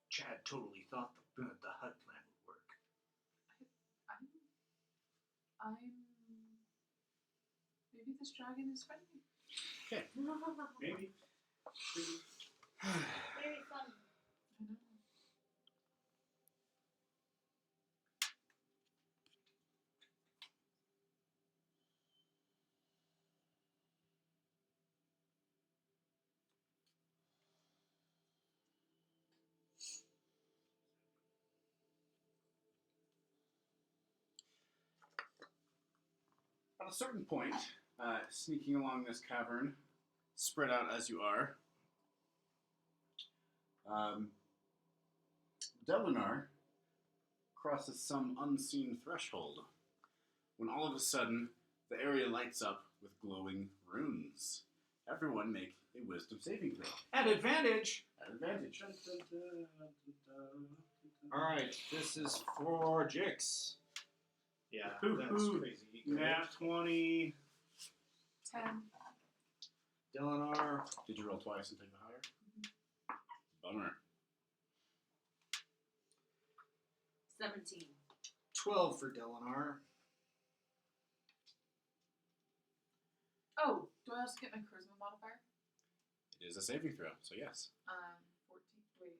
Chad totally thought the hut plan would work. I'm maybe this dragon is friendly. Maybe. Very fun. I know. At a certain point, sneaking along this cavern, spread out as you are, Delinar crosses some unseen threshold when all of a sudden the area lights up with glowing runes. Everyone make a wisdom saving throw. At advantage. At advantage. Alright, this is for Jix. Yeah, Hoo that's hoo. crazy. Nat 20. 10. Delinar. Did you roll twice and take the higher? Bummer. 17. 12 for Delinar. Oh, do I also get my charisma modifier? It is a saving throw, so yes. 14. Wait.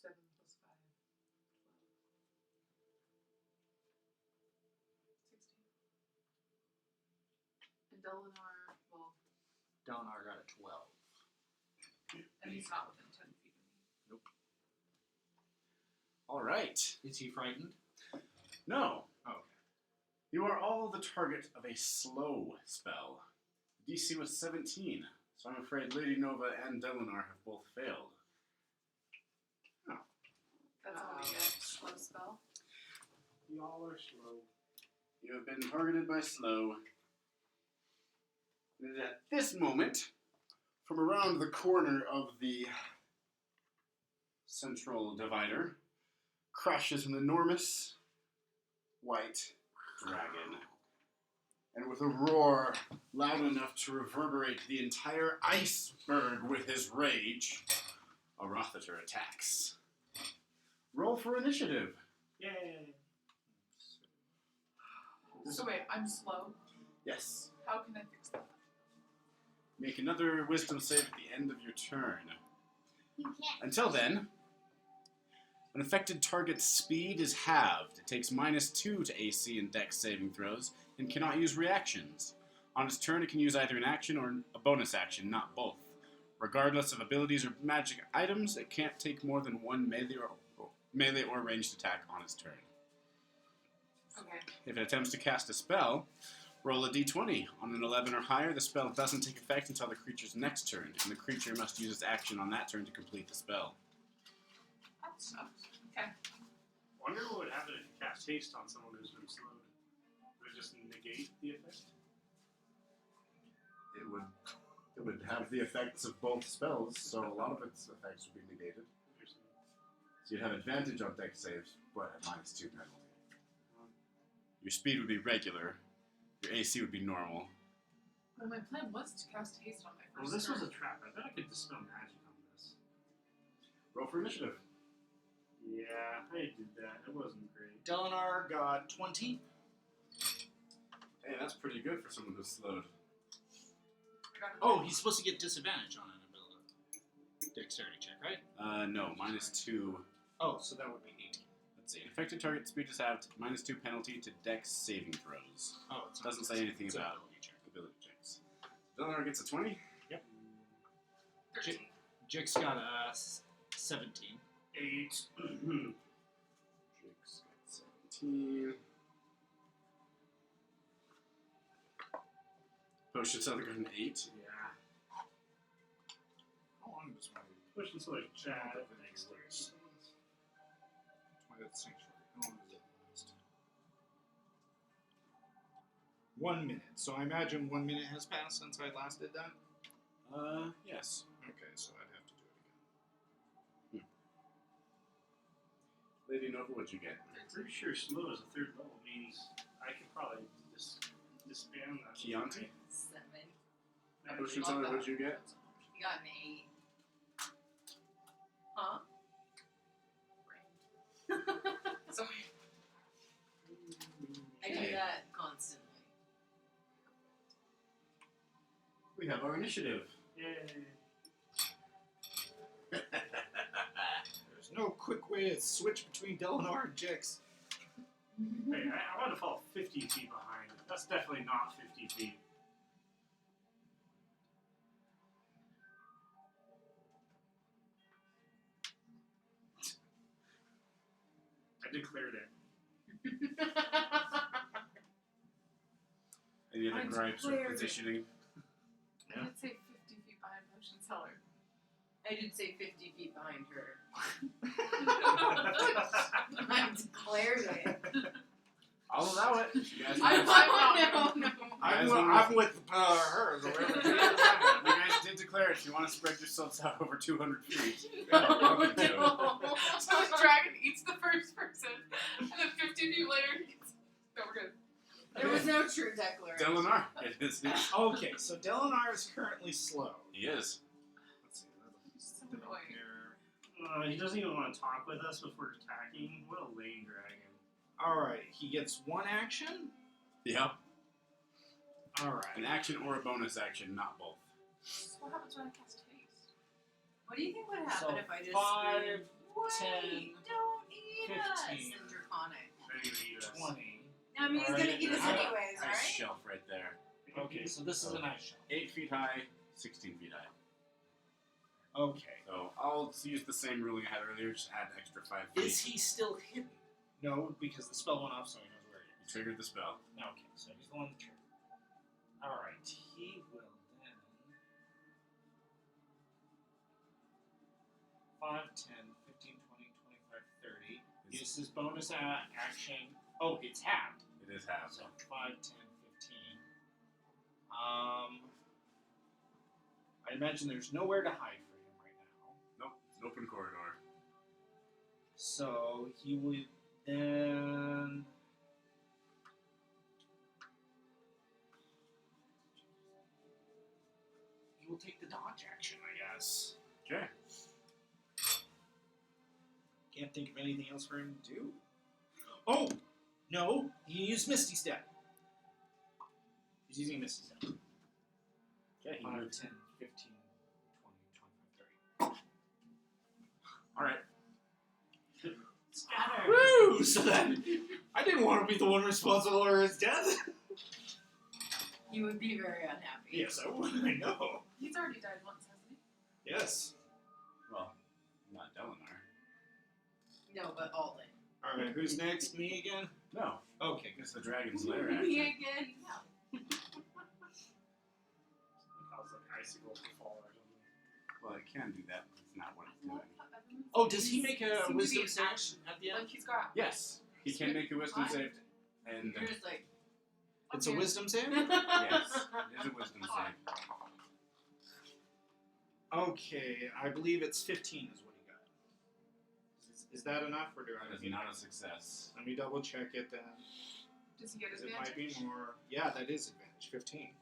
7 plus 5. 12. 16. And Delinar, well, Delinar got a 12. and he's not within 10 feet of me. All right. Is he frightened? No. Oh, okay. You are all the target of a slow spell. The DC was 17, so I'm afraid Lady Nova and Delinar have both failed. That's all we get. Slow spell. Y'all are slow. You have been targeted by slow. And at this moment, from around the corner of the central divider, crashes an enormous white dragon. And with a roar loud enough to reverberate the entire iceberg with his rage, a Rothater attacks. Roll for initiative. Yay. So wait, I'm slow. Yes. How can I fix that? Make another wisdom save at the end of your turn. You can't. Until then, an affected target's speed is halved. It takes -2 to AC and Dex saving throws and cannot use reactions. On its turn, it can use either an action or a bonus action, not both. Regardless of abilities or magic items, it can't take more than one melee or ranged attack on its turn. Okay. If it attempts to cast a spell, roll a d20. On an 11 or higher, the spell doesn't take effect until the creature's next turn, and the creature must use its action on that turn to complete the spell. That sucks. Okay. Wonder what would happen if you cast haste on someone who's been slowed. Would it just negate the effect? It would have the effects of both spells, so a lot of its effects would be negated. So you'd have advantage on dex saves, but at -2 penalty. Your speed would be regular. Your AC would be normal. Well, my plan was to cast haste on my first Well, this was turn. a trap. I bet I could dispel magic on this. Roll for initiative. Yeah, I did that. It wasn't great. Delinar got 20. Hey, that's pretty good for someone who's slowed. Oh, he's supposed to get disadvantage on an ability. Dexterity check, right? No, -2. Oh, so that would be 18. Let's see. Affected target speed is halved. -2 penalty to dex saving throws. Oh, it's Doesn't say anything it's an about ability check. ability checks. Delinar gets a 20. 13. Jix got a 17. 8. Jake's got 17. Potion Southern got an 8. Yeah. How long does my Push into like chat next to Twilight Sanctuary? How long does it last? 1 minute. So I imagine 1 minute has passed since I last did that. Yes. Okay, so I'd have to do it again. Lady Nova, what'd you get? I'm pretty sure slow as a 3rd level means I could probably just disband that. Chianti? 7. Potion Love Southern, that. what'd you get? You got an 8. Huh? Sorry. I do that constantly. We have our initiative. Yay. There's no quick way to switch between Delinar and Jix. Hey, I want to fall 50 feet behind. That's definitely not 50 feet. I declared it. Any other I gripes or declare- positioning? I did say 50 feet behind Potion Seller. I did say 50 feet behind her. I declared it. I'll allow it. You guys, No. I'm with her. So whatever she is, I'm you guys did declare it. If you want to spread yourselves out over 200 feet, No. welcome to. So the dragon eats the first person, and then 50 feet later, he gets. No, we're good. There was no true declaration. Delinar, it is. Okay, so Delinar is currently slow. He is. Let's see. He's so annoying. He doesn't even want to talk with us before attacking. What a lame dragon. Alright, he gets one action. Yep. Alright. An action or a bonus action, not both. So what happens when I cast haste? What do you think would happen So if I just 5, screamed, 10, "Wait, don't eat us!" 15, in Draconic? They're gonna eat us. 20. I mean, he's Alright, gonna eat us yeah. anyways, Ice right? shelf right there. Okay, so this is an ice shelf. 8 feet high, 16 feet high. Okay. So I'll use the same ruling I had earlier, just add an extra 5 feet. Is he still hidden? No, because the spell went off, so he knows where he is. Triggered the spell. Okay, so he's the one that triggered. Alright, he will then 5, 10, 15, 20, 25, 30. Use his bonus action. Oh, it's halved. It is half. So 5, 10, 15. I imagine there's nowhere to hide for him right now. Nope, it's an open corridor. So he would then. He will take the dodge action, I guess. Okay. Can't think of anything else for him to do. Oh! No! He can use Misty Step. He's using Misty Step. Okay, he 5, 10, moves. 15, 20, 25, 30. Alright. Scatter. Woo! So then, I didn't want to be the one responsible for his death. You would be very unhappy. Yes, I would. I know. He's already died once, hasn't he? Yes. Well, not Delinar. No, but Alden. Alright, who's next? Me again? No, Okay, it's the dragon's lair Me action. again. No. Cause like icicle to fall or something. Well, it can do that, but it's not what it's doing. Oh, does he make a Seems to be wisdom an save action. at the end? Like he's got. Yes, he can make a wisdom What? save, and You're just like. It's a wisdom save? yes, it is a wisdom save. Okay, I believe it's 15 is what he got. Is that enough, or do I That is need not a success. Let me double check it then. Does he get 'Cause advantage? it might be more. Yeah, that is advantage. 15.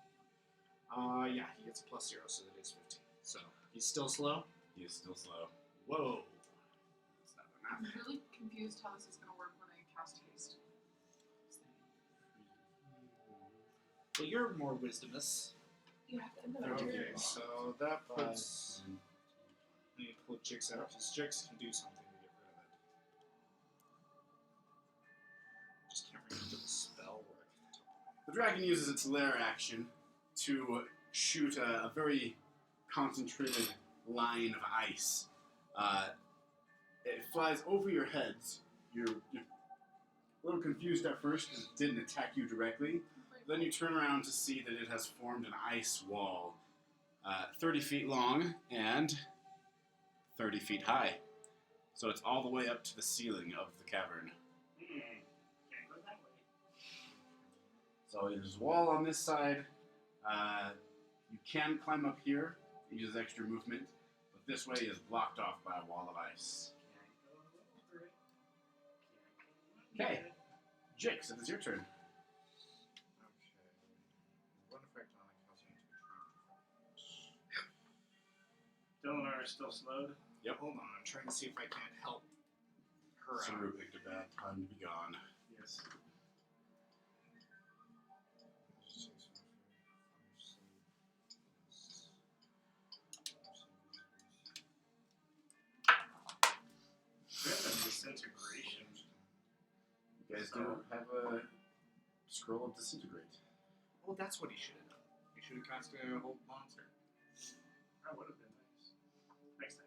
Yeah, he gets a +0, so that is 15. So he's still slow. He is still slow. Whoa. It's not I'm enough. really confused how this is going to work when I cast haste. Well, you're more wisdomous. You have to end up Okay, so that puts. 10. I need to pull Jix out because Jix can do something to get rid of it. Just can't remember the spell word. The dragon uses its lair action to shoot a very concentrated line of ice. It flies over your heads. You're a little confused at first because it didn't attack you directly. Then you turn around to see that it has formed an ice wall, 30 feet long and 30 feet high. So it's all the way up to the ceiling of the cavern. Can't go that way. So there's a wall on this side. You can climb up here. It uses extra movement. But this way is blocked off by a wall of ice. Can't go over it. Okay. Jix, it is your turn. Okay. One effect on it causes me to Delinar is still slowed. Hold on, I'm trying to see if I can't help her out. Saru picked a bad time to be gone. Yes. We have a disintegration. You guys do have a scroll of disintegrate. Well, that's what he should have done. He should have casted a whole monster. That would have been nice. Next time.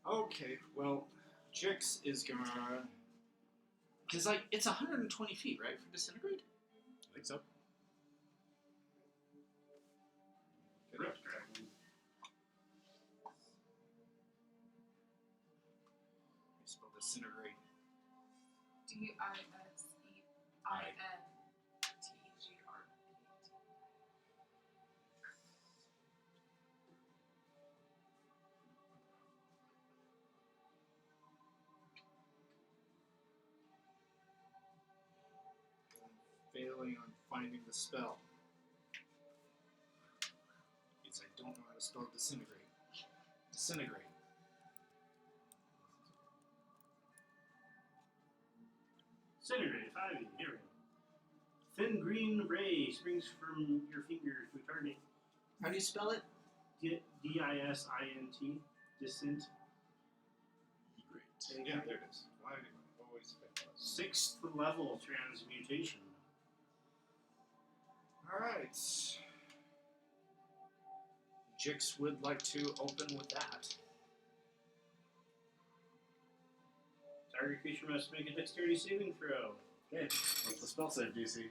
Okay, well, Jix is gonna. Because, like, it's 120 feet, right, for disintegrate? I think so. Failing on finding the spell. Because I don't know how to spell disintegrate. Disintegrate. Disintegrate, 5e, here we go. Thin green ray springs from your finger to a target. How do you spell it? D-I-S-I-N-T. Dissint. Great. Yeah, there it is. Why do I always fail? 6th level transmutation. Alright. Jix would like to open with that. Target creature must make a dexterity saving throw. Okay, what's the spell save DC?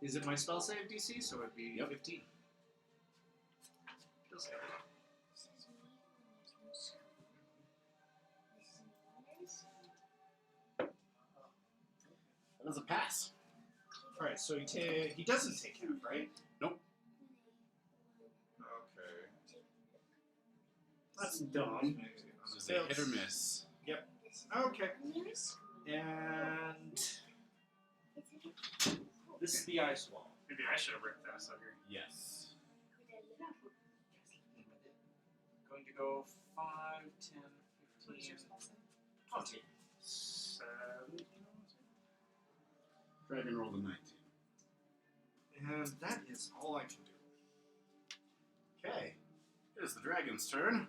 Is it my spell save DC? So it'd be Yep. 15. That is a pass. Alright, so he doesn't take half, right? Nope. Okay. That's dumb. This is a hit or miss. Okay. And this is the ice wall. Maybe I should have ripped that sucker. Yes. Going to go 5, 10, What is your 15, spell save? 20. 17. Dragon rolled a 19. And that is all I can do. Okay. It is the dragon's turn.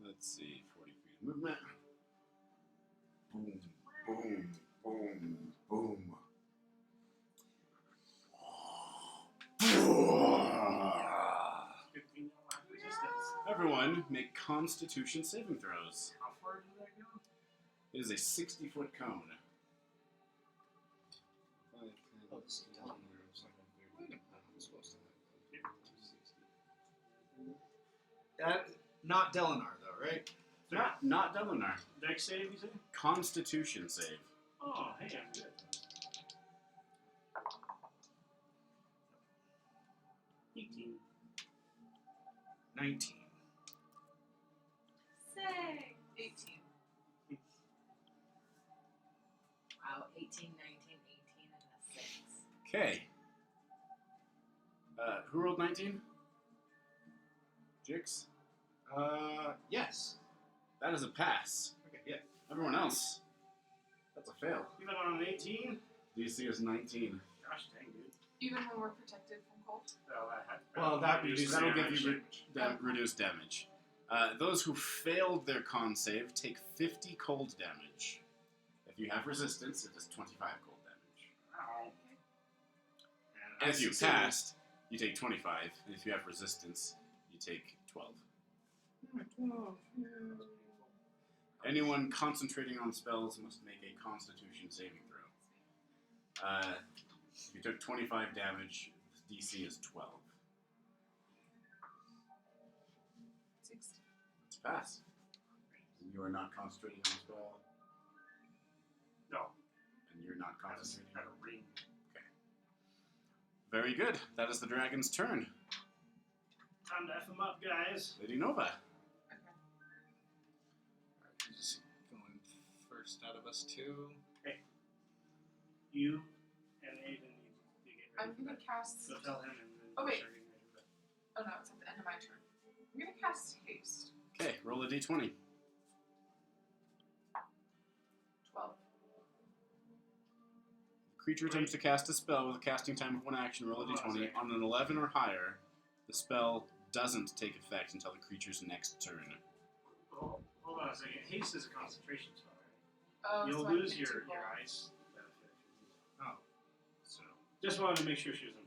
Let's see, 40 feet of movement. Boom, boom, boom, boom. Good thing I have resistance. Everyone, make Constitution saving throws. How far did that go? It is a 60-foot cone. Oh, this is dumb. Not Delinar, though, right? Not Delinar. Dex save, you say? Constitution save. Oh, hey, I'm good. 18. 19. Say. 18. Wow, 18, 19, 18, and a 6. Okay. Who rolled 19? Jix? Yes. That is a pass. Okay, yeah. Everyone else, that's a fail. Even on an 18? DC is 19. Gosh dang, dude. Even when we're protected from cold? Well, that reduces That'll give damage. you reduced damage. Those who failed their con save take 50 cold damage. If you have resistance, it is 25 cold damage. Ow. And If you passed, you take 25. And if you have resistance, you take 12. Anyone concentrating on spells must make a Constitution saving throw. If you took 25 damage, the DC is 12. 16. It's a pass. You are not concentrating on spell, No, and you're not I was concentrating. at a ring. Very good. That is the dragon's turn. Time to F him up, guys. Lady Nova. Okay. Just going first out of us two. You and Aiden need to get ready I'm for gonna that. cast. So tell him and then Oh, wait. start getting ready for that. Oh no, it's at the end of my turn. I'm gonna cast haste. Okay, roll a d20. 12. Creature attempts to cast a spell with a casting time of 1 action. Roll a d20. On an 11 or higher, the spell doesn't take effect until the creature's next turn. Oh, hold on a second. Haste is a concentration spell, right? Oh, You'll so I lose get your two balls. ice benefit. Oh. So, just wanted to make sure she was informed.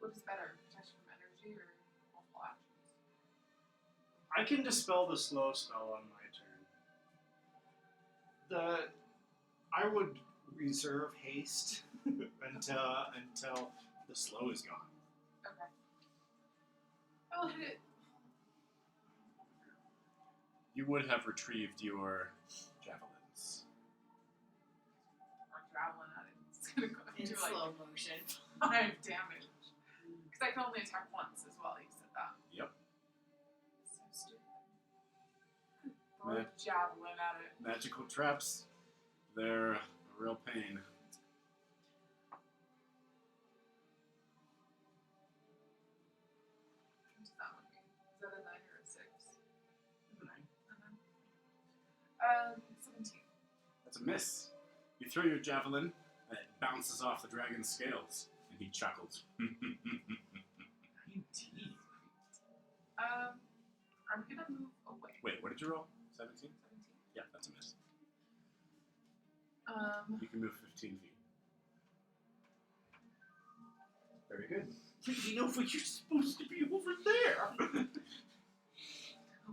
What is better, protection from energy or multiple actions? I can dispel the slow spell on my turn. I would reserve haste until the slow is gone. will hit it. You would have retrieved your javelins. Or javelin at it. It's gonna go In do like slow motion. 5 damage. Because I can only attack once as well. You said that. Yep. So stupid. Throw a javelin at it. Magical traps, they're a real pain. What does that one mean? Is that a 9 or a 6? It's a 9. 17. That's a miss. You throw your javelin, and it bounces off the dragon's scales, and he chuckles. 19. I'm gonna move away. Wait, what did you roll? 17? 17. Yeah, that's a miss. Um, You can move 15 feet. Very good. You know, but you're supposed to be over there.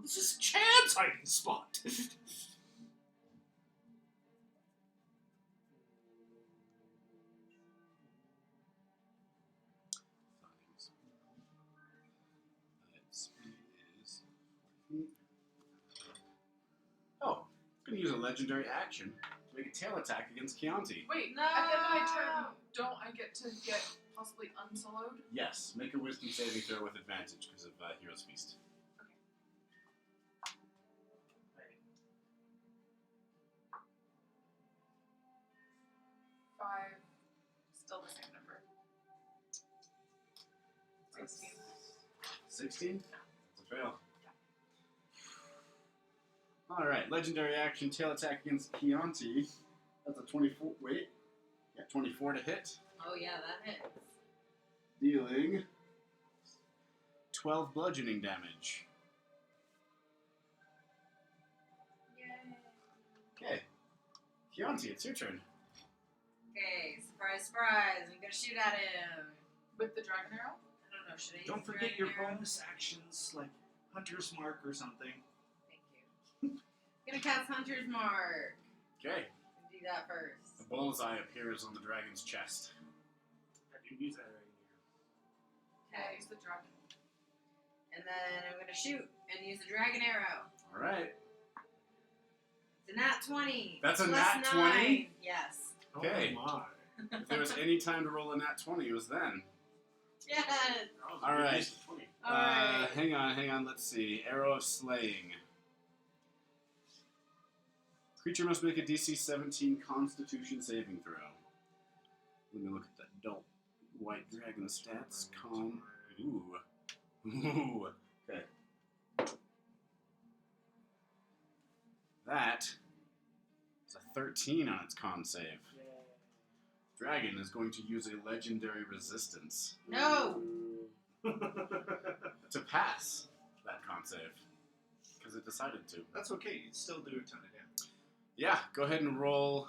This is Chad's hiding spot. Speed is 40 feet. Oh, I'm going to use a legendary action to make a tail attack against Chianti. wait, No. at the end of my turn, don't I get to get possibly unsoloed? Yes, make a wisdom saving throw with advantage because of Hero's Feast. 5. Still the same number. 16. 16? That's a fail. Alright, legendary action, tail attack against Chianti. That's a 24. Wait. Yeah, 24 to hit. Oh yeah, that hits. Dealing 12 bludgeoning damage. Yay. Okay. Chianti, it's your turn. Okay, surprise, surprise. I'm gonna shoot at him. With the dragon arrow? I don't know, should I use Don't the forget dragon your arrow? bonus actions, like Hunter's Mark or something. Thank you. Gonna cast Hunter's Mark. Okay. Do that first. A bullseye appears on the dragon's chest. I do use that right here. Yeah, Okay. use the dragon. And then I'm gonna shoot and use the dragon arrow. Alright. It's a nat 20. That's a Plus nat 9. 20? Yes. Okay. Oh my. If there was any time to roll a nat 20, it was then. Yes. That was a All good right. use of 20. Alright. Hang on, let's see. Arrow of Slaying. Creature must make a DC 17 Constitution saving throw. Let me look at that adult white dragon stats. Con. Ooh. Ooh. Okay. That is a 13 on its con save. Dragon is going to use a legendary resistance No. to pass that con save. Because it decided to. That's okay. You'd still do a ton of damage. Yeah, go ahead and roll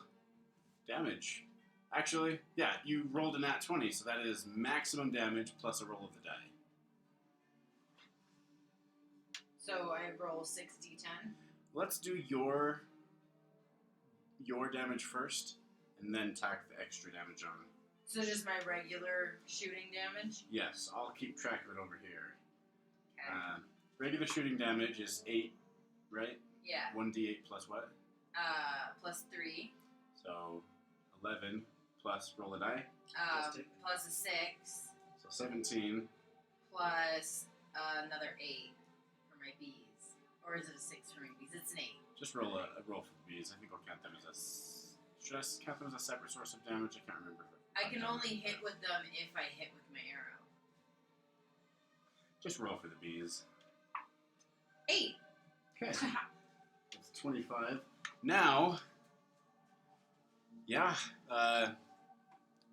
damage. Actually, yeah, you rolled a nat 20, so that is maximum damage plus a roll of the die. So I roll 6d10. Let's do your damage first, and then tack the extra damage on. So just my regular shooting damage. Yes, I'll keep track of it over here. Okay. Regular shooting damage is 8, right? Yeah. 1d8 plus what? Plus 3. So 11 plus roll a die. Plus a 6. So 17. Plus another 8 for my bees. Or is it a 6 for my bees? It's an 8. Just roll a roll for the bees. I think I'll count them as should I count them as a separate source of damage? I can't remember. I can only hit with them if I hit with my arrow. Just roll for the bees. 8. Okay. That's 25. Now, yeah,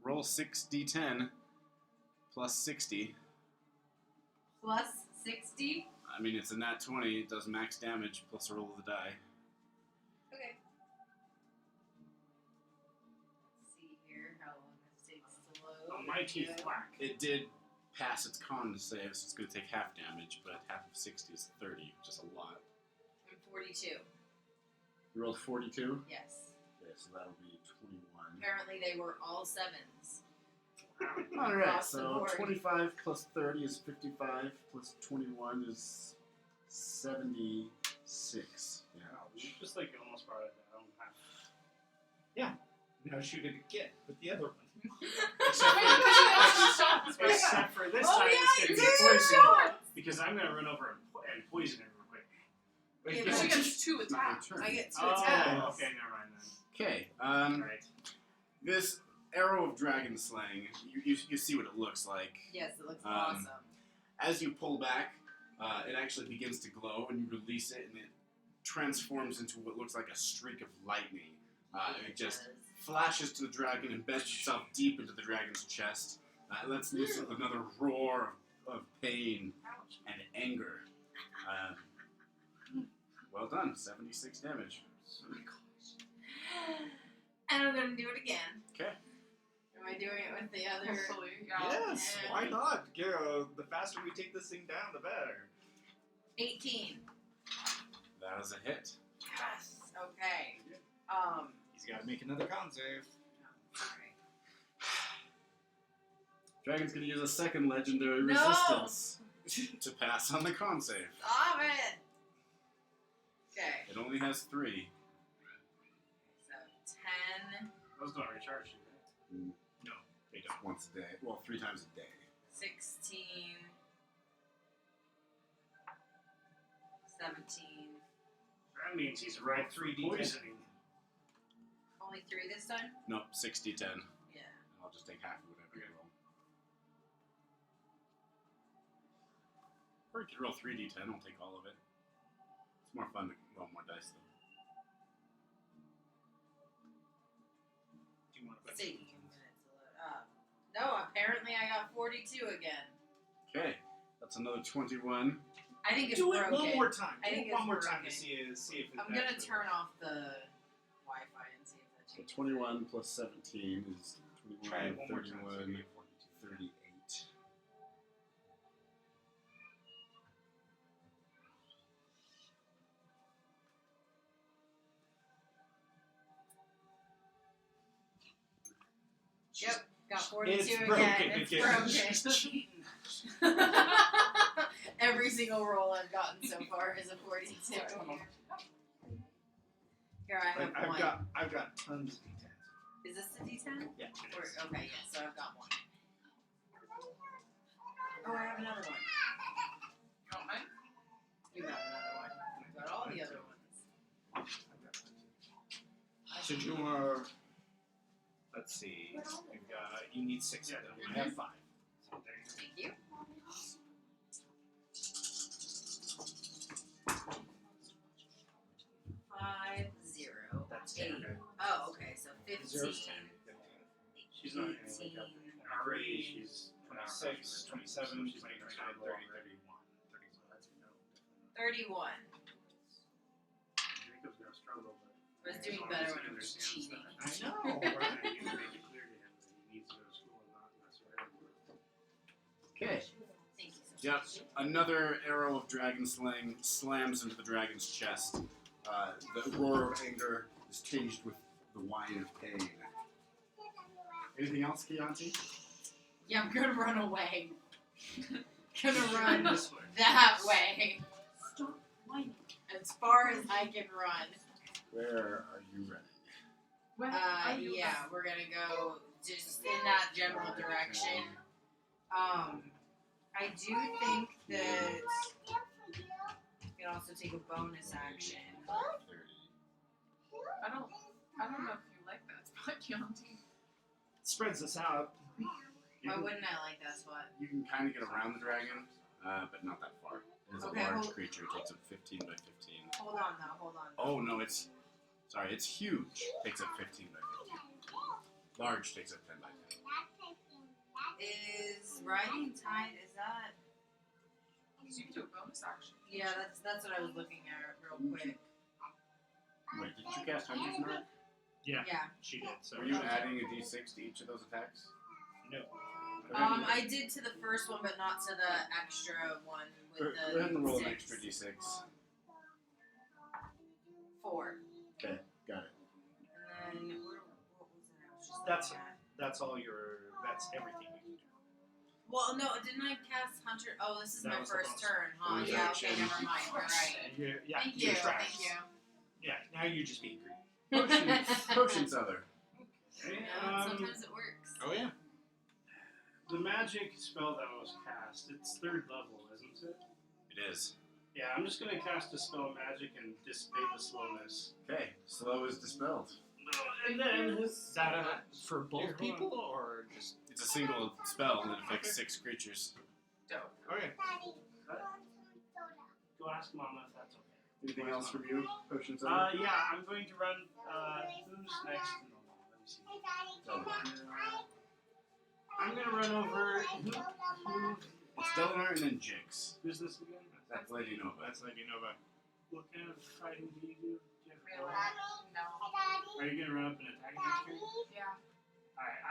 roll 6d10 plus 60. Plus 60. I mean, it's a nat 20. It does max damage plus a roll of the die. Okay. Let's see here how long this takes to load. Oh, my teeth whack. It did pass its con save, so it's going to take half damage, but half of 60 is 30, which is a lot. I'm 42. You rolled 42? Yes. Okay, so that'll be 21. Apparently they were all 7s. All right, Across the so board. 25 plus 30 is 55, plus 21 is 76. Yeah. Wow, you just like almost brought it down. Now shoot it again with the other one. Except for this Oh, time, yeah, it's you gonna be did. poison Shots. because I'm gonna run over and poison it real quick. Yeah, But she gets 2 It's not your attacks. turn. I get 2 Oh, attacks. okay, never mind then. Okay. Right. This arrow of dragon slaying, you see what it looks like. Yes, it looks Um, awesome. As you pull back, it actually begins to glow, and you release it, and it transforms into what looks like a streak of lightning. It just flashes to the dragon and embeds itself deep into the dragon's chest. It lets loose with another roar of pain and anger. Well done, 76 damage. And I'm gonna do it again. Okay. Am I doing it with the other? Hopefully, yeah. Yes, why not? The faster we take this thing down, the better. 18. That is a hit. Yes. Okay. He's got to make another con save. Alright. Dragon's gonna use a second legendary No! resistance to pass on the con save. Stop it. Okay. It only has 3. So 10, Those don't recharge you. They just once a day. Well, 3 times a day. 16, 17. That means he's right through 3d10. poisoning. Only 3 this time? Nope, 60-10. Yeah. I'll just take half of whatever you roll. Or you could roll 3d10, I'll take all of it. It's more fun to roll more dice though. Do you want to put 6 minutes to load up. No, apparently I got 42 again. Okay, that's another 21. I think it's Do it broken. one more time. I Do think it one it's more time to broken. see if it I'm gonna actually turn works. off the Wi-Fi and see if that So changes. 21 plus 17 is Try 21, it one more time. 31, So 38. Yep, got 42 It's again. broken It's again. broken. She's cheating. Every single roll I've gotten so far is a 42. Here I have one. I've got tons of d10s. Is this the D10? Yeah. Or, okay, yeah, so I've got one. Oh, I have another one. You want mine? You got another one. I've got all the other ones. I've got plenty. So you are. Let's see. You've got. You need 6 of them. I have 5. So there you go. Thank you. Five, 0, That's 8. 10. Oh, okay, so 15. Zero's 10. 15. She's not gonna wake up. 18. Already, she's 26, 27, she's 28, 29, 30, 30, 31. 31. That's no. 31. Jacob's gonna struggle, but I was doing as long better as when he I was understands cheating. that, I know, right, right? you can make it clear to him that he needs to go to school and not mess around. Okay. Thank you so Yep. much. Another arrow of dragon slaying slams into the dragon's chest. The roar of anger is tinged with the whine of pain. Anything else, Chianti? Yeah, I'm gonna run away. Gonna run This way. that way. Stop whining. As far as I can run. Where are you running? When are you Yeah, we're gonna go just in that general direction. I do think that you can also take a bonus action. I don't know if you like that spot, Chianti. Spreads us out. You Why can, wouldn't I like that spot? you can kind of get around the dragon, but not that far. It is Okay, a large hold- creature. It takes up 15 by 15. Hold on though, hold on. Oh, no, it's huge. Takes up 15 by 15. Large takes up 10 by 10. Is riding tide, is that? So you can do a bonus action. Yeah, that's what I was looking at real quick. Wait, did you cast Hunter's Mark? Yeah, Yeah. she did. So Were you adding a d6 to each of those attacks? No. I did to the first one, but not to the extra one with Go the ahead and roll an 6. extra d6. 4. Okay, got it. And then what was it? I was just That's- looking at? That's all your That's everything you can do. Well, no, didn't I cast Hunter? Oh, this is That my was the first bonus. turn, huh? Bonus Yeah, action. okay, never mind. All right. Yeah, Thank you you, try. thank you. Yeah, now you just being greedy. Potion seller. Okay, Yeah, sometimes it works. Oh yeah. the magic spell that was cast, it's 3rd level, isn't it? It is. Yeah, I'm just gonna cast Dispel Magic and dissipate the slowness. Okay, slow is dispelled. And then Is that for both Here, hold people or just? It's a single spell and it affects 6 creatures. Dope. Okay. go ask Mama if that's okay. Anything else from you, Potion seller? Yeah, I'm going to run. Who's next? No, let me see. I'm gonna run over. It's Delanar and then Jinx. Who's this again? That's Lady Nova. That's Lady Nova. What kind of fighting do you do? Do you have a Really? bow? No. Are you gonna run up and attack next turn? Yeah. Alright,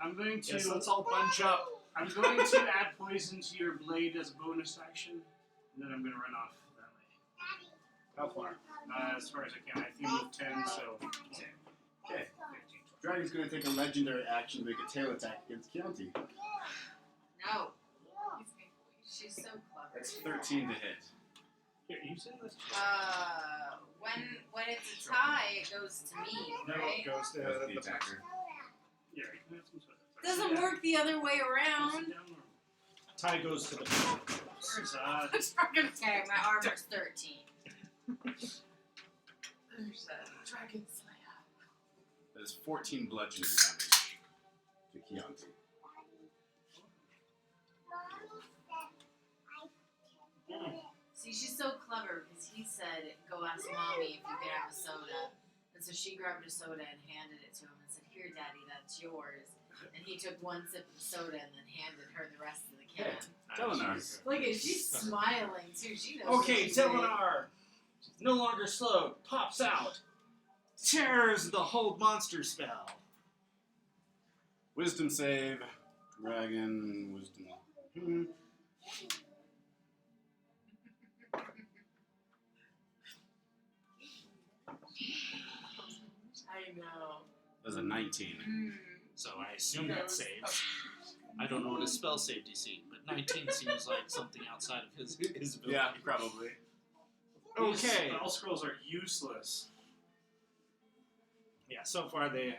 I'm going to. Yes, let's all bunch up. I'm going to add poison to your blade as a bonus action, and then I'm gonna run off that way. How far? As far as I can. I think I moved 10, so. Okay. Dragon's going to take a legendary action to make a tail attack against Chianti. No. She's so clever. That's 13 to hit. Here, you say this. When it's a tie, it goes to me, No, right? it goes to That's the the attacker. Yeah, you can have some soda. Doesn't work the other way Sit around. down normal. tie goes to the. Where's Okay, my armor's 13. There's a dragon slayer. That is 14 bludgeoning damage to Chianti. See, she's so clever because he said, "Go ask mommy if you could have a soda," and so she grabbed a soda and handed it to him and said, "Here, Daddy, that's yours." And he took one sip of soda and then handed her the rest of the can. Delanar. Look at she's smiling too. She knows. what Okay, she's doing. Delanar, no longer slowed, pops out, tears the hold monster spell. Wisdom save. Dragon. Wisdom. I know. That's a 19. So I assume that saves. I don't know what his spell save DC, but 19 seems like something outside of his ability. Yeah, probably. These Okay. spell scrolls are useless. Yeah, so far they've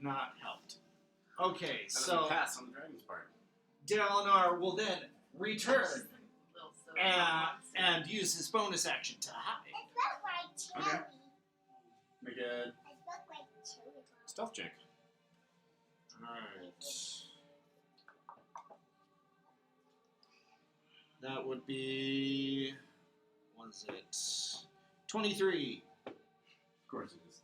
not helped. Okay, That doesn't so pass on the dragon's part. Delanar will then return Little soda. and use his bonus action to hide. Okay. Make a stealth check. Alright. That would be. What is it? 23. Of course it is.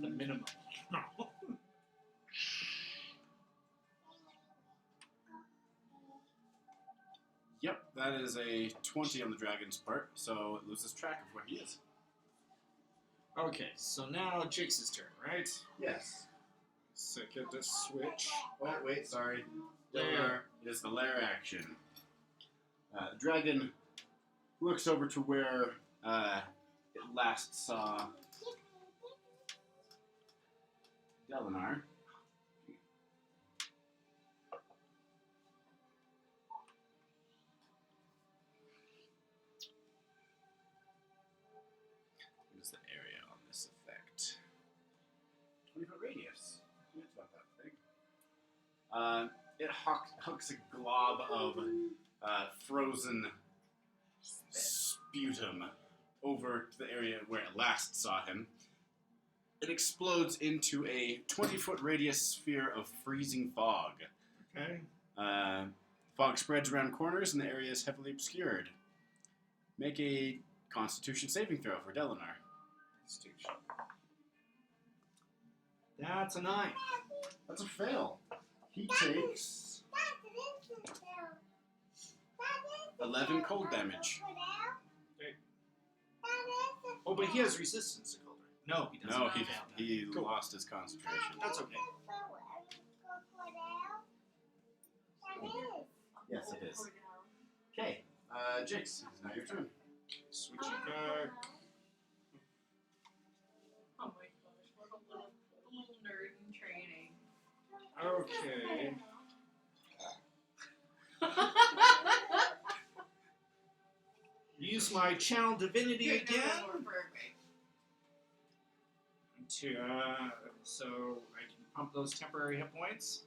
The minimum. Yep, that is a 20 on the dragon's part, so it loses track of where he is. Okay, so now Jake's turn, right? Yes. So get this switch. Oh, wait, sorry. Lair. It is the lair action. The dragon looks over to where it last saw Delanar. What is the area on this effect? 20-foot radius. It's not that big. It hucks a glob of frozen sputum over to the area where it last saw him. It explodes into a 20-foot radius sphere of freezing fog. Okay. Fog spreads around corners and the area is heavily obscured. Make a Constitution saving throw for Delanar. That's a 9. That's a fail. He takes 11 cold damage. Oh, but he has resistance to cold, right? No, he doesn't. No, have that. he Cool. lost his concentration. That's okay. Yes, it is. Okay, Jix, it's now your turn. Switching card. Okay. Use my channel divinity again to so I can pump those temporary hit points.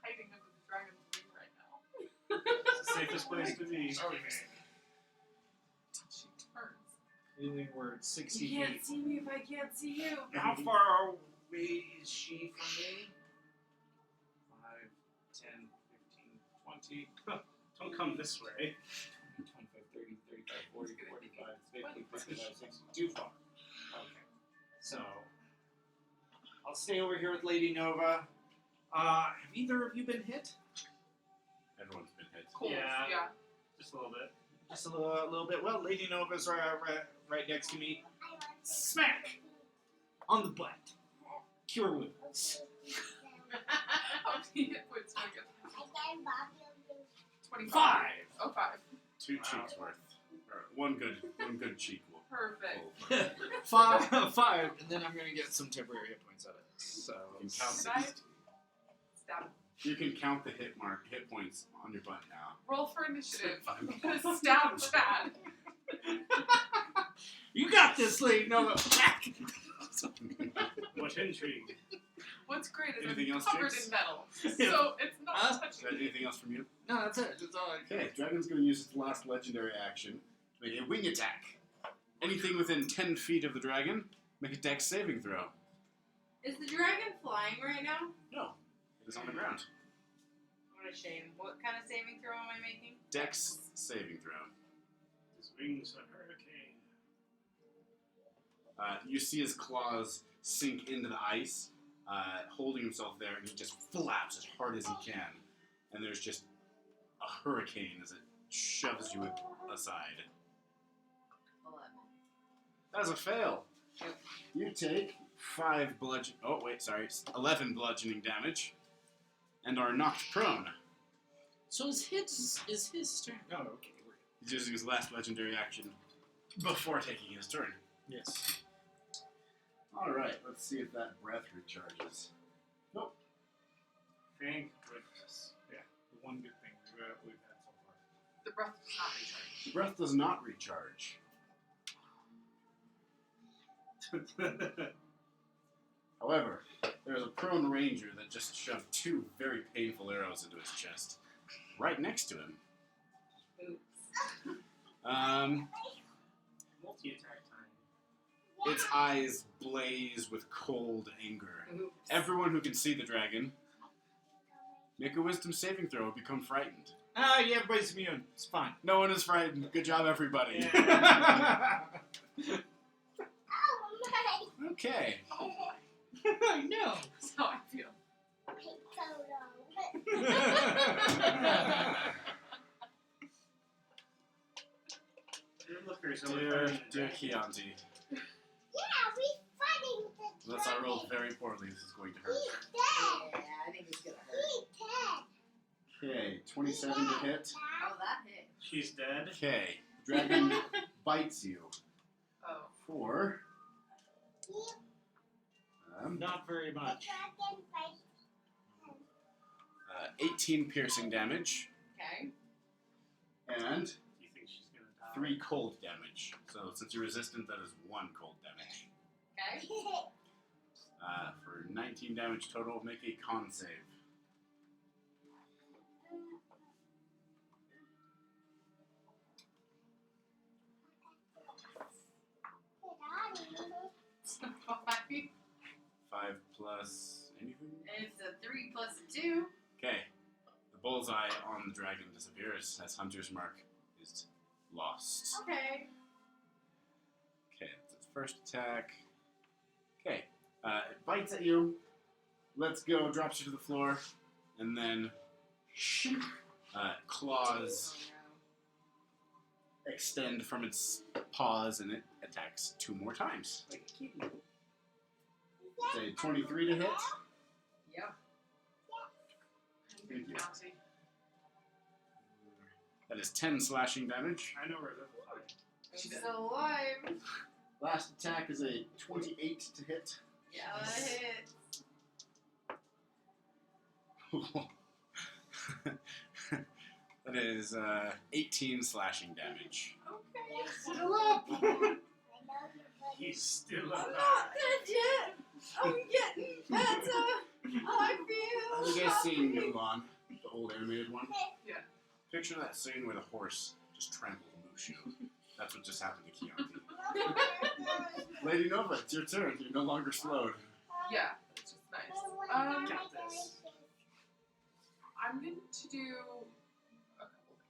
Hiding under the dragon's wing right now. It's the safest place to be. Okay. She turns. Using word 60 You can't feet. see me if I can't see you. How far away is she from me? 5, 10, 15, 20. Don't come this way. 25, 30, 35, 40, 45, 50, 55, 60. Too far. Okay. So, I'll stay over here with Lady Nova. Have either of you been hit? Everyone's been hit. Cool. Yeah. Yeah. Just a little bit. Just a little bit. Well, Lady Nova's right next to me. Smack! On the butt. Cure wounds. How many hit points do I get? 25. 5! Oh, 5. 2 cheeks worth. Or one good cheek will Perfect. pull. 5, and then I'm gonna get some temporary hit points out of it. So, You can count Should I? 60. Stab. You can count the hit points on your butt now. Roll for initiative. I'm gonna stab Chad. you got this, Lady Nova. Whack! What intrigue. What's great is Anything I'm else, covered Jinx? in metal, so it's not Huh? Is touching that me. anything else from you? No, that's it. That's all I Okay, Dragon's going to use its last legendary action to make a wing attack. Anything within 10 feet of the dragon, make a dex saving throw. Is the dragon flying right now? No, it is on the ground. What a shame. What kind of saving throw am I making? Dex saving throw. His wings a hurricane. You see his claws sink into the ice, holding himself there, and he just flaps as hard as he can. And there's just a hurricane as it shoves you aside. 11. That's a fail. Yep. You take 11 bludgeoning damage, and are knocked prone. So is his turn? Oh, okay. He's using his last legendary action before taking his turn. Yes. Alright, let's see if that breath recharges. Nope. Thank goodness. Yeah. The one good thing we've had so far. The breath does not recharge. The breath does not recharge. However, there's a prone ranger that just shoved 2 very painful arrows into his chest. Right next to him. Oops. Multi-attack time. Its eyes blaze with cold anger. Oops. Everyone who can see the dragon, make a wisdom saving throw or become frightened. Yeah, everybody's immune. It's fine. No one is frightened. Good job, everybody. Okay. Oh boy. I know. That's how I feel. Dear lookers, Dear Chianti, unless I roll very poorly, this is going to hurt. Yeah, I think it's gonna hurt. Okay, 27 to hit. Oh, that hit. She's dead. Okay, dragon bites you Oh. for... Not very much. 18 piercing damage Okay. and Do you think she's gonna die? 3 cold damage. So since you're resistant, that is 1 cold damage. Okay. For 19 damage total, make a con save. Five. 5 plus anything? It's a 3 plus a 2. Okay. The bullseye on the dragon disappears as Hunter's Mark is lost. Okay. Okay, that's its first attack. Okay. It bites at you, lets go, drops you to the floor, and then claws extend from its paws and it attacks 2 more times. Like a kitty. Say 23 to hit. Yep. Thank you. Bouncy. That is 10 slashing damage. I know where to fight. She's still alive. Last attack is a 28 to hit. Yeah, that hit. That is 18 slashing damage. Okay. Still up! I know you're He's still I'm alive. not dead yet. I'm getting better. I feel. Have you guys seen Mulan, the old animated one? Yeah. Picture that scene where the horse just trampled Mushu. That's what just happened to Chianti. Lady Nova, it's your turn. You're no longer slowed. Yeah, it's just nice. Got this. I'm going to do a couple things.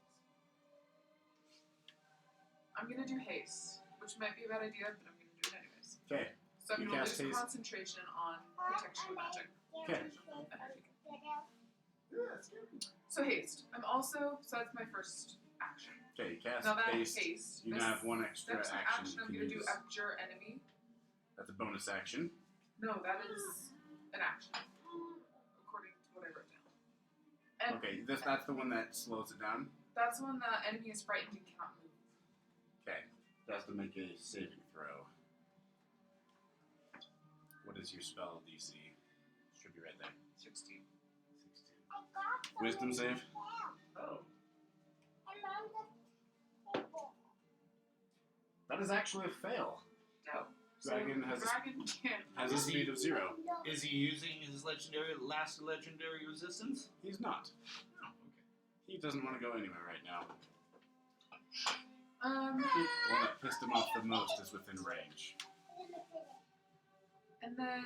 I'm going to do haste, which might be a bad idea, but I'm going to do it anyways. Okay. So I'm You going to cast lose haste. concentration on protection magic. Okay. So haste. I'm also, so that's my first action. Okay, cast Now that haste. haste, You this now have one extra next action I'm you going can to do use. abjure enemy. That's a bonus action. No, that is an action, according to what I wrote down. And Okay, that's the one that slows it down. that's when the enemy is frightened and cannot move. Okay, it has to make a saving throw. What is your spell DC? Should be right there. 16. 16. Wisdom save. Oh. That is actually a fail. No. Dragon so has a- dragon can't. Has a speed of 0. Is he using his last legendary resistance? He's not. Oh, okay. He doesn't want to go anywhere right now. Um. The one that pissed him off the most is within range. And then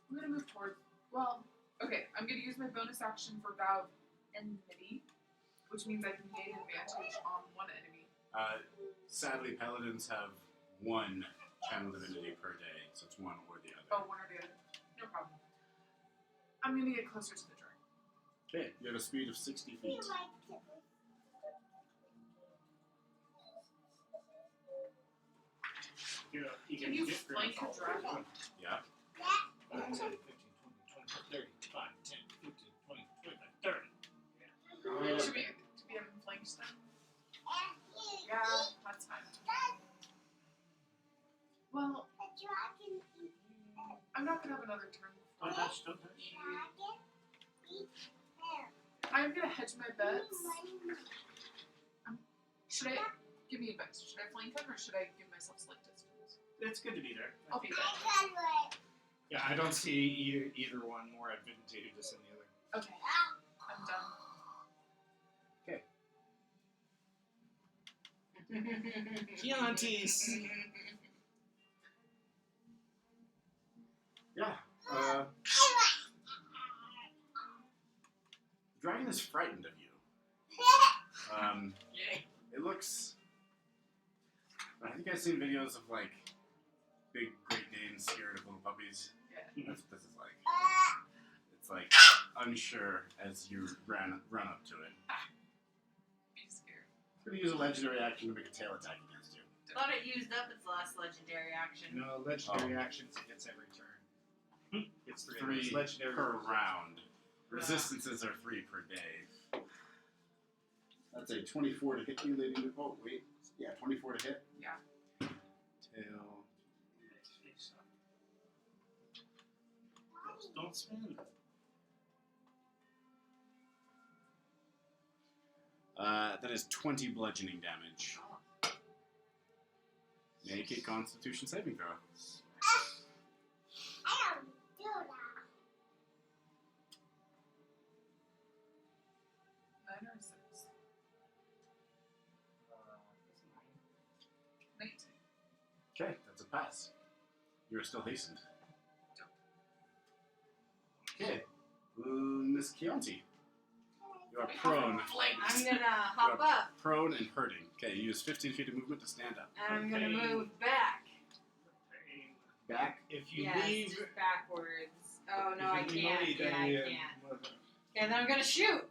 I'm gonna move towards. Well, okay. I'm gonna use my bonus action for Vow of Enmity, which means I can gain advantage on one enemy. Sadly, paladins have one channel divinity per day, so it's one or the other. Oh, one or the other. No problem. I'm gonna get closer to the dragon. Okay, you have a speed of 60 feet. You Can you get flank a dragon? Yeah. 5, 10, 15, 20, 25, 30. Should we have him flanked then? Yeah, that's fine. Well, I'm not gonna have another turn. Don't touch, don't touch. I'm gonna hedge my bets. Should I give me advice? Should I flank him or should I give myself slight distance? It's good to be there. I'll be there. Yeah, I don't see either one more advantageous than the other. Okay, I'm done. Chiantis! Yeah. Dragon is frightened of you. It looks. Have you guys seen videos of like big Great Danes scared of little puppies? Yeah. That's what this is like. It's like unsure as you run up to it. Be scared. It's gonna use a legendary action to make a tail attack against you. Thought it used up its last legendary action. No, legendary actions it gets every turn. It's 3 It's legendary per round. Resistances are 3 per day. That's a 24 to hit you, lady. Oh wait, yeah, 24 to hit. Yeah. Tail. Don't spin. That is 20 bludgeoning damage. Make a Constitution saving throw. 9 or 6? 19. Okay, that's a pass. You are still hastened. Okay, Miss Chianti. You are prone. I'm gonna hop up Prone and hurting. Okay, you use 15 feet of movement to stand up. and I'm gonna move back. Back. If you Yes, leave. backwards. Oh no, I if you leave can't. early, Yeah, I then you- can't. And then I'm gonna shoot.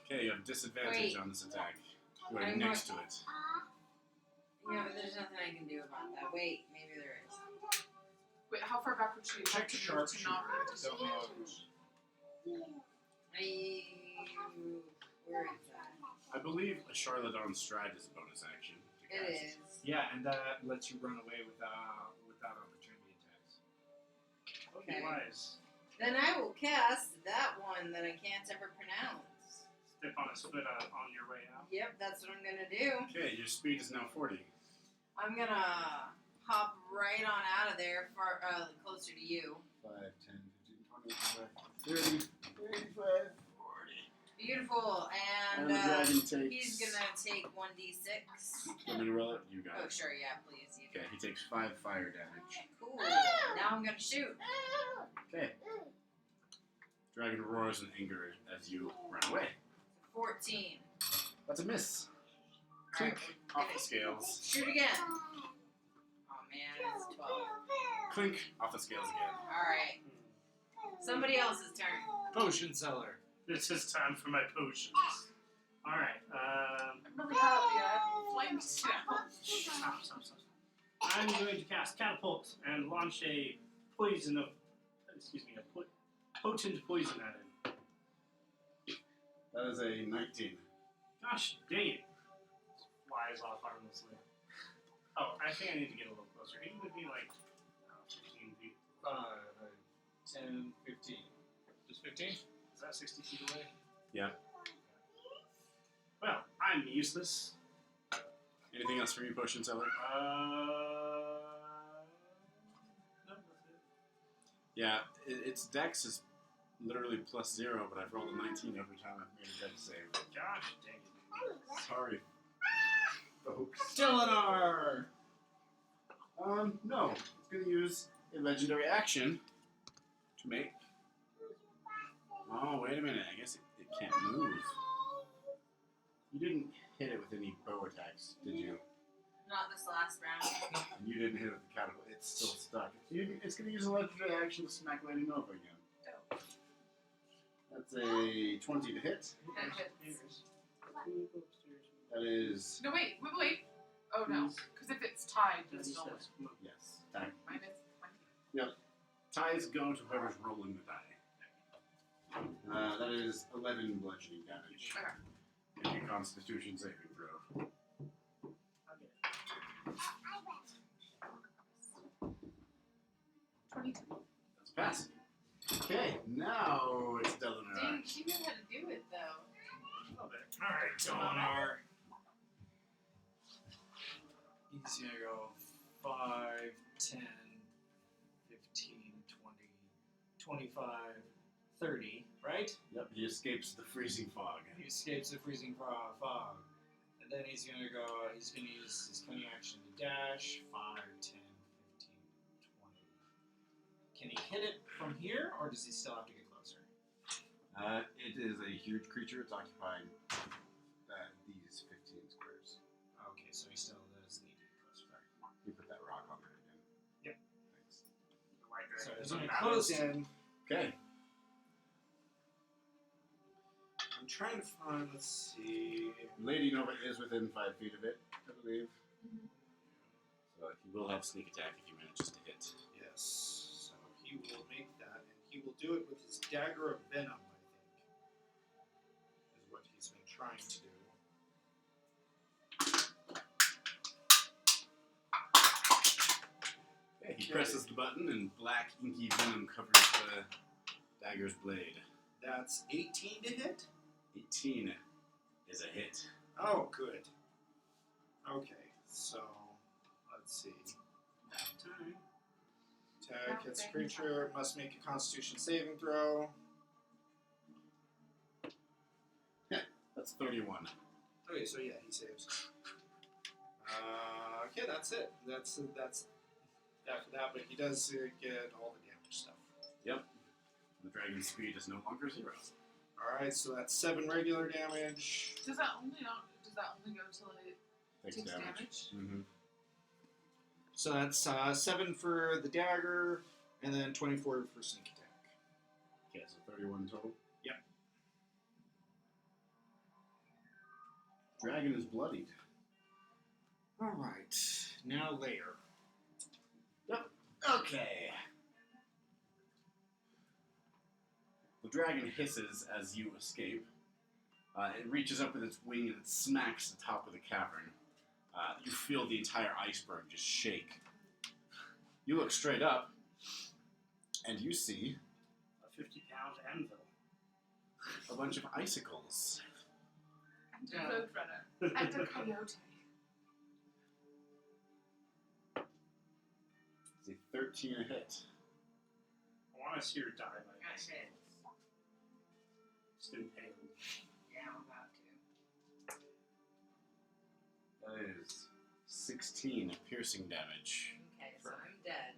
Okay, you have disadvantage Wait. on this attack. You are I'm next to it. Yeah, but there's nothing I can do about that. Wait, maybe there is. Wait, how far back would she have Check to move to sharpshooter. not really Don't know. disadvantage? Where is that? believe a Charlotte stride is a bonus action. to It cast. is. Yeah, and that lets you run away without opportunity attacks. Okay. Wise. Then I will cast that one that I can't ever pronounce. Step on his foot on your way out. Yep, that's what I'm gonna do. Okay, your speed is now 40. I'm gonna hop right on out of there, far closer to you. 5, 10, 15, 20, 25, 30, 35, 40. Beautiful, And the dragon takes. he's gonna take 1d6. Want me to roll it? You got Oh, it. sure, yeah, please. You Okay, he takes 5 fire damage. Cool. Now I'm gonna shoot. Okay. Dragon roars in anger as you run away. 14. That's a miss. Alright, Clink off the scales. shoot again. Oh man, it's 12. Clink off the scales again. Alright. Somebody else's turn. Potion seller. This is time for my potions. Alright, I'm really happy. I'm flamed now. stop. I'm going to cast Catapult and launch a potent poison at him. That is a 19. Gosh dang it. Flies off harmlessly. Oh, I think I need to get a little closer. He would be like 15 feet. 5, 10, 15. Just 15? Is that 60 feet away? Yeah. Well, I'm useless. Anything else for you, potion seller? No, that's it. Yeah, its dex is literally +0, but I've rolled a 19 every time I've made a dex save. Gosh dang it. Sorry, folks. Delinar! No. It's going to use a legendary action to make... Oh, wait a minute. I guess it can't move. You didn't hit it with any bow attacks, did you? Not this last round. And you didn't hit it with the catapult. It's still stuck. It's going to use a legendary action to smack Lady Nova again. Dope. That's a 20 to hit. That hits. That is... No, wait. Oh no, because if it's tied, it's still win. Yes. Attack. Minus 20. Ties go to whoever's rolling the die. That is 11 bludgeoning damage. Okay. Make a Constitution saving throw. 22. That's a pass. Okay, now it's Delinar. Dang, she knew how to do it though. Alright, Delinar. He's gonna go 5, 10, 15, 20, 25, 30, right? Yep, he escapes the freezing fog. He escapes the freezing fog. And then he's gonna use his cunning action to dash. 5, 10, 15, 20. Can he hit it from here, or does he still have to get closer? It is a huge creature. It's occupied these 15 squares. Okay, so he still does need to get closer. You put that rock on there again. Yep. Thanks. The white So dragon he's is gonna unbalanced. close in. Okay. I'm trying to find, let's see. Lady Nova is within 5 feet of it, I believe. Mhm. So he will have sneak attack if he manages to hit. Yes, so he will make that, and he will do it with his dagger of venom, I think, is what he's been trying to do. Okay, he presses the button and black inky venom covers the dagger's blade. That's 18 to hit? 18 is a hit. Oh, good. Okay, so let's see. Attack hits creature, must make a Constitution saving throw. That's 31. Okay, so yeah, he saves. Okay, that's it. That's that for that, but he does get all the damage stuff. Yep. The dragon's speed is no longer 0. Alright, so that's 7 regular damage. Does that only go till it Takes takes damage. damage? Mm-hmm. So that's 7 for the dagger, and then 24 for sneak attack. Okay, so 31 total. Yep. Dragon is bloodied. Alright, now layer. Okay. The dragon hisses as you escape. It reaches up with its wing and it smacks the top of the cavern. You feel the entire iceberg just shake. You look straight up, and you see A 50-pound anvil. a bunch of icicles. And a Yeah. roadrunner. And a coyote. It's a 13 a hit. I want to see her die like Got this. hit. Just impaled. Yeah, I'm about to. That is 16 piercing damage. Okay, so I'm dead.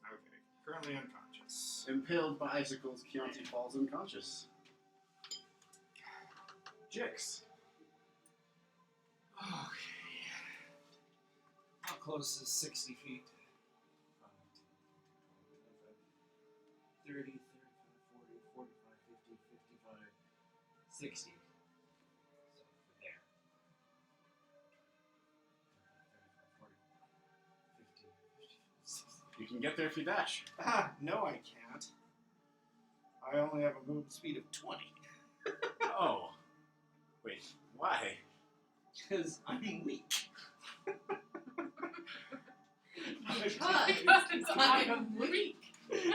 Okay. Currently unconscious. Impaled by icicles, Chianti falls unconscious. Jix. Okay. How close is 60 feet? 30, 35, 40, 45, 50, 55, 60. So, there. 35, 40, 50, 60. You can get there if you dash. Ah, no, I can't. I only have a movement speed of 20. Oh. Wait, why? Because I'm weak. Because I am weak. That's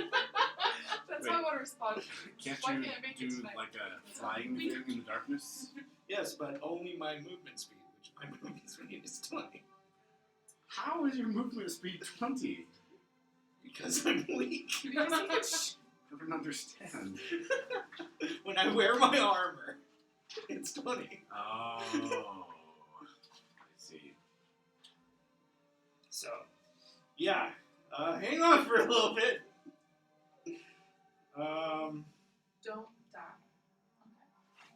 Wait. how I want to respond. Can't Why you can't I make it do tonight? like a flying thing in the darkness? Yes, but only my movement speed, which my movement speed is 20. How is your movement speed 20? Because I'm weak. I don't understand. When I wear my armor, it's 20. Oh. I see. So, yeah. Hang on for a little bit. Don't die.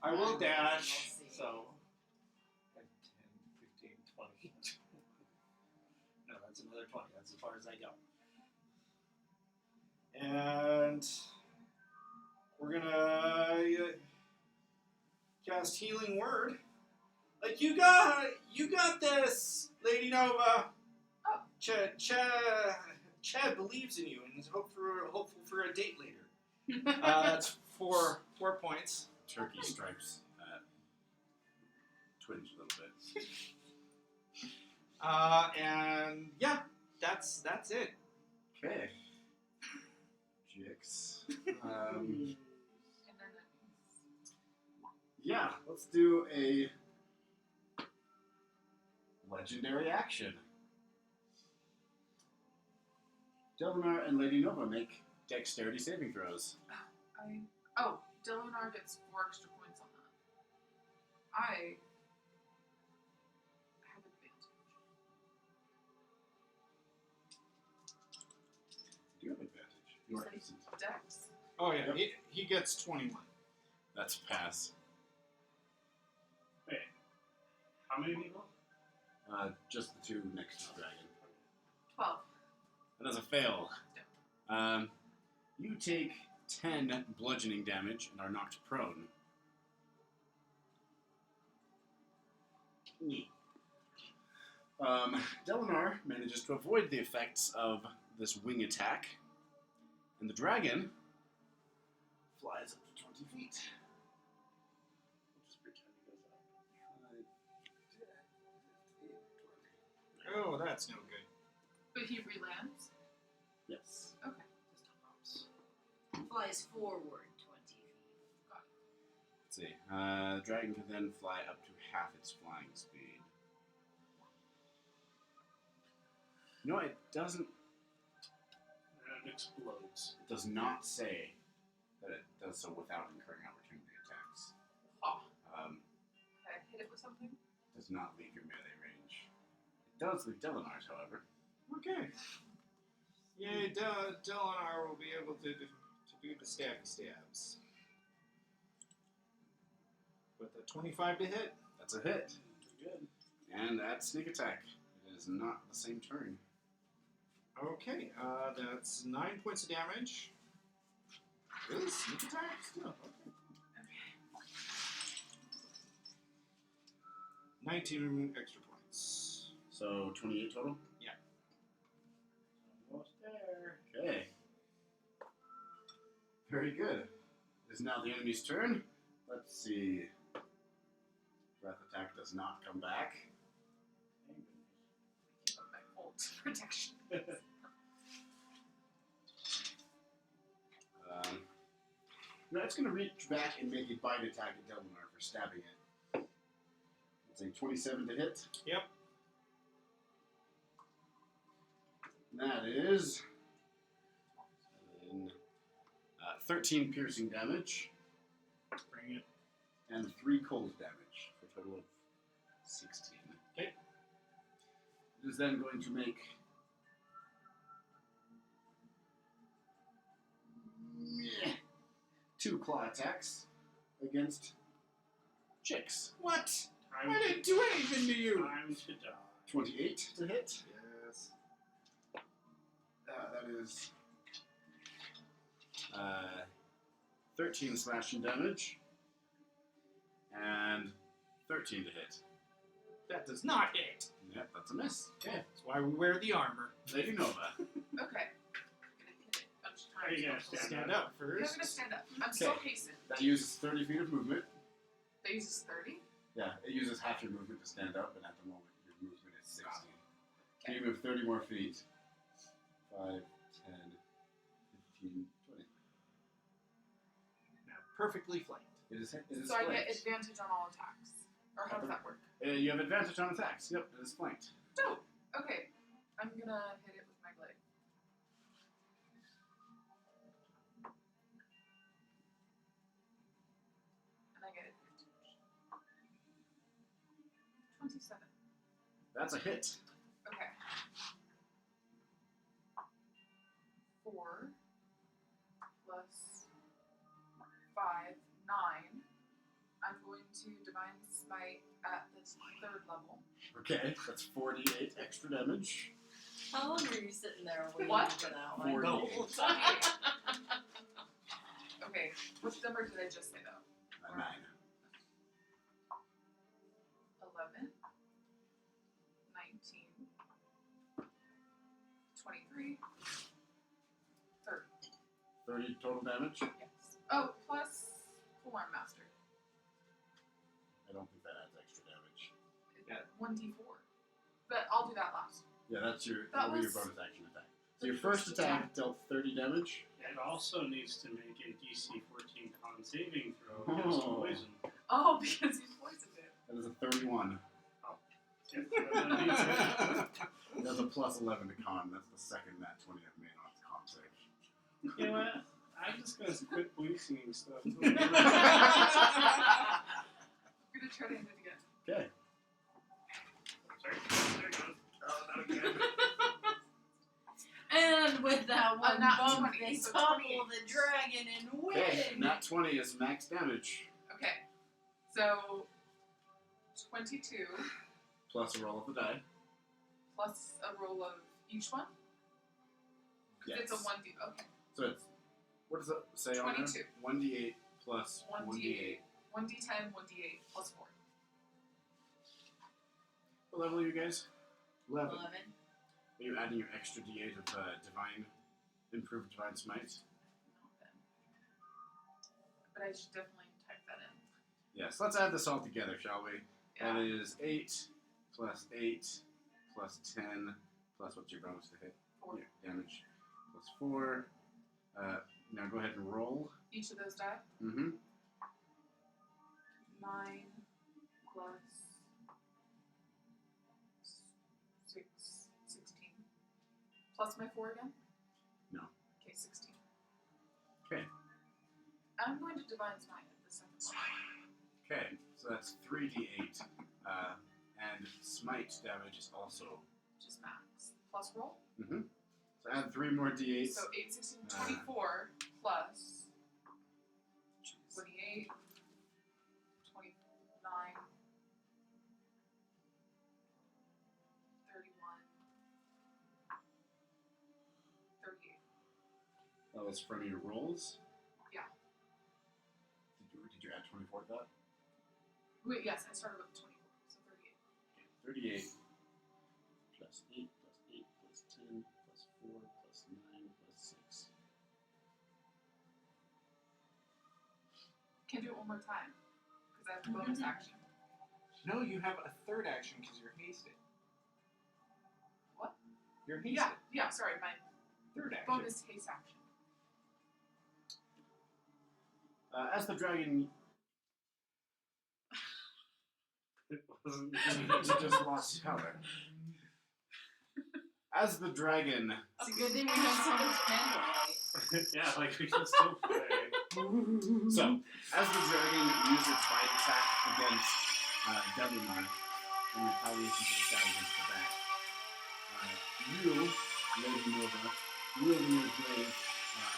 I will dash. We'll see. So, 10, 15, 20. No, that's another 20. That's as far as I go. And we're gonna cast Healing Word. Like, you got this, Lady Nova. Oh. Chad believes in you and is hopeful for a date later. That's 4 points. Turkey stripes twinge a little bit. And yeah, that's it. Okay. Jix. And then that means Yeah, let's do a legendary action. Delinar and Lady Nova make dexterity saving throws. Delinar gets 4 extra points on that. I have advantage. Do you have advantage? You are said decent. Dex. Oh yeah, Yep. he gets 21. That's a pass. Wait. How many people? Just the two next to the dragon. 12. That is a fail. You take 10 bludgeoning damage and are knocked prone. Delinar manages to avoid the effects of this wing attack, and the dragon flies up to 20 feet. We'll just pretend he goes up. Oh, that's no good. But he relands. Yes. Okay. Flies forward 20 feet. Let's see. The dragon can then fly up to half its flying speed. No, it doesn't. And it explodes. It does not say that it does so without incurring opportunity attacks. Oh. Um, Can I hit it with something? does not leave your melee range. It does leave Delinar's, however. Okay. Yay, Delinar will be able to do the stabby stabs. With a 25 to hit. That's a hit. Good. And that sneak attack. It is not the same turn. Okay, that's 9 points of damage. Really? Sneak attack? Still, okay. 19 extra points. So 28 total? Almost there. Okay. Very good. It is now the enemy's turn. Let's see. does not come back. Keep up my full protection. No, it's going to reach back and make a bite attack at Delanar for stabbing it. It's a 27 to hit. Yep. That is 13 piercing damage Bring it. and 3 cold damage for a total of 16. Okay. It is then going to make 2 claw attacks against Chicks. What? Time I didn't do anything to you. Time to die. 28 to hit. Yes. That is 13 slashing damage and 13 to hit. That does not hit. Yep, that's a miss. Okay. That's why we wear the armor. Lady Nova. Okay. I'm gonna hit it a bunch of Are you times. gonna Stand up Yeah, I'm first. gonna stand up. I'm still hastened. That uses 30 feet of movement. That uses 30. Yeah, it uses half your movement to stand up, and at the moment your movement is 16. Got So you move 30 more feet. 5, 10, 15, 20. Now perfectly flanked. It is So flanked. I get advantage on all attacks. Or how does that work? You have advantage on attacks. Yep, it is flanked. Dope. Okay. I'm gonna hit it with my blade. And I get advantage. 27. That's a hit. Okay. 4 plus 5, 9. I'm going to Divine Smite at the 3rd level. Okay, that's 48 extra damage. How long were you sitting there waiting What? for that one? 48. Okay, what number did I just say though? 9. 11, 19, 23, 30. 30 total damage. Yes. Oh, plus Polearm Master. I don't think that adds extra damage. Yeah. 1d4. But I'll do that last. Yeah, that's your That your was bonus action attack. So the your first first attack dealt 30 damage. It also needs to make a DC 14 con saving throw against Oh. poison. Oh, because you poisoned it. That is a 31. If that needs it. That's a plus 11 to con. That's the second nat 20 I've made on its con save. You know what? I'm just gonna quit blue singing stuff. I'm gonna try to end it again. Okay. Sorry. There it goes. Oh, not again. And with that one nat bump, 20, they so topple 28. the dragon and win. Okay, nat 20 is max damage. Okay. So 22 Plus a roll of the die. plus a roll of each one? Yes. It's a 1d. Okay. So it's, what does it say on 22. there? 1d8 plus 1d8. 1d10, 1d8 plus 4. What level are you guys? 11. 11. Are you adding your extra d8 of improved divine smite? Not then. But I should definitely type that in. Yes, let's add this all together, shall we? Yeah. That is 8 plus 8 plus 10 plus what's your bonus to hit? 4. Yeah, damage. Plus 4. Now go ahead and roll. Each of those die. Mm-hmm. 9 plus 6, 16. Plus my 4 again? No. Okay, 16. Okay. I'm going to Divine Smite at the second one. Okay, so that's 3d8. And smite damage is also. Just max. Plus roll. Mm-hmm. So add 3 more d8s. So 8, 16, 24 plus 28, 29, 31, 38. That was from your rolls? Yeah. Did you add 24 to that? Wait, yes, I started with 24, so 38. Okay, 38 plus 8 plus 8 plus 10 plus 4 plus 9 plus 6. Can I do it one more time? Because I have a bonus action. No, you have a third action because you're hasted. What? You're hasted. Yeah, sorry, my Third action. bonus haste action. As the dragon, It wasn't. you just lost power. As the dragon, It's a good thing we have so much candlelight. Yeah, like we can still play. so as the dragon used its bite attack against Delimar in retaliation for the stab against the back, you, Lady Nova, wielding your blade,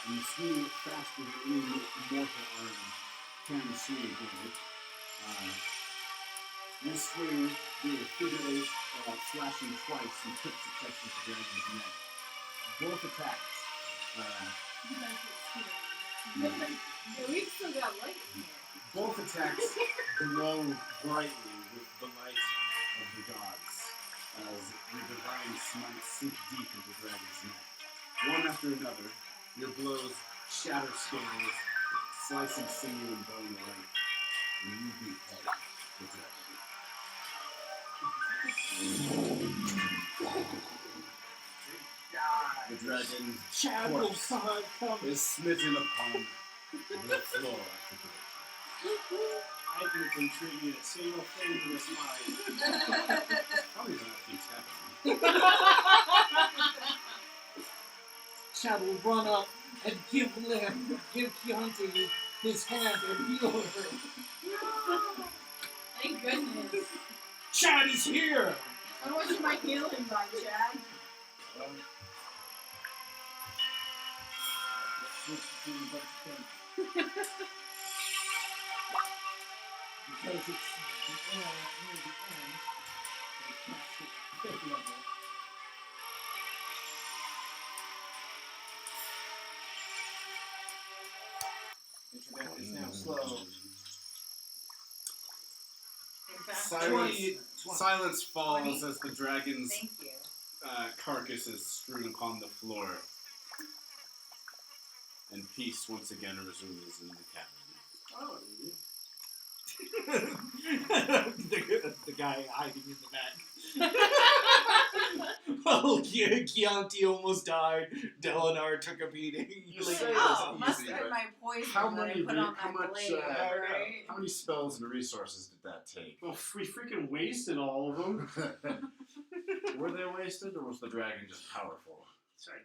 and you swing faster than any mortal arm can swing a blade. You swing through a figure eight, slashing twice in quick succession to the dragon's neck. Both attacks. We've still got light in here. Both attacks glow brightly with the light of the gods as your divine smites sink deep into the dragon's neck. One after another, your blows shatter scales, slicing sinew and bone alike, and you behead the dragon. The dragon's corpse is smitten upon the floor of the grave. I didn't contribute a single thing to this fight. Probably not keeps happening. Chad will run up and give Chianti his hand and heal her. Thank goodness. Chad is here! How much am I healing by, Chad? Because it's the near the end, they cast it 5th level. Internet is now slow. In fact, Silence falls 20. as the dragon's Thank you. carcass is strewn upon the floor. And peace once again resumes in the cavern. Oh, the guy hiding in the back. Oh, Chianti almost died. Delinar took a beating. You say Oh, it's must easy, have been but my poison how that I many put re- on how my much, blade, right? how many spells and resources did that take? well, we freaking wasted all of them. Were they wasted, or was the dragon just powerful? Sorry.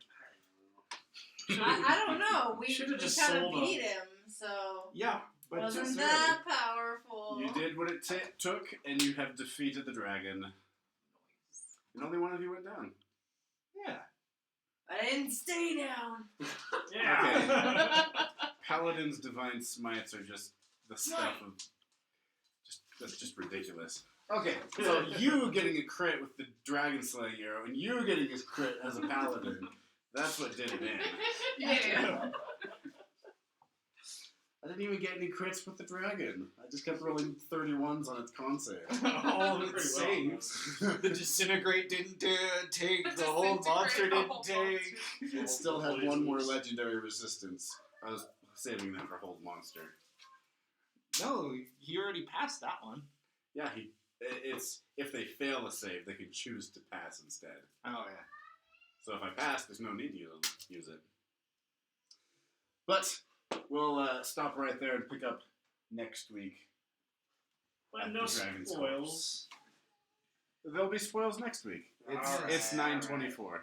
I don't know. We Should've just kind of sold 'em. beat him, so Yeah, but wasn't just that powerful. you did what it took, and you have defeated the dragon. And only one of you went down. Yeah. I didn't stay down. Yeah. Paladin's divine smites are just the stuff of that's just ridiculous. Okay, so you getting a crit with the dragon slaying arrow, and you getting a crit as a paladin. That's what did it in. Yeah. I didn't even get any crits with the dragon. I just kept rolling 31s on its con save. All of it Pretty saves. well, The disintegrate didn't take. The The whole disintegrate monster the didn't whole take. It still had one more legendary resistance. I was saving that for Hold Monster. No, he already passed that one. Yeah, it's if they fail a save, they can choose to pass instead. Oh yeah. So if I pass, there's no need to use it. But we'll stop right there and pick up next week. But At no the Dragon's spoils. There'll be spoils next week. It's Alright. it's 9/24.